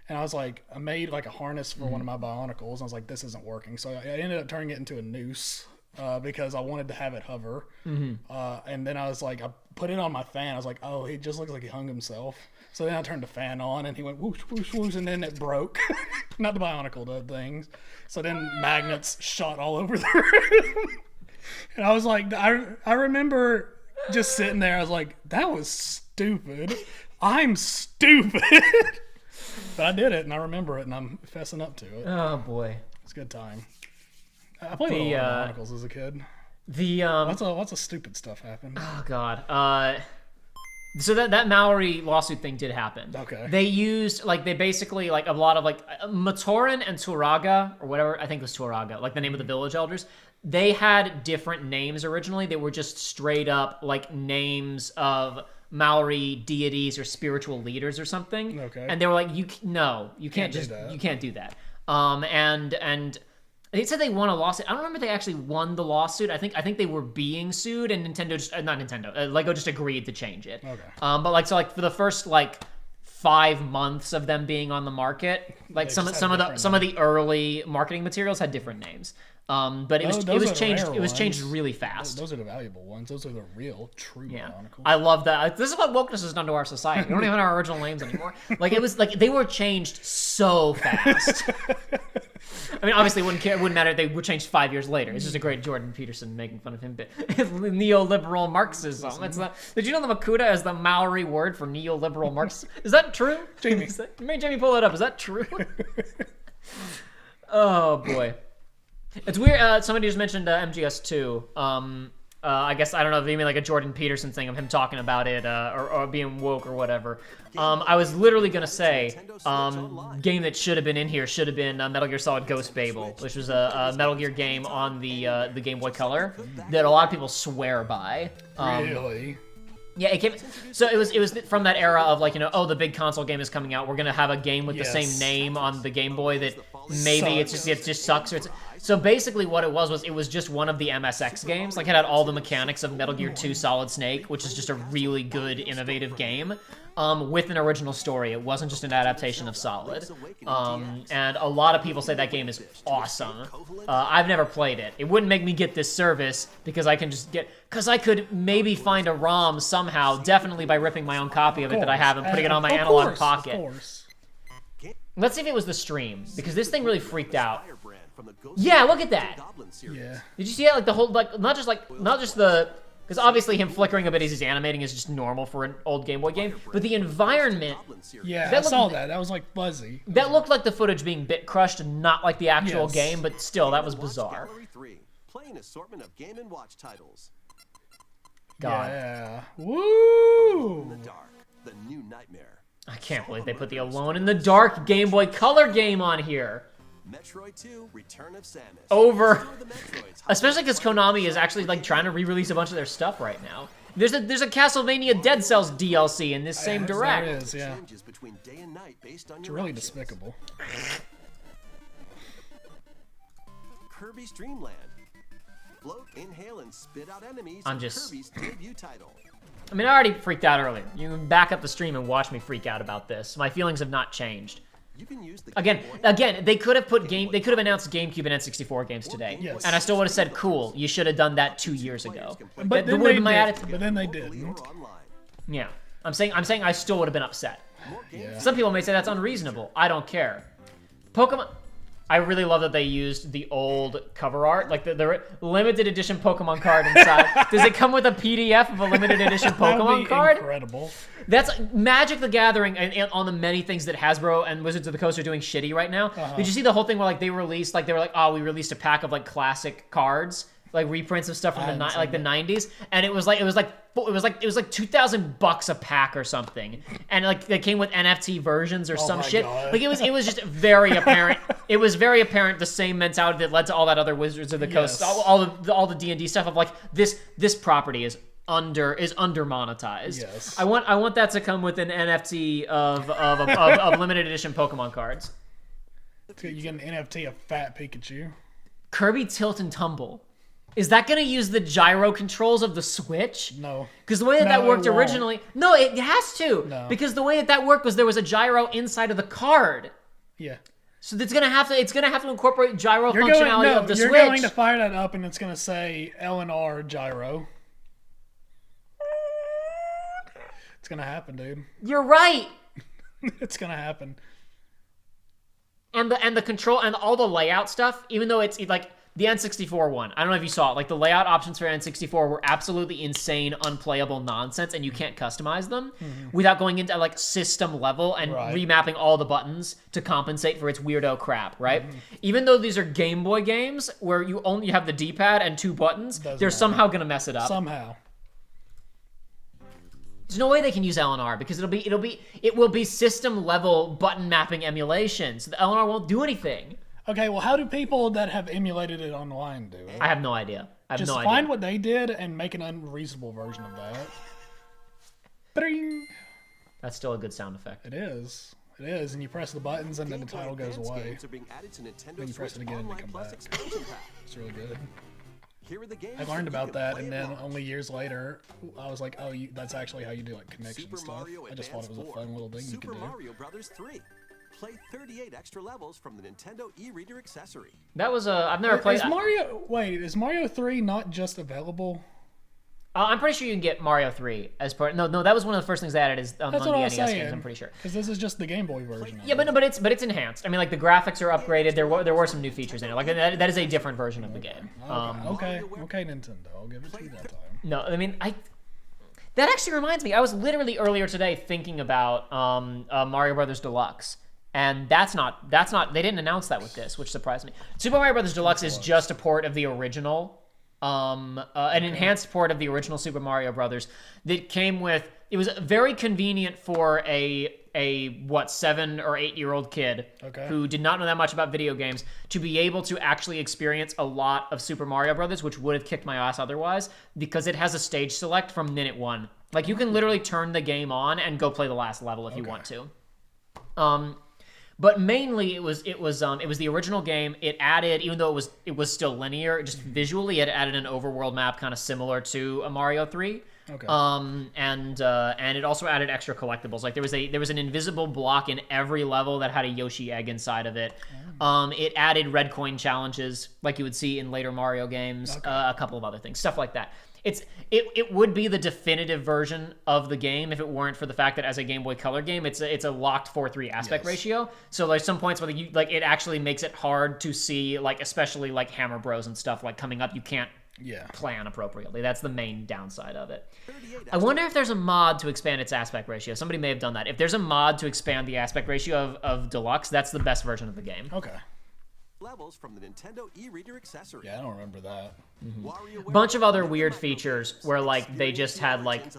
And I made like a harness for one of my Bionicles. And I was like, this isn't working. So I ended up turning it into a noose because I wanted to have it hover. And then I was like, I put it on my fan. I was like, oh, he just looks like he hung himself. So then I turned the fan on and he went whoosh, whoosh, whoosh. And then it broke. Not the Bionicle, the things. So then magnets shot all over the room. And I was like, I remember just sitting there. I was like, that was stupid. I'm stupid. But I did it, and I remember it, and I'm fessing up to it. Oh boy, it's a good time. I played with a lot of Bionicles as a kid. Lots of stupid stuff happened. Oh god. So that Maori lawsuit thing did happen. Okay. They used they basically a lot of Matoran and Turaga or whatever. I think it was Turaga, like the name of the village elders. They had different names originally. They were just straight up names of Maori deities or spiritual leaders or something. Okay. And they were like, you can't do that. And They said they won a lawsuit. I don't remember if they actually won the lawsuit. I think they were being sued, and Nintendo just not Nintendo. Lego just agreed to change it. Okay. But like so, like for the first like 5 months of them being on the market, like some of the early marketing materials had different names. But it was changed really fast. Those are the valuable ones. Those are the real, true Bionicles. I love that. This is what wokeness has done to our society. We don't even have our original names anymore. Like it was like they were changed so fast. I mean, obviously, it wouldn't matter if they were changed 5 years later. It's just a great Jordan Peterson making fun of him. Neoliberal Marxism. Did you know the Makuta is the Maori word for neoliberal Marxism? Is that true? Jamie. Make Jamie pull that up. Is that true? Oh, boy. It's weird. Somebody just mentioned MGS2. I guess, I don't know if you mean like a Jordan Peterson thing of him talking about it or being woke or whatever. I was literally going to say, game that should have been in here should have been Metal Gear Solid Ghost Babel, which was a Metal Gear game on the Game Boy Color that a lot of people swear by. Really? Yeah, it came. So it was from that era of like, the big console game is coming out. We're gonna have a game with the same name on the Game Boy that maybe it just sucks. So basically, what it was just one of the MSX games. Like it had all the mechanics of Metal Gear 2 Solid Snake, which is just a really good, innovative game. With an original story. It wasn't just an adaptation of Solid. And a lot of people say that game is awesome. I've never played it. It wouldn't make me get this service because I could maybe find a ROM somehow, definitely by ripping my own copy of it that I have and putting it on my analog pocket. Let's see if it was the stream, because this thing really freaked out. Yeah, look at that. Yeah. Did you see it? Like the whole, not just the... Because obviously him flickering a bit as he's animating is just normal for an old Game Boy game. But the environment... Yeah, I saw that. That was like fuzzy. That looked like the footage being bit crushed and not like the actual game, but still, that was bizarre. Play an assortment of Game & Watch titles. God. Yeah. Woo! In the Dark, the new nightmare. I can't believe they put the Alone in the Dark Game Boy Color game on here. Metroid 2: Return of Samus. Over. Especially because Konami is actually like trying to re-release a bunch of their stuff right now. There's a Castlevania Dead Cells DLC in this same direct. There is, yeah. It's really despicable. Kirby's Dream Land. Float, inhale, and spit out enemies. I'm just... Kirby's debut title. I mean, I already freaked out earlier. You can back up the stream and watch me freak out about this. My feelings have not changed. You can use the Again, they could have announced GameCube and N64 games today, and I still would have said, "Cool, you should have done that 2 years ago." But then they didn't. Yeah, I'm saying I still would have been upset. Yeah. Some people may say that's unreasonable. I don't care. Pokemon. I really love that they used the old cover art, like the limited edition Pokemon card inside. Does it come with a PDF of a limited edition Pokemon card? Incredible. That's Magic the Gathering and on the many things that Hasbro and Wizards of the Coast are doing shitty right now. Did you see the whole thing where like they were like, oh, we released a pack of like classic cards, like reprints of stuff from the 90s, and it was like $2,000 a pack or something, and like they came with NFT versions or some shit. God. Like it was just very apparent. It was very apparent the same mentality that led to all that other Wizards of the Coast, all the D&D stuff of like this property is under monetized. Yes. I want that to come with an NFT of limited edition Pokemon cards. You get an NFT of Fat Pikachu. Kirby Tilt and Tumble. Is that going to use the gyro controls of the Switch? No. Because the way that worked originally... No, it has to. No. Because the way that worked was there was a gyro inside of the card. Yeah. So it's gonna have to incorporate gyro functionality of the Switch. You're going to fire that up and it's going to say L&R gyro. It's going to happen, dude. You're right. It's going to happen. And the control and all the layout stuff, even though it's like the N64 one, I don't know if you saw it, like the layout options for N64 were absolutely insane, unplayable nonsense, and you can't customize them without going into like system level and remapping all the buttons to compensate for its weirdo crap, right? Even though these are Game Boy games where you only have the D-pad and 2 buttons, they're somehow gonna mess it up. Somehow. There's no way they can use LNR because it will be system level button mapping emulation, so the LNR won't do anything. Okay, well, how do people that have emulated it online do it? I have no idea. Just find what they did and make an unreasonable version of that. Bring. That's still a good sound effect. It is. It is, and you press the buttons, and then the Game Boy title goes Advance away. games are being added to Nintendo Then you press it Switch again and they Online come Plus back. expansion pack. It's really good. Here are the games I learned you about can that, play and at then launch. only years later, I was like, oh, that's actually how you do like connection Super stuff. Mario I just thought it was a Advance fun 4, little thing you Super could do. Mario Brothers 3. Play 38 extra levels from the Nintendo e-reader accessory. That was I've never played. Is Mario? Wait, is Mario 3 not just available? I'm pretty sure you can get Mario 3 as part. No, that was one of the first things they added is on That's the what I NES was games. saying. I'm pretty sure. Because this is just the Game Boy version. Yeah, but it's enhanced. I mean, like the graphics are upgraded. There were some new features in it. Like that is a different version of the game. Okay, Nintendo. I'll give it to you that time. No, I mean That actually reminds me. I was literally earlier today thinking about Mario Brothers Deluxe. And that's not. They didn't announce that with this, which surprised me. Super Mario Brothers Deluxe is just a port of the original, an enhanced port of the original Super Mario Brothers that came with. It was very convenient for a 7 or 8 year old kid who did not know that much about video games to be able to actually experience a lot of Super Mario Brothers, which would have kicked my ass otherwise, because it has a stage select from minute 1. Like you can literally turn the game on and go play the last level if you want to. But mainly it was the original game. It added, even though it was still linear, just visually it added an overworld map kind of similar to a Mario 3. Okay. And it also added extra collectibles. Like there was an invisible block in every level that had a Yoshi egg inside of it. It added red coin challenges like you would see in later Mario games. A couple of other things, stuff like that. It would be the definitive version of the game if it weren't for the fact that as a Game Boy Color game, it's a locked 4:3 aspect ratio. So there's some points where it actually makes it hard to see, like especially like Hammer Bros and stuff like coming up. You can't plan appropriately. That's the main downside of it. I wonder if there's a mod to expand its aspect ratio. Somebody may have done that. If there's a mod to expand the aspect ratio of Deluxe, that's the best version of the game. Okay. Levels from the Nintendo e-reader accessory. Yeah, I don't remember that. Bunch of other weird features where like they just had like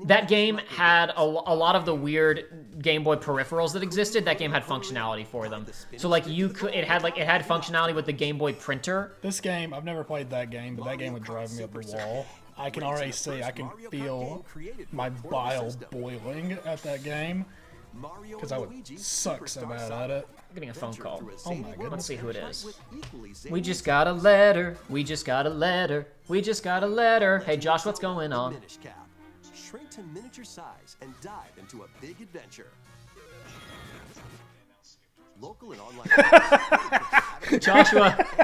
that game had a lot of the weird Game Boy peripherals that existed. That game had functionality for them. So like it had functionality with the Game Boy printer. This game, I've never played that game, but that game would drive me up the wall. I can already see, I can feel my bile boiling at that game because I would suck so bad at it. I'm getting a phone call. Oh my goodness. Let's see who it is. We just got a letter. We just got a letter. We just got a letter. Hey Josh, what's going on? Shrink to miniature size and dive into a big adventure. Local and online.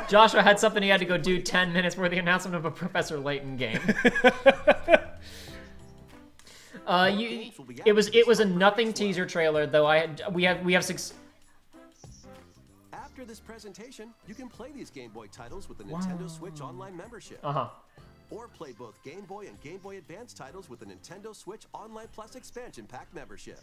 Joshua had something he had to go do 10 minutes before the announcement of a Professor Layton game. It was a nothing teaser trailer though. We have 6. After this presentation, you can play these Game Boy titles with the Nintendo Switch Online membership. Or play both Game Boy and Game Boy Advance titles with the Nintendo Switch Online Plus expansion pack membership.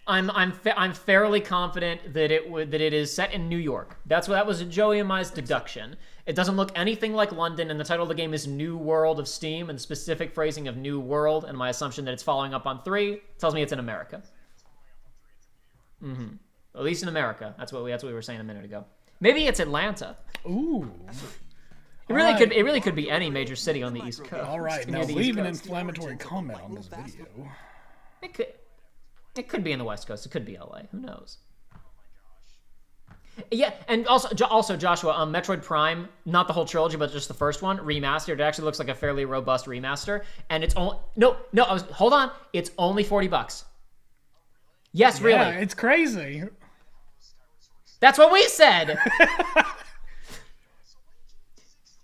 I'm fairly confident that it is set in New York. That was Joey and Mai's deduction. It doesn't look anything like London, and the title of the game is New World of Steam, and the specific phrasing of New World, and my assumption that it's following up on 3 tells me it's in America. At least in America. That's what we were saying a minute ago. Maybe it's Atlanta. Ooh. It really could be any major city on the East Coast. All right, now leave an inflammatory comment on this video. It could be in the West Coast. It could be LA. Who knows? Yeah, and also Joshua, Metroid Prime, not the whole trilogy, but just the first one, remastered. It actually looks like a fairly robust remaster, and it's only hold on, it's only $40. Yes, really. Yeah, it's crazy. That's what we said.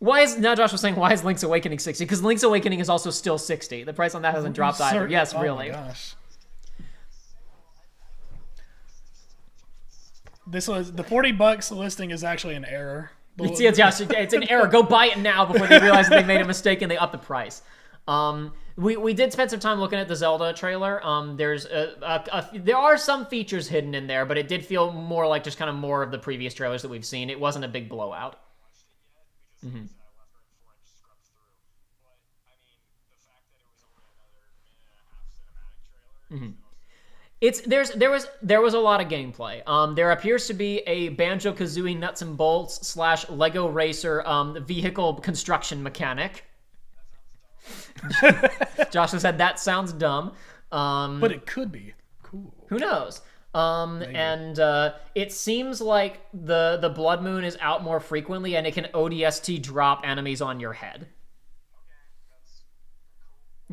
Josh was saying, why is Link's Awakening 60? Because Link's Awakening is also still 60. The price on that hasn't dropped either. Yes, really. Oh my gosh. This was the $40 listing is actually an error. It's an error. Go buy it now before they realize that they made a mistake and they up the price. We did spend some time looking at the Zelda trailer. There are some features hidden in there, but it did feel more like just kind of more of the previous trailers that we've seen. It wasn't a big blowout. There was a lot of gameplay. There appears to be a Banjo-Kazooie nuts and bolts / Lego Racer vehicle construction mechanic. Joshua said that sounds dumb. But it could be cool. Who knows? And it seems like the Blood Moon is out more frequently, and it can ODST drop enemies on your head.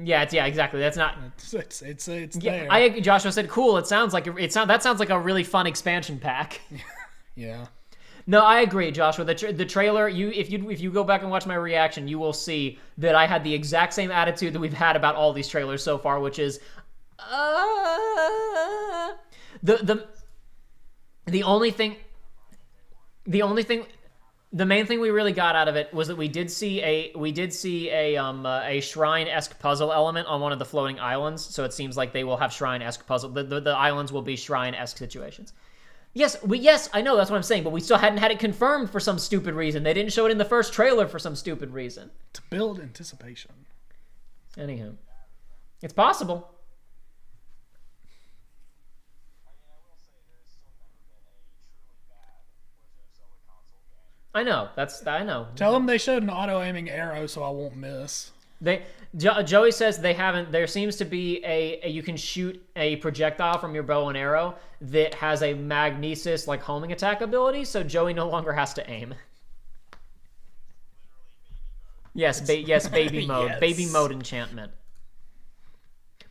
Yeah, exactly. That's not. It's yeah, there. Joshua said, "Cool." That sounds like a really fun expansion pack. Yeah. No, I agree, Joshua. The trailer. If you go back and watch my reaction, you will see that I had the exact same attitude that we've had about all these trailers so far, which is, the main thing we really got out of it was that we did see a shrine-esque puzzle element on one of the floating islands. So it seems like they will have shrine-esque puzzle. The islands will be shrine-esque situations. Yes, I know, that's what I'm saying, but we still hadn't had it confirmed for some stupid reason. They didn't show it in the first trailer for some stupid reason. To build anticipation. Anyhow, it's possible. I know. Tell them they showed an auto-aiming arrow so I won't miss. Joey says they haven't. There seems to be you can shoot a projectile from your bow and arrow that has a magnesis like homing attack ability, so Joey no longer has to aim. Yes, baby mode. Yes. Baby mode enchantment.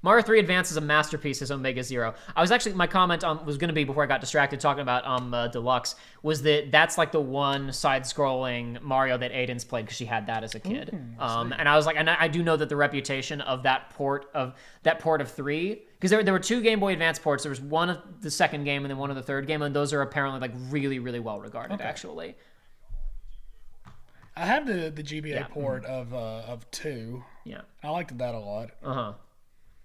Mario 3 Advance is a masterpiece as Omega Zero. I was actually, my comment was going to be, before I got distracted talking about Deluxe, was that's like the one side-scrolling Mario that Aiden's played, because she had that as a kid. And I was like, and I do know that the reputation of that port of 3, because there were 2 Game Boy Advance ports. There was one of the second game and then one of the third game, and those are apparently like really, really well regarded, actually. I have the GBA port of 2. Yeah. I liked that a lot. Uh-huh.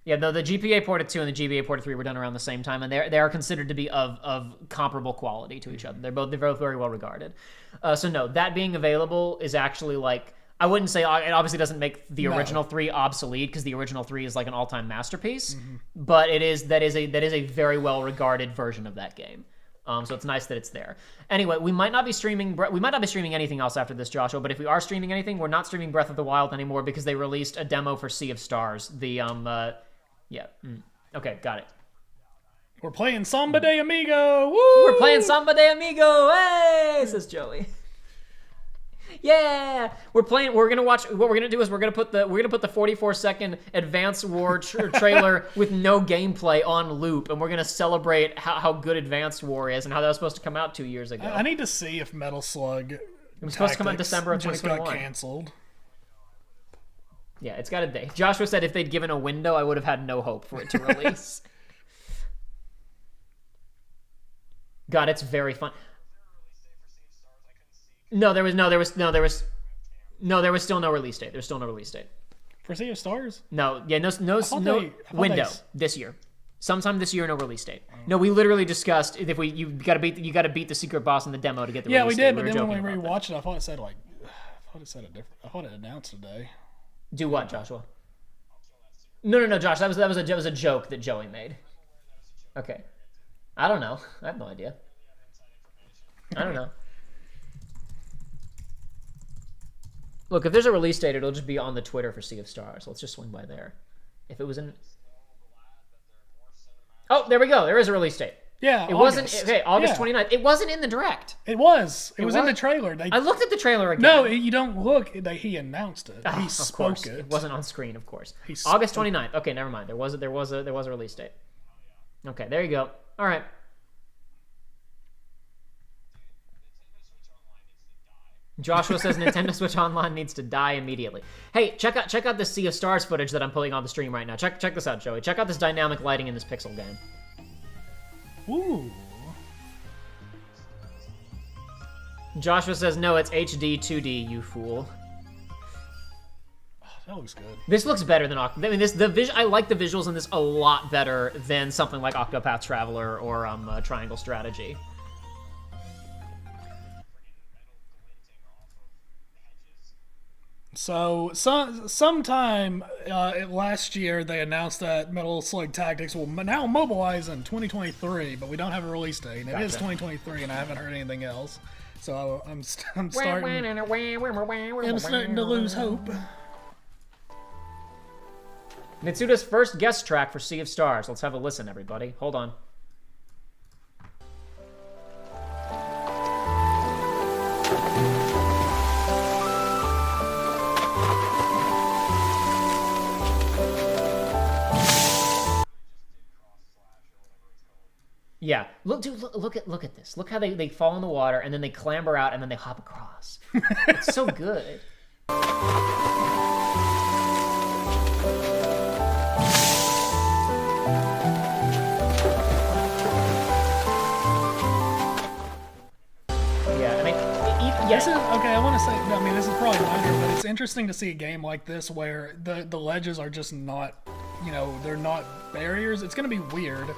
Yeah, though the GPA port of 2 and the GBA port of 3 were done around the same time, and they are considered to be of comparable quality to each other. They're both very well regarded. So no, that being available is actually like, I wouldn't say, it obviously doesn't make the original 3 obsolete, because the original 3 is like an all-time masterpiece, but that is a very well regarded version of that game. So it's nice that it's there. Anyway, we might not be streaming anything else after this, Joshua, but if we are streaming anything, we're not streaming Breath of the Wild anymore, because they released a demo for Sea of Stars. Okay, got it. We're playing Samba de Amigo. Woo! We're playing Samba de Amigo. Hey, says Joey. Yeah, what we're gonna do is we're gonna put the 44-second Advance War trailer with no gameplay on loop, and we're gonna celebrate how good Advance War is and how that was supposed to come out 2 years ago. I need to see if Metal Slug it was supposed to come out in December of 2021. Got canceled. Yeah, it's got a day. Joshua said if they'd given a window, I would have had no hope for it to release. God, it's very fun. No, there was still no release date. There's still no release date. For Sea of Stars? No window this year. Sometime this year, no release date. No, we literally discussed if you got to beat the secret boss in the demo to get the release we date. did, but then when we rewatched it, I thought it announced a day. Do what, Joshua? No, Josh. That was a joke that Joey made. Okay. I don't know. I have no idea. I don't know. Look, if there's a release date, it'll just be on the Twitter for Sea of Stars. Let's just swing by there. If it was in... Oh, there we go. There is a release date. Yeah, it wasn't... Okay, August 29th. It wasn't in the Direct. It was. It was in the trailer. I looked at the trailer again. No, you don't look. He announced it. He spoke it. It wasn't on screen, of course. August 29th. Okay, never mind. There was a release date. Okay, there you go. All right. Joshua says Nintendo Switch Online needs to die immediately. Hey, check out the Sea of Stars footage that I'm putting on the stream right now. Check this out, Joey. Check out this dynamic lighting in this pixel game. Ooh. Joshua says no, it's HD 2D, you fool. Oh, that looks good. This looks better than I like the visuals in this a lot better than something like Octopath Traveler or Triangle Strategy. So sometime last year they announced that Metal Slug Tactics will now mobilize in 2023, but we don't have a release date. And it is 2023, and I haven't heard anything else. So I'm starting to lose hope. Mitsuda's first guest track for Sea of Stars. Let's have a listen, everybody. Hold on. Yeah, look, dude, look at this. Look how they fall in the water and then they clamber out and then they hop across. It's so good. Yeah, I mean, this is okay. I want to say, I mean, this is probably minor, but it's interesting to see a game like this where the ledges are just not, you know, they're not barriers. It's gonna be weird.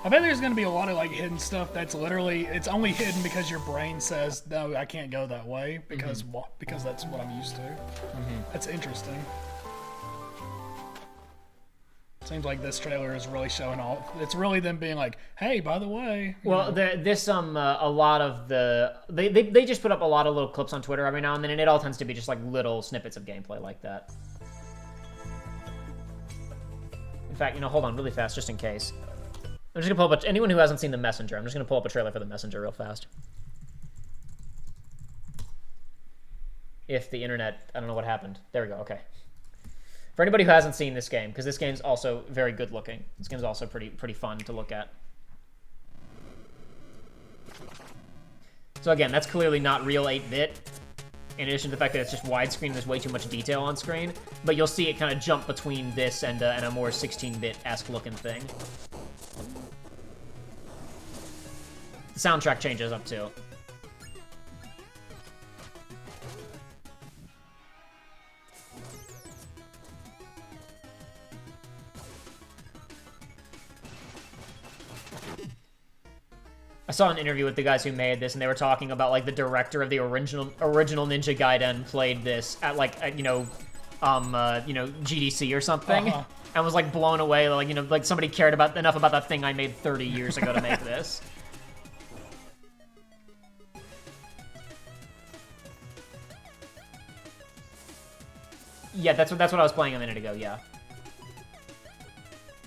I bet there's gonna be a lot of like hidden stuff that's literally it's only hidden because your brain says no, I can't go that way because because that's what I'm used to. That's interesting. Seems like this trailer is really showing off. It's really them being like, hey, by the way. Well, this a lot of the they just put up a lot of little clips on Twitter every now and then, and it all tends to be just like little snippets of gameplay like that. In fact, you know, hold on really fast just in case. I'm just gonna pull up anyone who hasn't seen The Messenger. I'm just gonna pull up a trailer for The Messenger real fast. If the internet, I don't know what happened. There we go. Okay. For anybody who hasn't seen this game, because this game's also very good looking. This game's also pretty fun to look at. So again, that's clearly not real 8-bit. In addition to the fact that it's just widescreen, there's way too much detail on screen. But you'll see it kind of jump between this and a more 16-bit-esque looking thing. The soundtrack changes up too. I saw an interview with the guys who made this, and they were talking about like the director of the original Ninja Gaiden played this at GDC or something, and was like blown away. Like, you know, like somebody cared enough about that thing I made 30 years ago to make this. Yeah, that's what I was playing a minute ago. Yeah.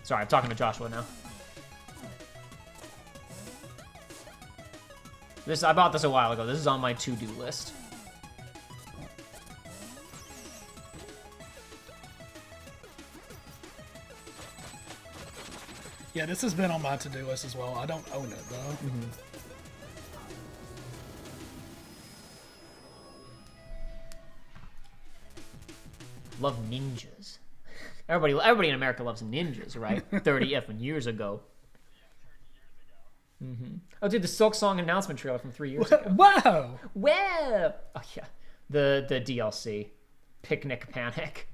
Sorry, I'm talking to Joshua now. I bought this a while ago. This is on my to-do list. Yeah, this has been on my to-do list as well. I don't own it though. Love ninjas. Everybody in America loves ninjas, right? 30 effing years ago. Oh, dude, the Silk Song announcement trailer from 3 years ago. Wow! Wow! Oh, yeah. The DLC. Picnic Panic.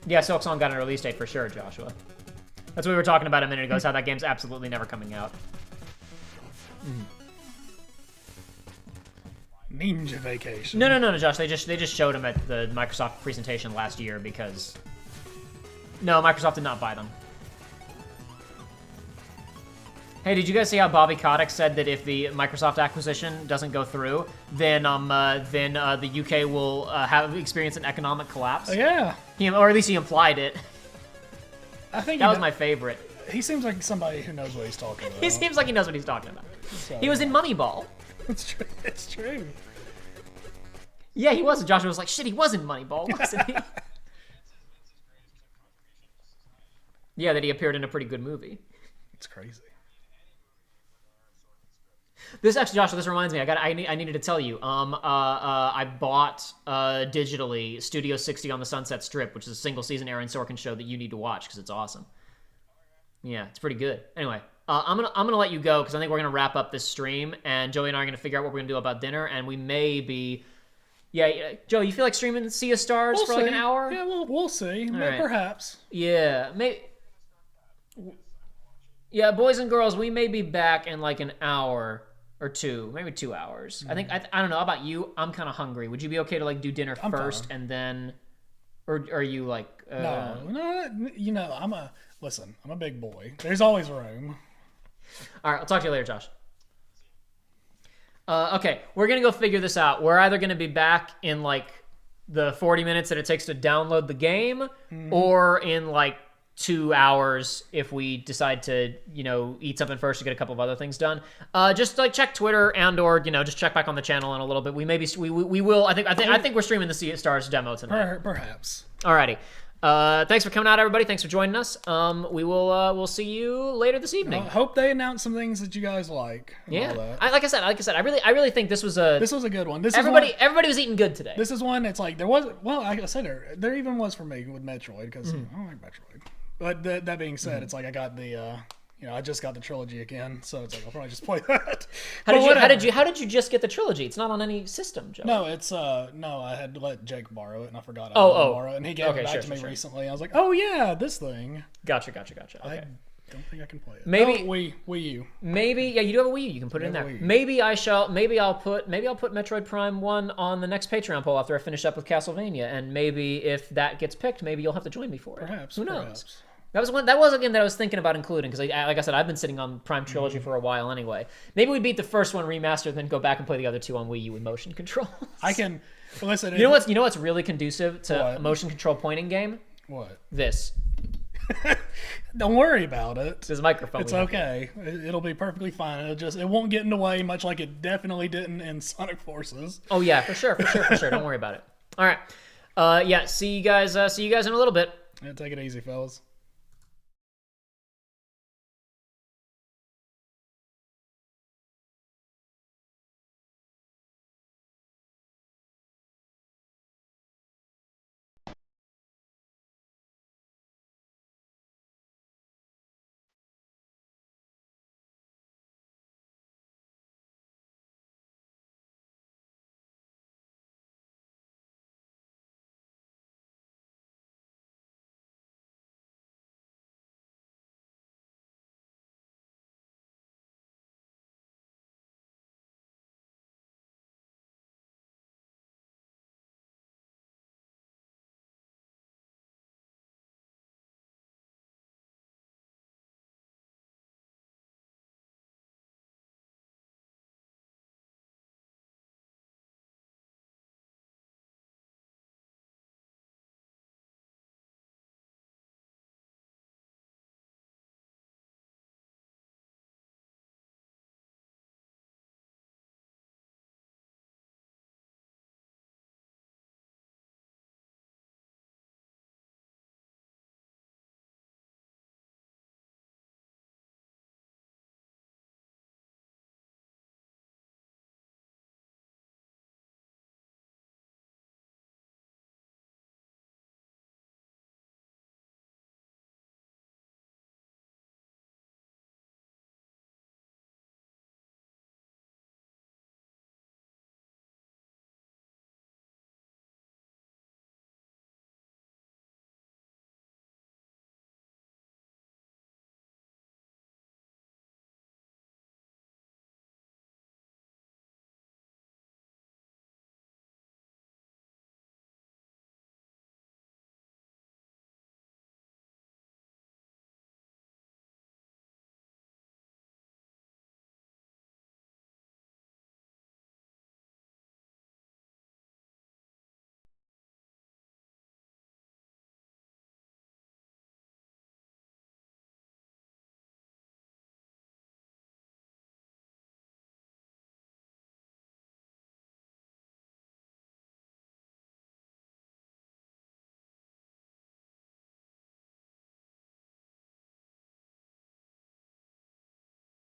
Yeah, Silk Song got a release date for sure, Joshua. That's what we were talking about a minute ago, is how that game's absolutely never coming out. Ninja Vacation. No, Josh. They just showed him at the Microsoft presentation last year because... No, Microsoft did not buy them. Hey, did you guys see how Bobby Kotick said that if the Microsoft acquisition doesn't go through, then the UK will experience an economic collapse? Oh, yeah. Or at least he implied it. I think that was my favorite. He seems like somebody who knows what he's talking about. He seems like he knows what he's talking about. He was in Moneyball. It's true. It's true. Yeah, he was. Joshua was like, shit, he was in Moneyball, wasn't he? Yeah, that he appeared in a pretty good movie. It's crazy. This actually, Joshua, this reminds me. I needed to tell you. I bought digitally Studio 60 on the Sunset Strip, which is a single season Aaron Sorkin show that you need to watch because it's awesome. Yeah, it's pretty good. Anyway, I'm gonna let you go because I think we're gonna wrap up this stream, and Joey and I are gonna figure out what we're gonna do about dinner, and we may be. Yeah, Joe, you feel like streaming Sea of Stars for like an hour? Yeah, we'll see. Right. Perhaps. Yeah, maybe. Yeah, boys and girls, we may be back in like an hour or two, maybe 2 hours. I think I don't know. How about you? I'm kind of hungry. Would you be okay to like do dinner first and then, or are you like? No. You know, I'm a big boy. There's always room. All right, I'll talk to you later, Josh. Okay, we're gonna go figure this out. We're either gonna be back in like the 40 minutes that it takes to download the game, or in like 2 hours if we decide to, you know, eat something first to get a couple of other things done. Just like check Twitter and or, you know, just check back on the channel in a little bit. We will. I think we're streaming the Sea of Stars demo tonight. Perhaps. Alrighty. Thanks for coming out, everybody. Thanks for joining us. We'll see you later this evening. Hope they announce some things that you guys like. Yeah, like I said, I really think this was a good one. Everybody was eating good today. This is one. It's like there was. Well, like I said, there even was for me with Metroid because I don't like Metroid. But that being said, it's like I got the. I just got the trilogy again, so it's like I'll probably just play that. How did you just get the trilogy? It's not on any system, Joe. No, it's no. I had to let Jake borrow it, and I forgot. Borrow it, and he gave it back to me recently. I was like, oh yeah, this thing. Gotcha. Okay. I don't think I can play it. Maybe Wii U. Maybe you do have a Wii U. You can put it in there. Maybe I'll put Metroid Prime 1 on the next Patreon poll after I finish up with Castlevania, and maybe if that gets picked, maybe you'll have to join me for it. Perhaps. Who knows? That was a game that I was thinking about including because, like I said, I've been sitting on Prime Trilogy for a while anyway. Maybe we beat the first one remastered, then go back and play the other two on Wii U with motion controls. I can listen. You know what's really conducive to a motion control pointing game? What? This. Don't worry about it. This microphone. It's okay. It'll be perfectly fine. It won't get in the way, much like it definitely didn't in Sonic Forces. Oh yeah, for sure. Don't worry about it. All right. See you guys in a little bit. Yeah, take it easy, fellas.